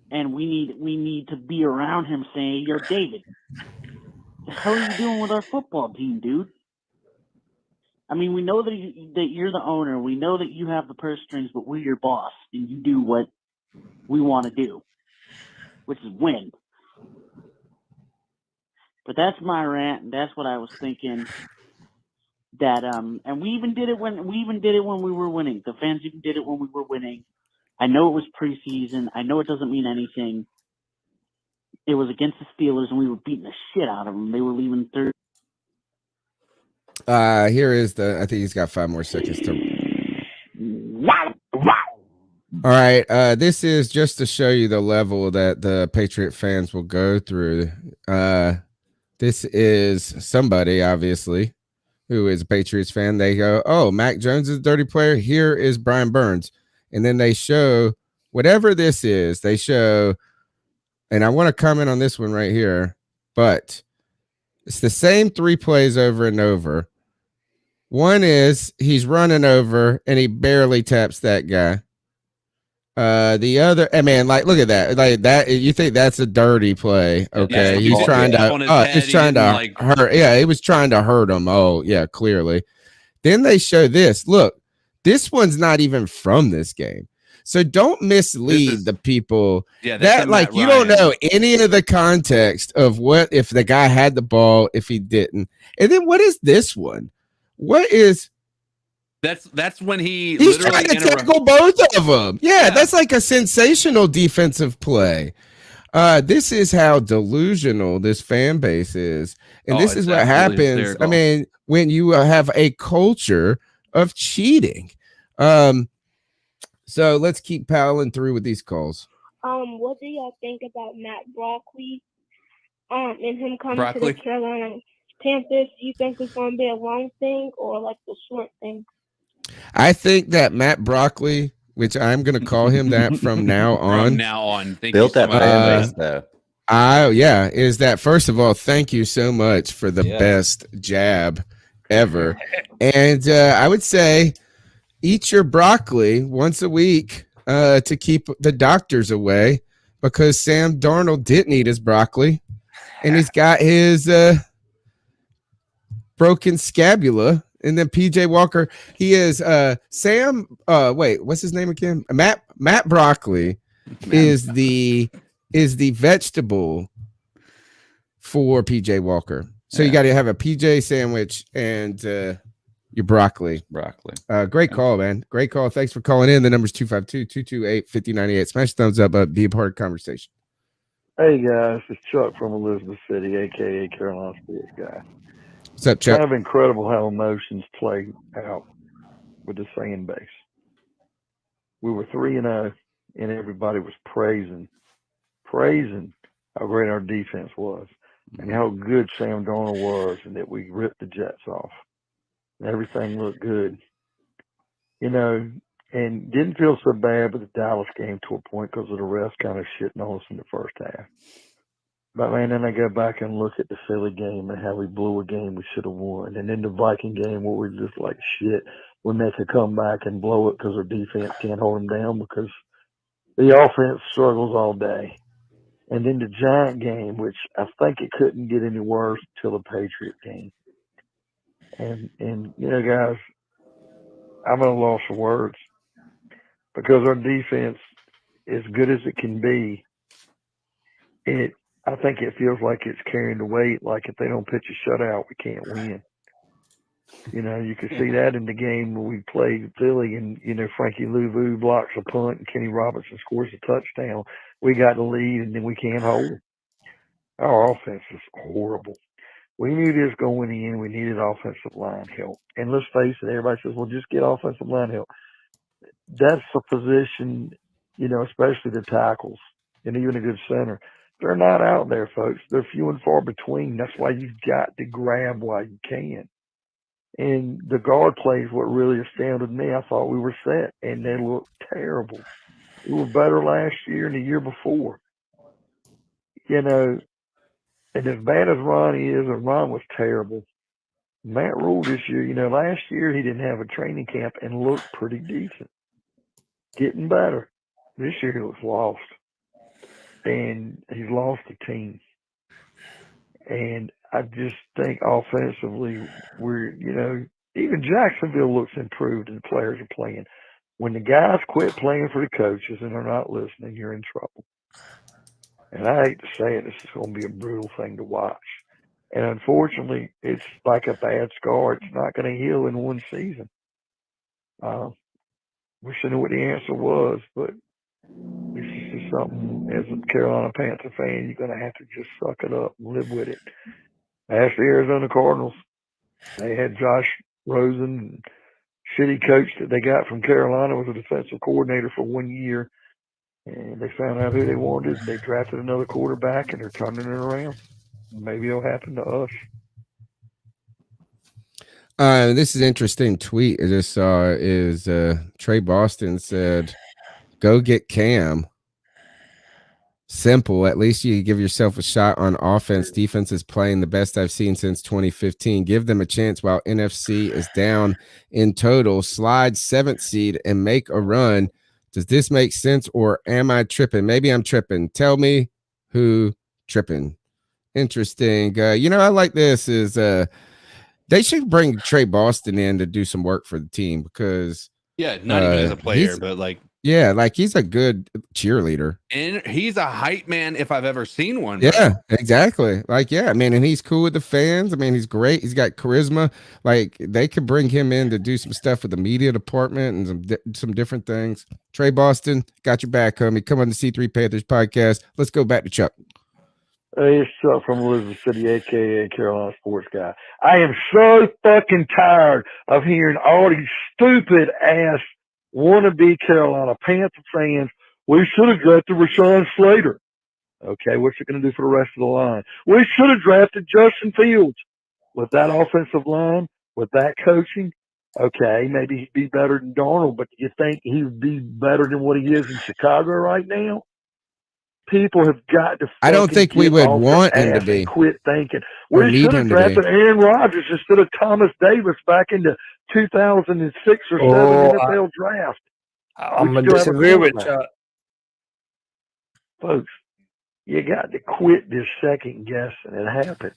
And we need to be around him saying, yo, David, what the hell are you doing with our football team, dude? I mean, we know that you're the owner. We know that you have the purse strings, but we're your boss, and you do what we want to do, which is win. But that's my rant, and that's what I was thinking. That and we even did it when we were winning. The fans even did it when we were winning. I know it was preseason. I know it doesn't mean anything. It was against the Steelers, and we were beating the shit out of them. They were leaving third. Here is I think he's got 5 more seconds to. All right. This is just to show you the level that the Patriot fans will go through. This is somebody, obviously, who is a Patriots fan. They go, oh, Mac Jones is a dirty player. Here is Brian Burns. And then they show whatever this is. They show, and I want to comment on this one right here, but it's the same 3 plays over and over. One is he's running over and he barely taps that guy. The other, look at that. Like that, you think that's a dirty play. Okay. He's trying to hurt. Yeah, he was trying to hurt him. Oh, yeah, clearly. Then they show this. Look, this one's not even from this game. So don't mislead the people. Yeah, that like you don't know any of the context of what if the guy had the ball, if he didn't. And then what is this one? What is that's when he's trying to tackle both of them. Yeah, that's like a sensational defensive play. This is how delusional this fan base is. And this is what happens. Hysterical. I mean, when you have a culture of cheating. So let's keep piling through with these calls. What do y'all think about Matt Barkley? And him coming to the Carolina Panthers? Do you think it's going to be a long thing or like the short thing? I think that Matt Barkley, which I'm going to call him that from now on. From now on. Built that fan base, though. Is that, first of all, thank you so much for the best jab ever. And I would say eat your broccoli once a week to keep the doctors away, because Sam Darnold didn't eat his broccoli, and he's got his broken scapula. And then PJ Walker, he is Sam. What's his name again? Matt Broccoli is the vegetable for PJ Walker. So you got to have a PJ sandwich and your broccoli. Great call, man. Great call. Thanks for calling in. The number's 252-228-5098. Smash thumbs up. Be a part of the conversation. Hey guys, it's Chuck from Elizabeth City, aka Carolina Sports Guy. What's up, Chuck? Kind of incredible how emotions play out with the fan base. We were 3-0, and everybody was praising praising how great our defense was and how good Sam Darnold was, and that we ripped the Jets off. Everything looked good, you know, and didn't feel so bad with the Dallas game to a point because of the refs kind of shitting on us in the first half. But, man, then I go back and look at the Philly game and how we blew a game we should have won. And then the Viking game where we're just like, shit, we make a comeback and blow it because our defense can't hold them down because the offense struggles all day. And then the Giant game, which I think it couldn't get any worse until the Patriot game. And you know, guys, I'm at a loss for words because our defense, as good as it can be, I think it feels like it's carrying the weight. Like if they don't pitch a shutout, we can't win. You know, you could see that in the game when we played Philly, and you know Frankie Louvu blocks a punt and Kenny Robinson scores a touchdown. We got the lead, and then we can't hold them. Our offense is horrible. We knew this going in. We needed offensive line help. And let's face it, everybody says, well, just get offensive line help. That's a position, you know, especially the tackles and even a good center. They're not out there, folks. They're few and far between. That's why you've got to grab while you can. And the guard plays what really astounded me. I thought we were set, and they looked terrible. We were better last year and the year before. You know, and as bad as Ronnie is, and Ron was terrible, Matt Rhule this year, you know, last year he didn't have a training camp and looked pretty decent. Getting better. This year he looks lost. And he's lost the team. And I just think offensively, we're, you know, even Jacksonville looks improved and the players are playing. When the guys quit playing for the coaches and they're not listening, you're in trouble. And I hate to say it, this is going to be a brutal thing to watch. And unfortunately, it's like a bad scar. It's not going to heal in one season. Wish I knew what the answer was, but this is just something, as a Carolina Panther fan, you're going to have to just suck it up and live with it. Ask the Arizona Cardinals. They had Josh Rosen, shitty coach that they got from Carolina, was a defensive coordinator for 1 year. And they found out who they wanted. They drafted another quarterback, and they're turning it around. Maybe it'll happen to us. This is an interesting tweet I just saw is Trey Boston said, go get Cam. Simple. At least you give yourself a shot on offense. Defense is playing the best I've seen since 2015. Give them a chance while NFC is down in total. Slide 7th seed and make a run. Does this make sense, or am I tripping? Maybe I'm tripping. Tell me who tripping. Interesting. You know, I like this is they should bring Trey Boston in to do some work for the team because not even as a player, but like he's a good cheerleader. And he's a hype man if I've ever seen one. Yeah, exactly. And he's cool with the fans. I mean, he's great. He's got charisma. Like, they could bring him in to do some stuff with the media department and some different things. Trey Boston, got your back, homie. Come on the C3 Panthers podcast. Let's go back to Chuck. Hey, it's Chuck from Elizabeth City, a.k.a. Carolina Sports Guy. I am so fucking tired of hearing all these stupid-ass wannabe Carolina Panther fans. We should have drafted Rashawn Slater. Okay, what's it going to do for the rest of the line? We should have drafted Justin Fields. With that offensive line, with that coaching, okay, maybe he'd be better than Darnold, but do you think he would be better than what he is in Chicago right now? People have got to. I don't think we would want him to be. Quit thinking. We should have drafted Aaron Rodgers instead of Thomas Davis back into 2006 or 7 NFL draft. I'm going to disagree with Chuck. Folks, you got to quit this second guessing. It happens.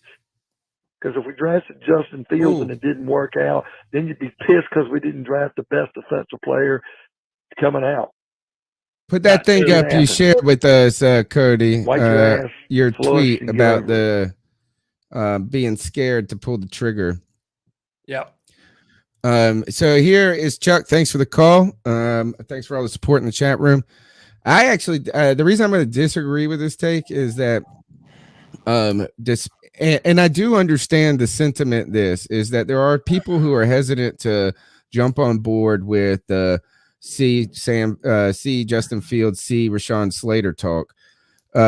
Because if we drafted Justin Fields and it didn't work out, then you'd be pissed because we didn't draft the best defensive player coming out. Put that thing up you shared with us, Cody. Your tweet about the being scared to pull the trigger. Yep. So here is Chuck. Thanks for the call. Thanks for all the support in the chat room. I actually, the reason I'm going to disagree with this take is that, and I do understand the sentiment. This is that there are people who are hesitant to jump on board with see Justin Fields, see Rashawn Slater talk.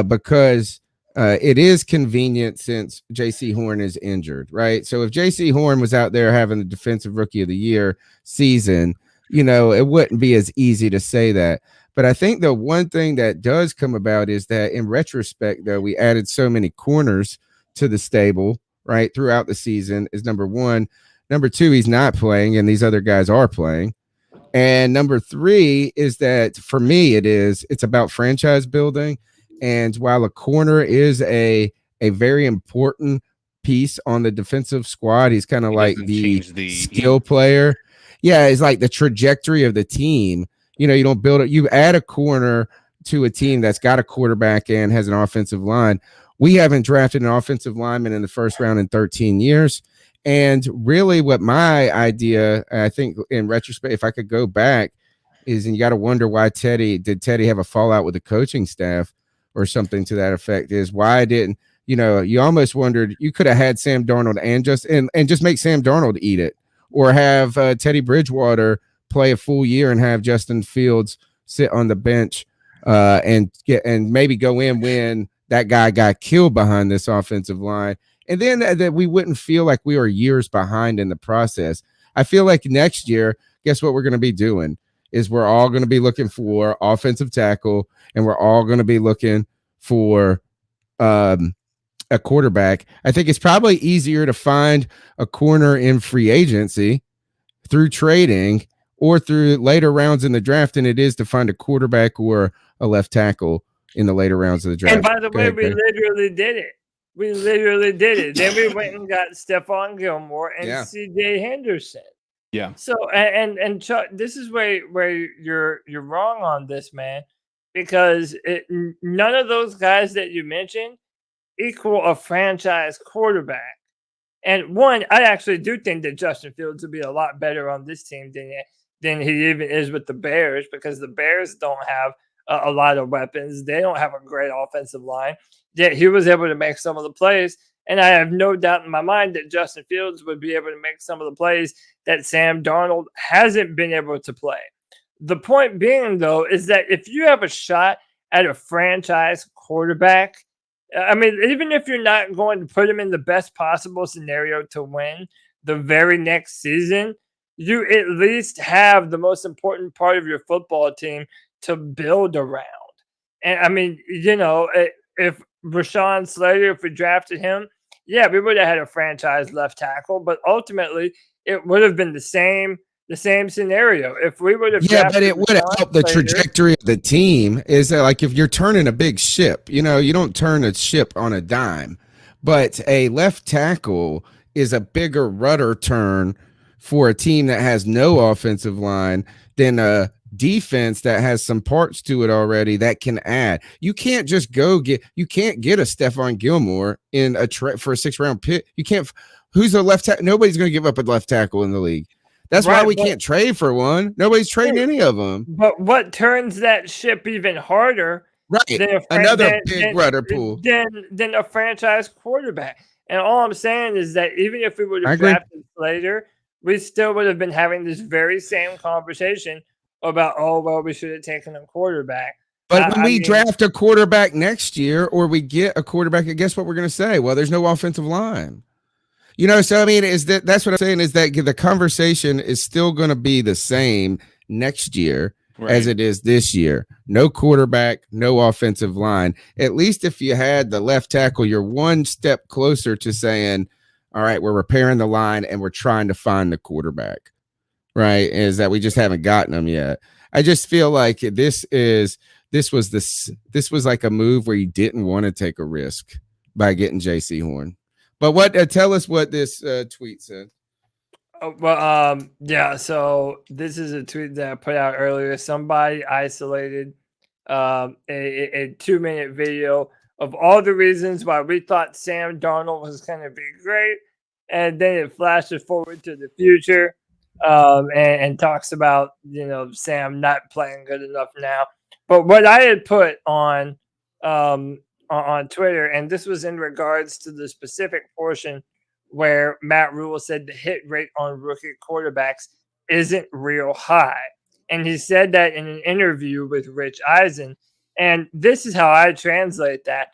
because it is convenient since J.C. Horn is injured, right? So if J.C. Horn was out there having the Defensive Rookie of the Year season, it wouldn't be as easy to say that. But I think the one thing that does come about is that in retrospect, though, we added so many corners to the stable, right, throughout the season is number one. Number two, he's not playing, and these other guys are playing. And number three is that for me, it's about franchise building. And while a corner is a very important piece on the defensive squad, he's kind of like the skill player. Yeah, it's like the trajectory of the team. You don't build it. You add a corner to a team that's got a quarterback and has an offensive line. We haven't drafted an offensive lineman in the first round in 13 years. And really what my idea, I think in retrospect, if I could go back, is, and you got to wonder why did Teddy have a fallout with the coaching staff or something to that effect, is why didn't, you almost wondered, you could have had Sam Darnold and just make Sam Darnold eat it, or have Teddy Bridgewater play a full year and have Justin Fields sit on the bench and maybe go in when that guy got killed behind this offensive line. And then that we wouldn't feel like we were years behind in the process. I feel like next year, guess what we're going to be doing is we're all going to be looking for offensive tackle, and we're all going to be looking for a quarterback. I think it's probably easier to find a corner in free agency through trading or through later rounds in the draft than it is to find a quarterback or a left tackle in the later rounds of the draft. And by the way, we literally did it. We literally did it. Then we went and got Stephon Gilmore and C.J. Henderson. Yeah. So and Chuck, this is where you're wrong on this, man, because none of those guys that you mentioned equal a franchise quarterback. And one, I actually do think that Justin Fields would be a lot better on this team than he even is with the Bears, because the Bears don't have a lot of weapons. They don't have a great offensive line. Yet he was able to make some of the plays. And I have no doubt in my mind that Justin Fields would be able to make some of the plays that Sam Darnold hasn't been able to play. The point being, though, is that if you have a shot at a franchise quarterback, I mean, even if you're not going to put him in the best possible scenario to win the very next season, you at least have the most important part of your football team to build around. And I mean, if Rashawn Slater, if we drafted him, yeah, we would have had a franchise left tackle, but ultimately it would have been the same scenario. If we would have but it would have helped the trajectory of the team. Is that like if you're turning a big ship, you don't turn a ship on a dime, but a left tackle is a bigger rudder turn for a team that has no offensive line than a defense that has some parts to it already that can add. You can't just get a Stephon Gilmore in for a 6th-round pick. You can't. Who's a left tackle? Nobody's going to give up a left tackle in the league. That's why we can't trade for one. Nobody's trading any of them. But what turns that ship even harder? Right, another big rudder pool than a franchise quarterback. And all I'm saying is that even if we would have drafted Slater, we still would have been having this very same conversation about, we should have taken a quarterback. But when we draft a quarterback next year, or we get a quarterback, guess what we're going to say? Well, there's no offensive line. So I mean, that's what I'm saying, is that the conversation is still going to be the same next year as it is this year. No quarterback, no offensive line. At least if you had the left tackle, you're one step closer to saying, all right, we're repairing the line and we're trying to find the quarterback. Right? Is that we just haven't gotten them yet. I just feel like this was like a move where you didn't want to take a risk by getting J.C. Horn. But tell us what this tweet said. So this is a tweet that I put out earlier. Somebody isolated a 2-minute video of all the reasons why we thought Sam Darnold was going to be great, and then it flashes forward to the future and talks about Sam not playing good enough now. But what I had put on Twitter, and this was in regards to the specific portion where Matt Rhule said the hit rate on rookie quarterbacks isn't real high. And he said that in an interview with Rich Eisen. And this is how I translate that.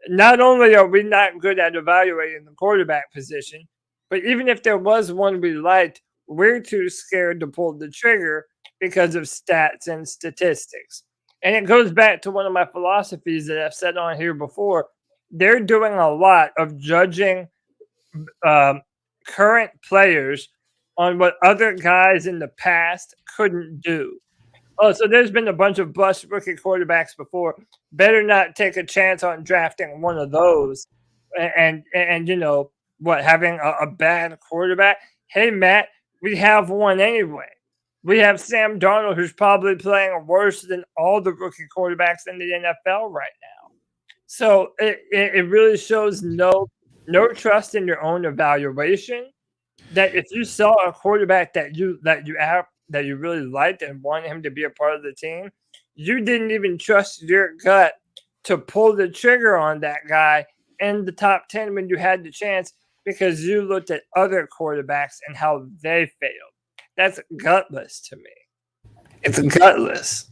Not only are we not good at evaluating the quarterback position, but even if there was one we liked, we're too scared to pull the trigger because of stats and statistics. And it goes back to one of my philosophies that I've said on here before. They're doing a lot of judging current players on what other guys in the past couldn't do. Oh, so there's been a bunch of bust rookie quarterbacks before. Better not take a chance on drafting one of those and you know, what, having a bad quarterback. Hey, Matt, we have one anyway. We have Sam Darnold, who's probably playing worse than all the rookie quarterbacks in the NFL right now. So it really shows no trust in your own evaluation. That if you saw a quarterback that you really liked and wanted him to be a part of the team, you didn't even trust your gut to pull the trigger on that guy in the top 10 when you had the chance because you looked at other quarterbacks and how they failed. That's gutless to me. It's gutless.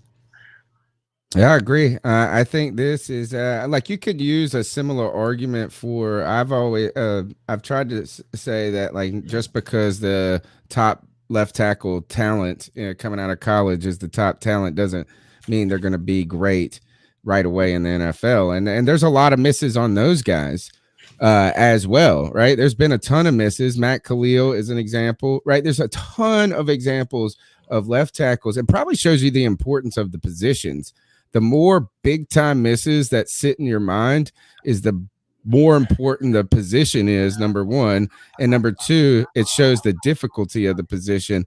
Yeah, I agree. I think this is like you could use a similar argument for. I've tried to say that like just because the top left tackle talent coming out of college is the top talent doesn't mean they're going to be great right away in the NFL. And there's a lot of misses on those guys as well, right? There's been a ton of misses. Matt Khalil is an example, right? There's a ton of examples of left tackles. It probably shows you the importance of the positions. The more big time misses that sit in your mind is the more important the position is, number one. And number two, it shows the difficulty of the position.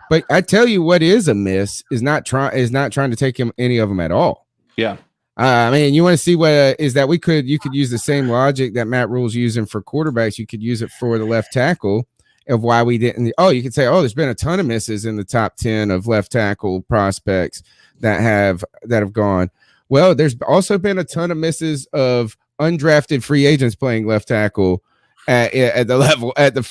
But I tell you what is a miss is not trying to take any of them at all. Yeah. I mean, you want to see what is that you could use the same logic that Matt Rhule's using for quarterbacks. You could use it for the left tackle of why we didn't. Oh, you could say, there's been a ton of misses in the top 10 of left tackle prospects that have gone. Well, there's also been a ton of misses of undrafted free agents playing left tackle at the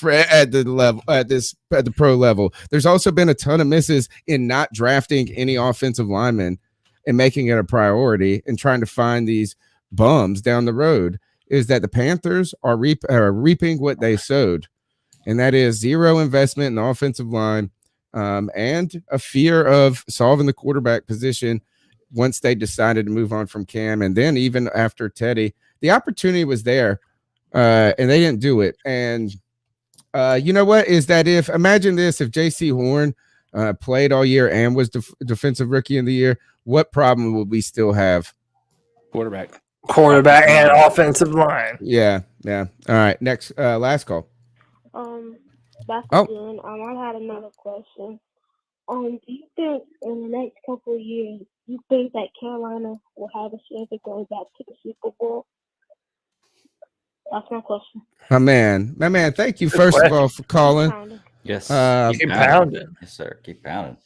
pro level. There's also been a ton of misses in not drafting any offensive linemen and making it a priority and trying to find these bums down the road. Is that the Panthers are reaping what they sowed, and that is zero investment in the offensive line and a fear of solving the quarterback position once they decided to move on from Cam. And then even after Teddy, the opportunity was there and they didn't do it. And you know what is that imagine this, if J.C. Horn played all year and was defensive rookie of the year, what problem would we still have? Quarterback and offensive line. Yeah. All right. Next, last call. Back again. I had another question. Do you think in the next couple of years, you think that Carolina will have a chance of going back to the Super Bowl? That's my question. My man. Thank you first of all for calling. Yes. Keep pounding. Yes, sir. Keep pounding.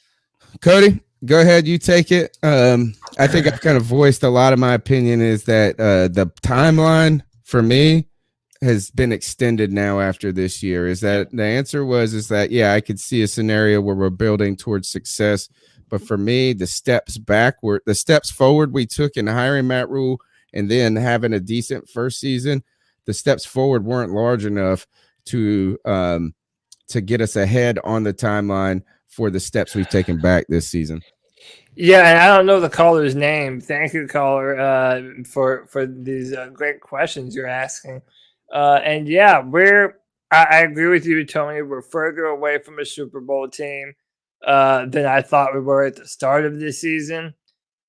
Cody, go ahead. You take it. I think I've kind of voiced a lot of my opinion is that the timeline for me has been extended now after this year. Is that the answer is that, yeah, I could see a scenario where we're building towards success. But for me, the steps forward we took in hiring Matt Rhule and then having a decent first season, the steps forward weren't large enough to get us ahead on the timeline for the steps we've taken back this season. Yeah, and I don't know the caller's name. Thank you, caller, for these great questions you're asking. And yeah, I agree with you, Tony. We're further away from a Super Bowl team than I thought we were at the start of this season.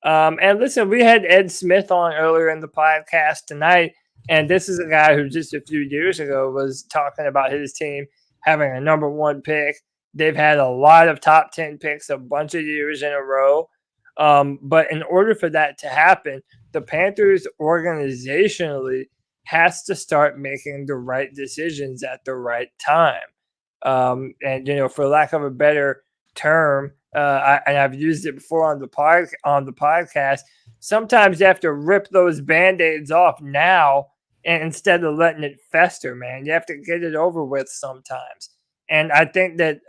And listen, we had Ed Smith on earlier in the podcast tonight, and this is a guy who just a few years ago was talking about his team having a number one pick. They've had a lot of top 10 picks a bunch of years in a row. But in order for that to happen, the Panthers organizationally has to start making the right decisions at the right time. And, for lack of a better term, and I've used it before on the podcast, sometimes you have to rip those Band-Aids off now and instead of letting it fester, man. You have to get it over with sometimes. And I think that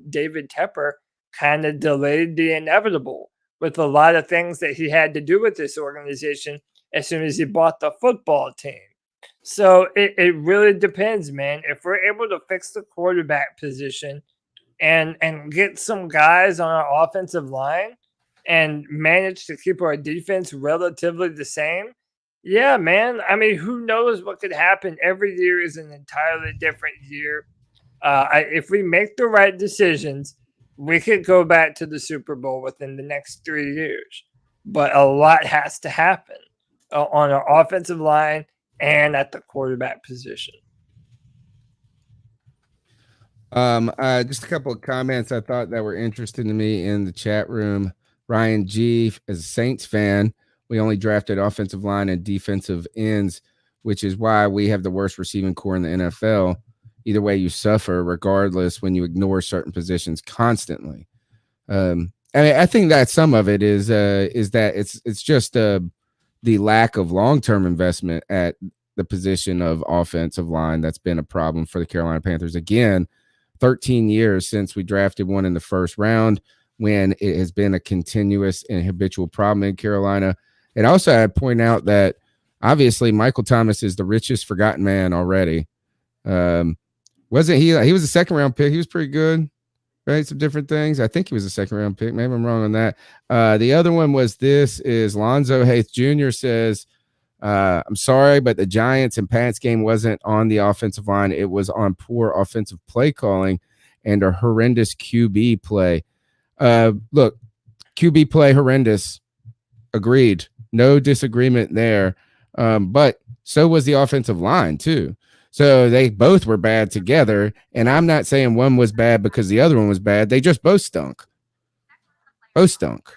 David Tepper kind of delayed the inevitable with a lot of things that he had to do with this organization as soon as he bought the football team. So it really depends, man. If we're able to fix the quarterback position and get some guys on our offensive line and manage to keep our defense relatively the same, yeah, man. I mean, who knows what could happen? Every year is an entirely different year. If we make the right decisions, we could go back to the Super Bowl within the next 3 years. But a lot has to happen on our offensive line and at the quarterback position. Just a couple of comments I thought that were interesting to me in the chat room. Ryan G, as a Saints fan, we only drafted offensive line and defensive ends, which is why we have the worst receiving core in the NFL. Either way, you suffer regardless when you ignore certain positions constantly. I think that some of it is that it's just the lack of long-term investment at the position of offensive line that's been a problem for the Carolina Panthers. Again, 13 years since we drafted one in the first round, when it has been a continuous and habitual problem in Carolina. And also I'd point out that obviously Michael Thomas is the richest forgotten man already. Wasn't he? He was a second round pick. He was pretty good, right? Some different things. I think he was a second round pick. Maybe I'm wrong on that. The other one was Lonzo Haith Jr. says, I'm sorry, but the Giants and Pats game wasn't on the offensive line. It was on poor offensive play calling and a horrendous QB play. Look, QB play horrendous. Agreed. No disagreement there. But so was the offensive line too. So they both were bad together. And I'm not saying one was bad because the other one was bad. They just both stunk. Both stunk.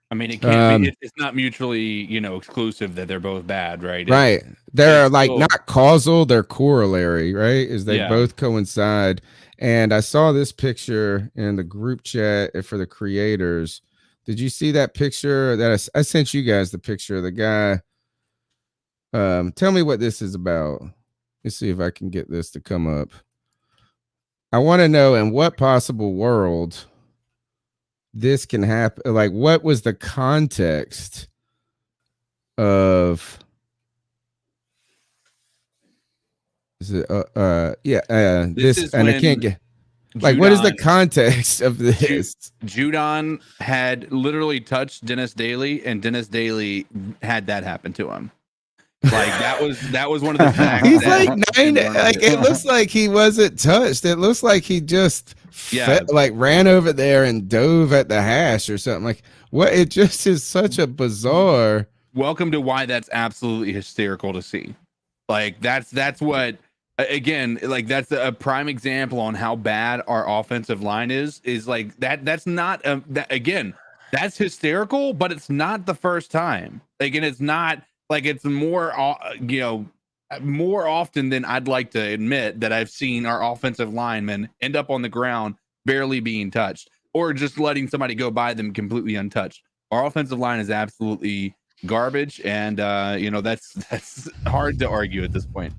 I mean, it can't be. It's not mutually, exclusive that they're both bad, right? Right. They're not causal. They're corollary, right? Is they both coincide. And I saw this picture in the group chat for the creators. Did you see that picture that I sent you guys? The picture of the guy. Tell me what this is about. Let's see if I can get this to come up. I want to know in what possible world this can happen. Like, what was the context of? Is it? This and I can't get. Like, what is the context of this? Judon had literally touched Dennis Daly, and Dennis Daly had that happen to him. Like that was one of the facts. He's like 9. Like it looks like he wasn't touched. It looks like he just ran over there and dove at the hash or something. Like what? It just is such a bizarre. Welcome to why that's absolutely hysterical to see. Like that's what. Again, like that's a prime example on how bad our offensive line is like that. That's not again, that's hysterical, but it's not the first time. Again, it's not like it's more often than I'd like to admit that I've seen our offensive linemen end up on the ground barely being touched or just letting somebody go by them completely untouched. Our offensive line is absolutely garbage, and that's hard to argue at this point.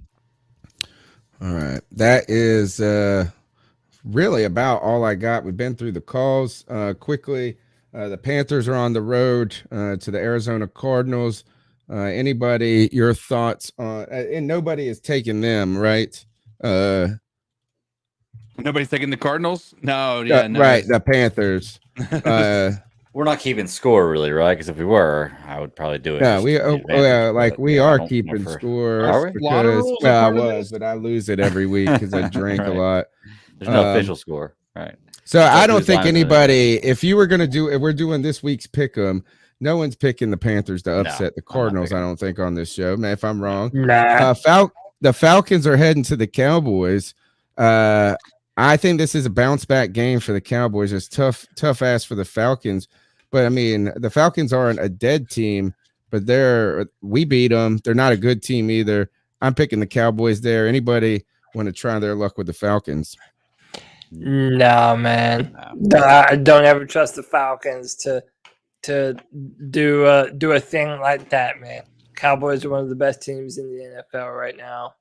All right. That is really about all I got. We've been through the calls quickly. The Panthers are on the road to the Arizona Cardinals. Anybody, your thoughts on and nobody is taking them, right? Nobody's taking the Cardinals? No. Right, the Panthers. We're not keeping score, really, right? Because if we were, I would probably do it. Yeah, we are keeping score. Are we? Because I was, but I lose it every week because I drink a lot. There's no official score, right? So I don't think anybody. If we're doing this week's pick 'em, no one's picking the Panthers to upset the Cardinals. I don't think on this show, man. If I'm wrong, nah. The Falcons are heading to the Cowboys. I think this is a bounce back game for the Cowboys. It's tough ass for the Falcons. But I mean, the Falcons aren't a dead team, but we beat them. They're not a good team either. I'm picking the Cowboys there. Anybody want to try their luck with the Falcons? No, man. I don't ever trust the Falcons to do a thing like that, man. Cowboys are one of the best teams in the NFL right now.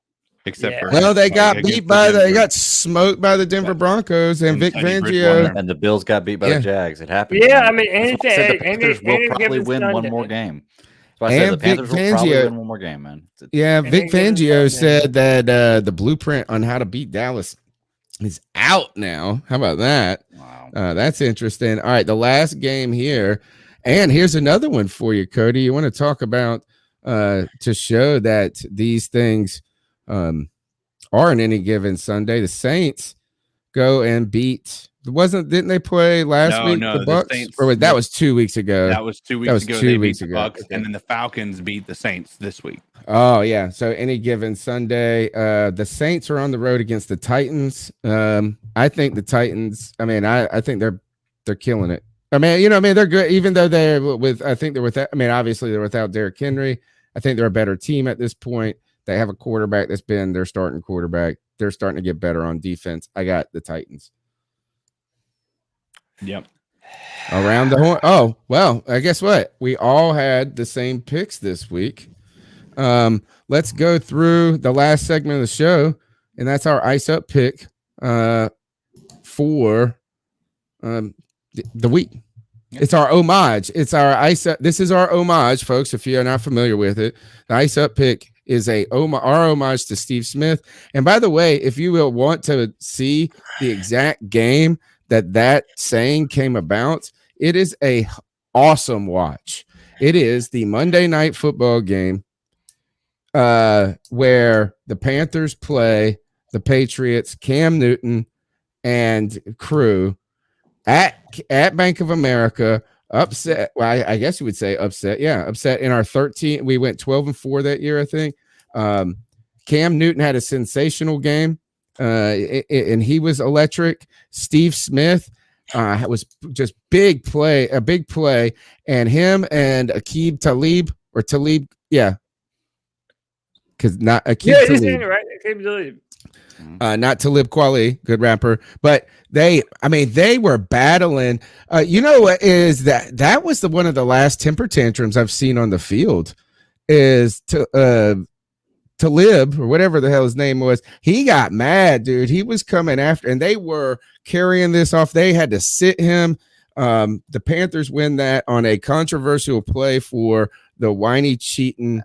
except for well, they got against beat by Denver. they got smoked by the Denver Broncos and Vic Teddy Fangio. Bridgewater. And the Bills got beat by Yeah. the Jags. It happened. Yeah, man. I mean, That's why I said the anything- Panthers any- will any probably given win one Sunday. more game. That's why I said the And Vic Panthers will probably Fangio- win one more game, man. Yeah, And Vic they give Fangio him said that the blueprint on how to beat Dallas is out now. How about that? Wow. That's interesting. All right, the last game here, and here's another one for you, Cody. You want to talk about to show that these things aren't any given Sunday. The Saints go and beat. Didn't they play last week? No, the Bucks, Saints, or that was 2 weeks ago. That was 2 weeks That was ago. 2 They weeks beat the ago. Bucks, Okay. and then the Falcons beat the Saints this week. Oh yeah. So any given Sunday, the Saints are on the road against the Titans. I think the Titans. I mean, I think they're killing it. I mean, they're good, even though they're with. I think they're without. I mean, obviously they're without Derrick Henry. I think they're a better team at this point. They have a quarterback that's been their starting quarterback. They're starting to get better on defense. I got the Titans. Yep. Around the horn. Oh, well, I guess what? We all had the same picks this week. Let's go through the last segment of the show, and that's our ice up pick for the week. It's our homage. It's our ice up. This is our homage, folks. If you're not familiar with it, the ice up pick is our homage to Steve Smith. And by the way, if you will want to see the exact game that saying came about, it is a awesome watch. It is the Monday Night Football game where the Panthers play the Patriots, Cam Newton and crew at Bank of America. Upset. Well, I guess you would say upset. Yeah, upset in our 13. We went 12-4 that year, I think. Cam Newton had a sensational game, and he was electric. Steve Smith was just a big play, and him and Aqib Talib, yeah, because not Aqib Yeah, Talib. you're saying it right. Aqib Talib. Not Talib Kweli, good rapper, but they were battling. You know what is that was one of the last temper tantrums I've seen on the field. Is Talib or whatever the hell his name was. He got mad, dude. He was coming after, and they were carrying this off. They had to sit him. The Panthers win that on a controversial play for the whiny cheating.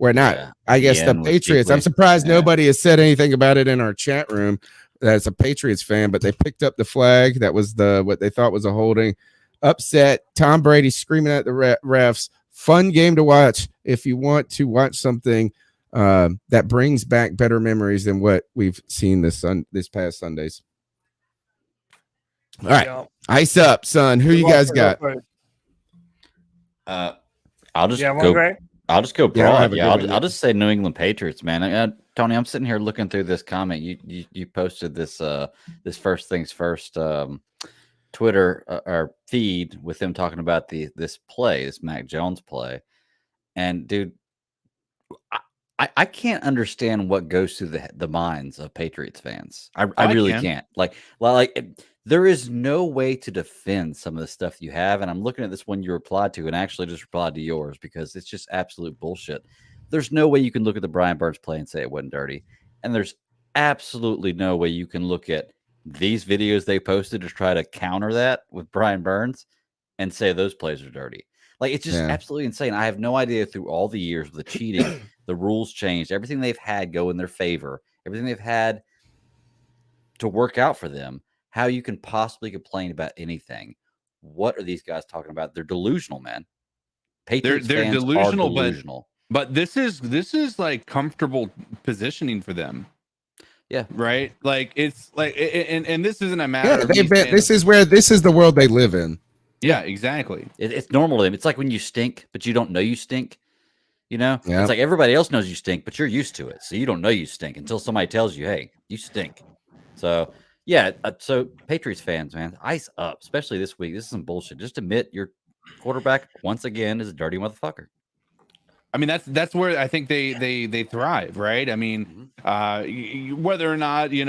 We're not. Yeah. I guess Yeah, the Patriots. I'm surprised nobody has said anything about it in our chat room that's a Patriots fan, but they picked up the flag. That was what they thought was a holding. Upset. Tom Brady screaming at the refs. Fun game to watch if you want to watch something that brings back better memories than what we've seen this past Sundays. All right. Yeah. Ice up, son. Who you guys got? I'll just Yeah, one go. Greg? I'll just go Yeah, I'll have broad. a Yeah, good one. I'll just say New England Patriots, man. Tony, I'm sitting here looking through this comment. You posted this this first things first Twitter or feed with them talking about this Mac Jones play, and dude, I can't understand what goes through the minds of Patriots fans. I really can't. Like there is no way to defend some of the stuff you have. And I'm looking at this one you replied to and actually just replied to yours because it's just absolute bullshit. There's no way you can look at the Brian Burns play and say it wasn't dirty. And there's absolutely no way you can look at these videos they posted to try to counter that with Brian Burns and say those plays are dirty. Like, it's just absolutely insane. I have no idea through all the years of the cheating, the rules changed, everything they've had go in their favor, everything they've had to work out for them, how you can possibly complain about anything. What are these guys talking about? They're delusional, man. Patriots They're fans delusional, are delusional. But this is like comfortable positioning for them. Yeah. Right. Like it's like, and this isn't a matter. Yeah, this is the world they live in. Yeah, exactly. It's normal to them. It's like when you stink, but you don't know you stink. You know, Yeah. It's like everybody else knows you stink, but you're used to it. So you don't know you stink until somebody tells you, hey, you stink. So, yeah. So Patriots fans, man, ice up, especially this week. This is some bullshit. Just admit your quarterback, once again, is a dirty motherfucker. I mean, that's where I think they thrive, right? I mean, whether or not, you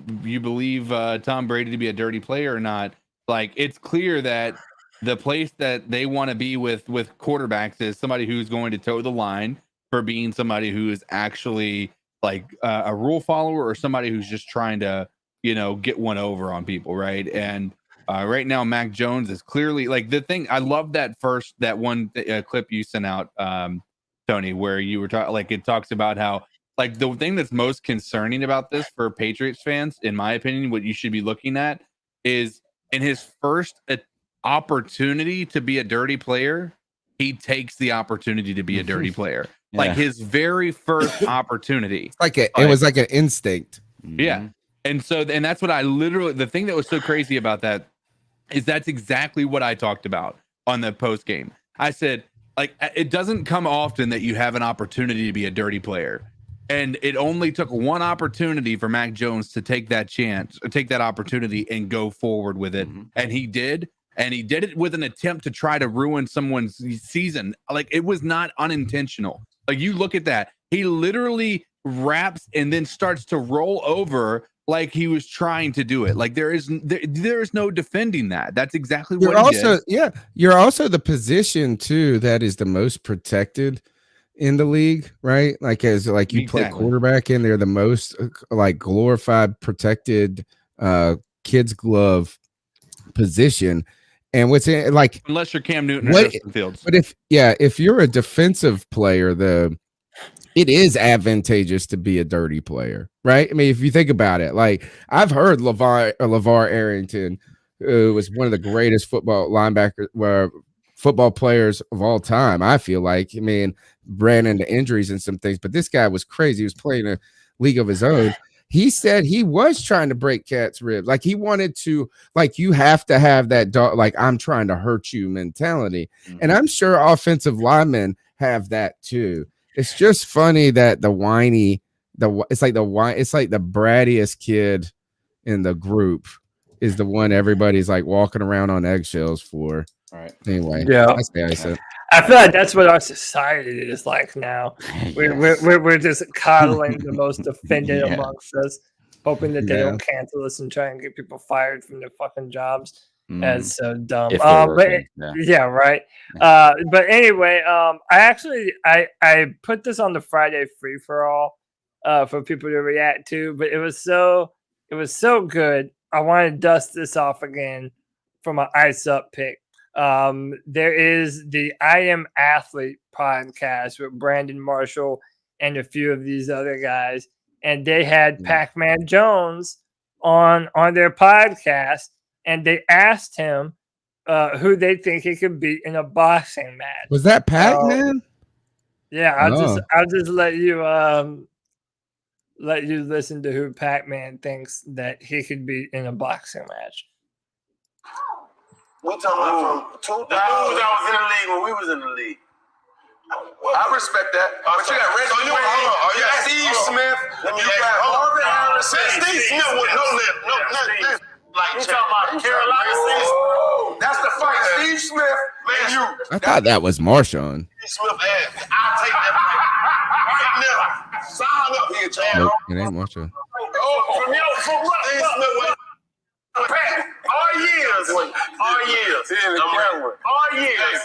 Bleav Tom Brady to be a dirty player or not, like, it's clear that the place that they want to be with quarterbacks is somebody who's going to toe the line for being somebody who is actually like a rule follower or somebody who's just trying to, get one over on people, right? And right now, Mac Jones is clearly like the thing. I love that one clip you sent out, Tony, where you were talking, like it talks about how, like, the thing that's most concerning about this for Patriots fans, in my opinion, what you should be looking at is in his first opportunity to be a dirty player, he takes the opportunity to be a dirty player. Like his very first opportunity. It was like an instinct. Yeah. And that's what the thing that was so crazy about that is that's exactly what I talked about on the post game. I said, like, it doesn't come often that you have an opportunity to be a dirty player. And it only took one opportunity for Mac Jones to take that chance, or take that opportunity and go forward with it. And he did. And he did it with an attempt to try to ruin someone's season. Like, it was not unintentional. Like, you look at that. He literally wraps and then starts to roll over like he was trying to do it. Like, there is no defending that. That's exactly what he did. Yeah. You're also the position, too, that is the most protected in the league, right? Like, as like you play quarterback in, they're the most like glorified, protected kid's glove position. And what's in, like, unless you're Cam Newton or Justin Fields. But if you're a defensive player, it is advantageous to be a dirty player, right? I mean, if you think about it, like, I've heard LeVar Arrington, who was one of the greatest football players of all time. I feel like, I mean, ran into injuries and some things, but this guy was crazy. He was playing a league of his own. He said he was trying to break Cat's ribs. Like, he wanted to, like, you have to have that dog, like, I'm trying to hurt you mentality. And I'm sure offensive linemen have that too. It's just funny that it's like the brattiest kid in the group is the one everybody's like walking around on eggshells for. All right. Anyway, yeah. I feel like that's what our society is like now. We're just coddling the most offended amongst us, hoping that they don't cancel us and try and get people fired from their fucking jobs. That's so dumb. Right. But anyway, I put this on the Friday free for all for people to react to, but it was so good. I want to dust this off again from an ice up pick. There is the I Am Athlete podcast with Brandon Marshall and a few of these other guys, and they had Pac-Man Jones on their podcast, and they asked him who they think he could beat in a boxing match. Was that Pac-Man? Yeah, I'll just let you listen to who Pac-Man thinks that he could beat in a boxing match. We talking about from 2000. The dudes that was in the league when we was in the league. I respect that. But you got Reggie Wayne, you got Steve Smith, you got Marvin Harrison. Steve Smith with no lip. Like, you talking about Carolina Panthers? That's the fight. Steve Smith, man, you. I thought that was Marshawn. Steve Smith, I'll take that fight right now. Sign up here, Chad. Nope, it ain't Marshawn. From Steve Smith. All years.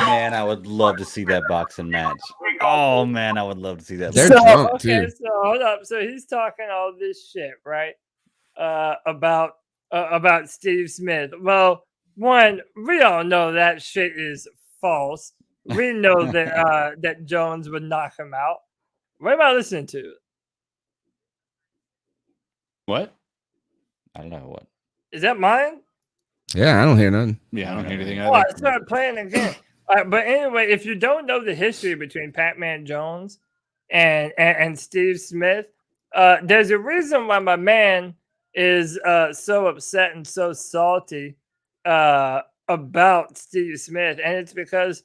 Man, I would love to see that boxing match. Oh man, I would love to see that. They're drunk too. So hold up. So he's talking all this shit, right? About Steve Smith. Well, one, we all know that shit is false. We know that that Jones would knock him out. What am I listening to? What? I don't know what. Is that mine? Yeah, I don't hear nothing. Yeah, I don't hear anything. Oh, I started playing again. But anyway, if you don't know the history between Pac-Man Jones and Steve Smith, there's a reason why my man is so upset and so salty about Steve Smith, and it's because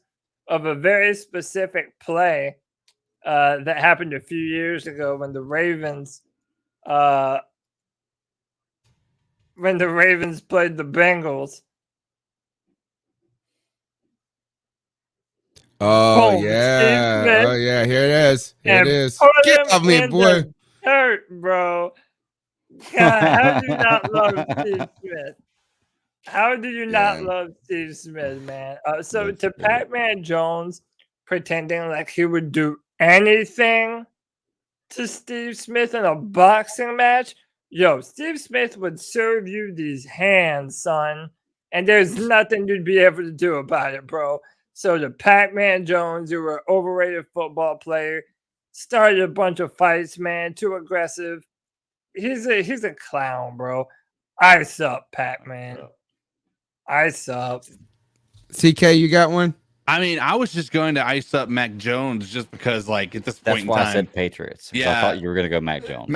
of a very specific play that happened a few years ago when the Ravens played the Bengals. Oh, Boom, yeah. Steve Smith. Oh, yeah. Here it is. Here And it is. put Get him off me, in boy. the dirt, bro. God, how do you not love Steve Smith? How do you not love Steve Smith, man? So to Pac-Man Jones pretending like he would do anything to Steve Smith in a boxing match, yo, Steve Smith would serve you these hands, son, and there's nothing you'd be able to do about it, bro. So the Pac-Man Jones, who were overrated football player, started a bunch of fights, man, too aggressive. He's a clown, bro. Ice up, Pac-Man. Ice up. CK, you got one? I mean, I was just going to ice up Mac Jones just because, like, at this That's point in why time, I said Patriots. Yeah, I thought you were going to go Mac Jones.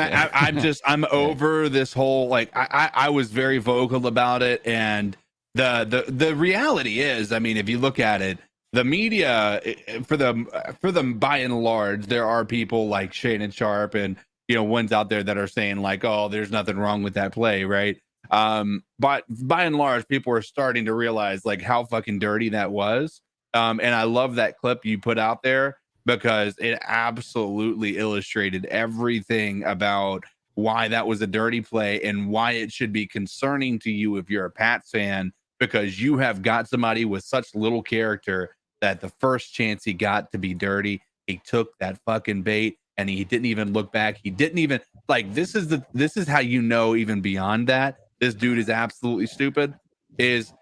I'm over this whole, like, I was very vocal about it, and the reality is, I mean, if you look at it, the media for them by and large, there are people like Shannon Sharp and ones out there that are saying like, oh, there's nothing wrong with that play, right? But by and large, people are starting to realize like how fucking dirty that was. And I love that clip you put out there because it absolutely illustrated everything about why that was a dirty play and why it should be concerning to you if you're a Pats fan, because you have got somebody with such little character that the first chance he got to be dirty, he took that fucking bait and he didn't even look back. He didn't even like, this is how even beyond that, this dude is absolutely stupid. He's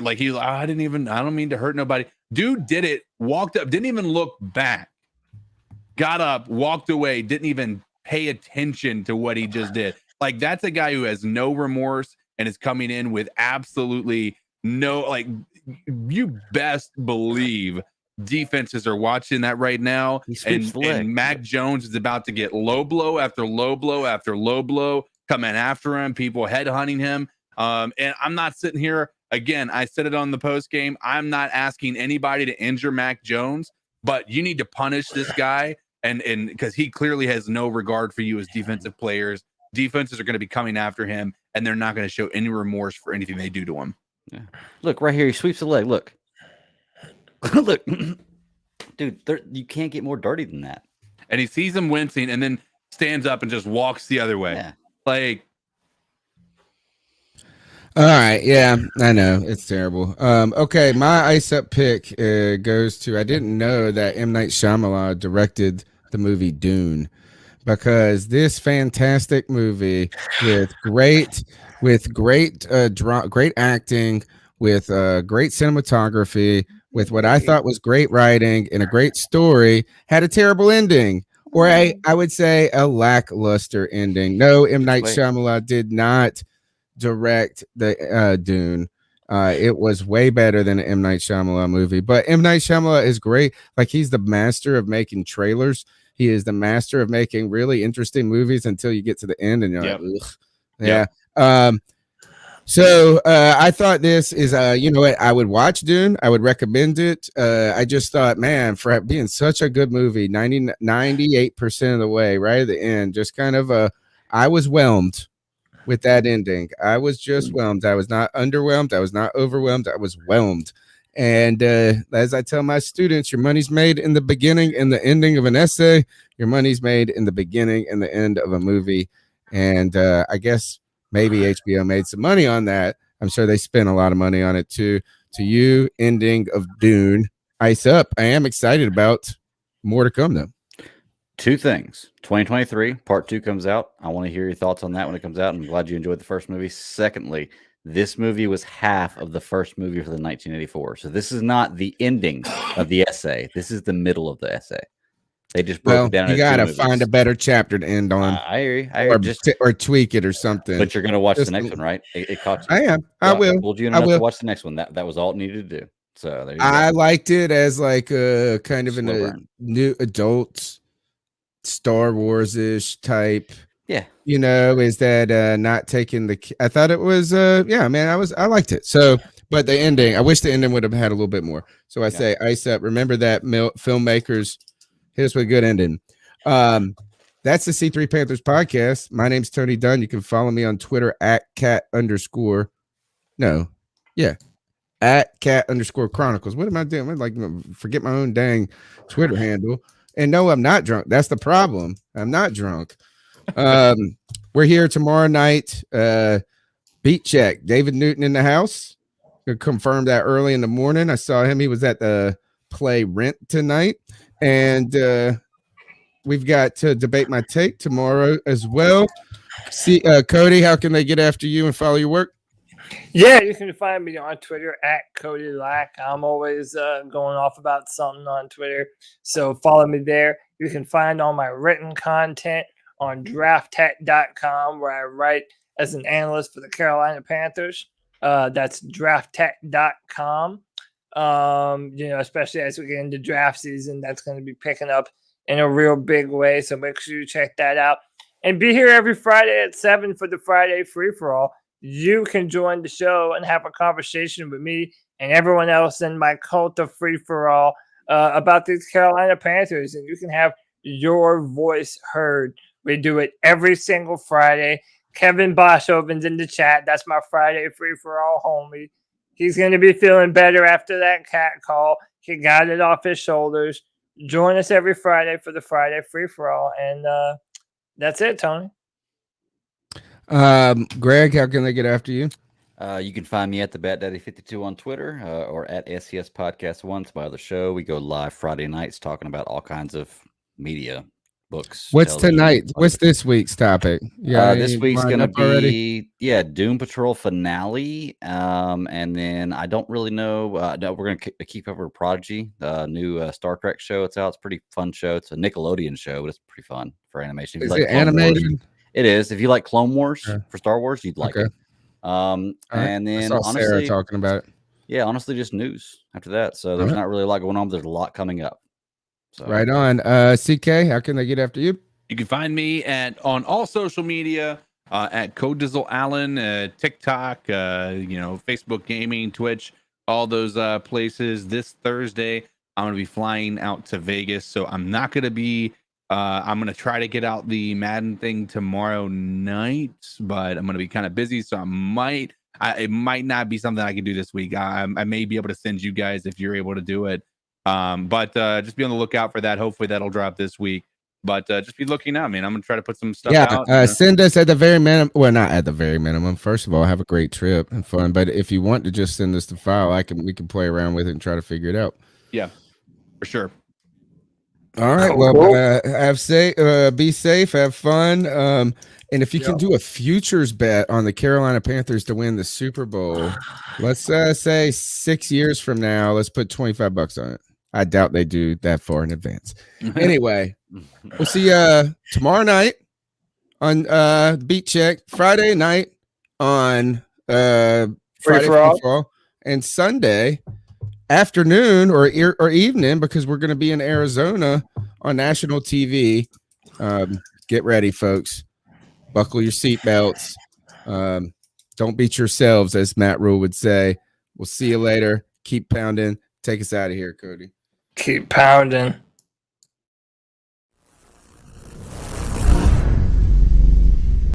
like, I don't mean to hurt nobody. Dude did it, walked up, didn't even look back, got up, walked away, didn't even pay attention to what he just did. Like, that's a guy who has no remorse and is coming in with absolutely no, like, you best believe defenses are watching that right now. And Mac Jones is about to get low blow after low blow after low blow coming after him, people headhunting him. And I'm not sitting here, again, I said it on the post game, I'm not asking anybody to injure Mac Jones, but you need to punish this guy, and because he clearly has no regard for you as defensive players. Defenses are going to be coming after him, and they're not going to show any remorse for anything they do to him. Yeah. Look right here, he sweeps the leg. Look, look, dude, you can't get more dirty than that. And he sees him wincing, and then stands up and just walks the other way. Yeah. Like, all right, yeah, I know it's terrible. Okay, my ice up pick goes to, I didn't know that M. Night Shyamalan directed the movie Dune, because this fantastic movie with great acting, with great cinematography, with what I thought was great writing and a great story, had a terrible ending, or I would say a lackluster ending. No, M. Night Shyamalan did not direct the Dune. It was way better than an M. Night Shyamalan movie, but M. Night Shyamalan is great. Like, he's the master of making trailers. He is the master of making really interesting movies until you get to the end and you're like, ugh. Yeah. So I thought this is, you know what, I would watch Dune. I would recommend it. I just thought, man, for it being such a good movie, 98% of the way, right at the end, just kind of, I was whelmed with that ending. I was just whelmed. I was not underwhelmed. I was not overwhelmed. I was whelmed. And as I tell my students, your money's made in the beginning and the ending of an essay. Your money's made in the beginning and the end of a movie. And I guess maybe HBO made some money on that. I'm sure they spent a lot of money on it too. To you, ending of Dune, ice up. I am excited about more to come, though. Two things. 2023, part 2 comes out. I want to hear your thoughts on that when it comes out. I'm glad you enjoyed the first movie. Secondly, this movie was half of the first movie for the 1984. So this is not the ending of the essay. This is the middle of the essay. They just broke it down. You got to find a better chapter to end on. I hear you. Or tweak it or something. But you're going to watch the next one, right? It caught you. I am. I will. I told you enough to watch the next one. That was all it needed to do. So there you go. I liked it as like a kind of a new adult Star Wars-ish type. Yeah. You know, is that not taking the, I thought it was yeah, man, I liked it. So, but the ending, I wish the ending would have had a little bit more. So I say ice up. Remember that, filmmakers, hit us with a good ending. That's the C3 Panthers podcast. My name's Tony Dunn. You can follow me on Twitter at @cat_. No. Yeah. @cat_chronicles. What am I doing? I'm like, forget my own dang Twitter handle. And no, I'm not drunk. That's the problem. I'm not drunk. We're here tomorrow night. Beat check. David Newton in the house. Confirmed that early in the morning. I saw him. He was at the play Rent tonight. And we've got to debate my take tomorrow as well. See, Cody, how can they get after you and follow your work? Yeah, you can find me on Twitter at Cody Lack. I'm always going off about something on Twitter, so follow me there. You can find all my written content on drafttech.com, where I write as an analyst for the Carolina Panthers. That's drafttech.com. Especially as we get into draft season, that's going to be picking up in a real big way. So make sure you check that out. And be here every Friday at 7 for the Friday free-for-all. You can join the show and have a conversation with me and everyone else in my cult of free-for-all about these Carolina Panthers. And you can have your voice heard. We do it every single Friday. Kevin Boshoven's in the chat. That's my Friday free-for-all homie. He's going to be feeling better after that cat call. He got it off his shoulders. Join us every Friday for the Friday free-for-all. And that's it, Tony. Greg, how can they get after you? You can find me at the BatDaddy52 on Twitter or at SCS Podcast 1. It's my other show. We go live Friday nights talking about all kinds of media, books. What's television. tonight? What's this week's topic? Yeah, this week's going to be Doom Patrol finale. And then I don't really know. No, we're going to keep up with Prodigy, the new Star Trek show. It's out. It's a pretty fun show. It's a Nickelodeon show, but it's pretty fun for animation. Is it animated? It is. If you like Clone Wars for Star Wars, you'd like it. And then I saw honestly, Sarah talking about it. Yeah, honestly, just news after that. So there's not really a lot going on, but there's a lot coming up. So. Right on. CK, how can they get after you? You can find me on all social media at Codizzle Allen, TikTok, Facebook Gaming, Twitch, all those places. This Thursday, I'm going to be flying out to Vegas, so I'm not going to be. I'm going to try to get out the Madden thing tomorrow night, but I'm going to be kind of busy, so it might not be something I can do this week. I may be able to send you guys if you're able to do it. But just be on the lookout for that. Hopefully that'll drop this week. But just be looking out, man. I'm going to try to put some stuff out. Send us at the very minimum. Well, not at the very minimum. First of all, have a great trip and fun. But if you want to just send us the file, we can play around with it and try to figure it out. Yeah, for sure. All right. Well, be safe, have fun. And if you can do a futures bet on the Carolina Panthers to win the Super Bowl, let's say 6 years from now, let's put $25 on it. I doubt they do that far in advance. Anyway, we'll see you tomorrow night on Beat Check, Friday night on Friday Free-for-All, and Sunday afternoon or evening, because we're going to be in Arizona on national TV. Get ready, folks. Buckle your seatbelts. Don't beat yourselves, as Matt Rhule would say. We'll see you later. Keep pounding. Take us out of here, Cody. Keep pounding.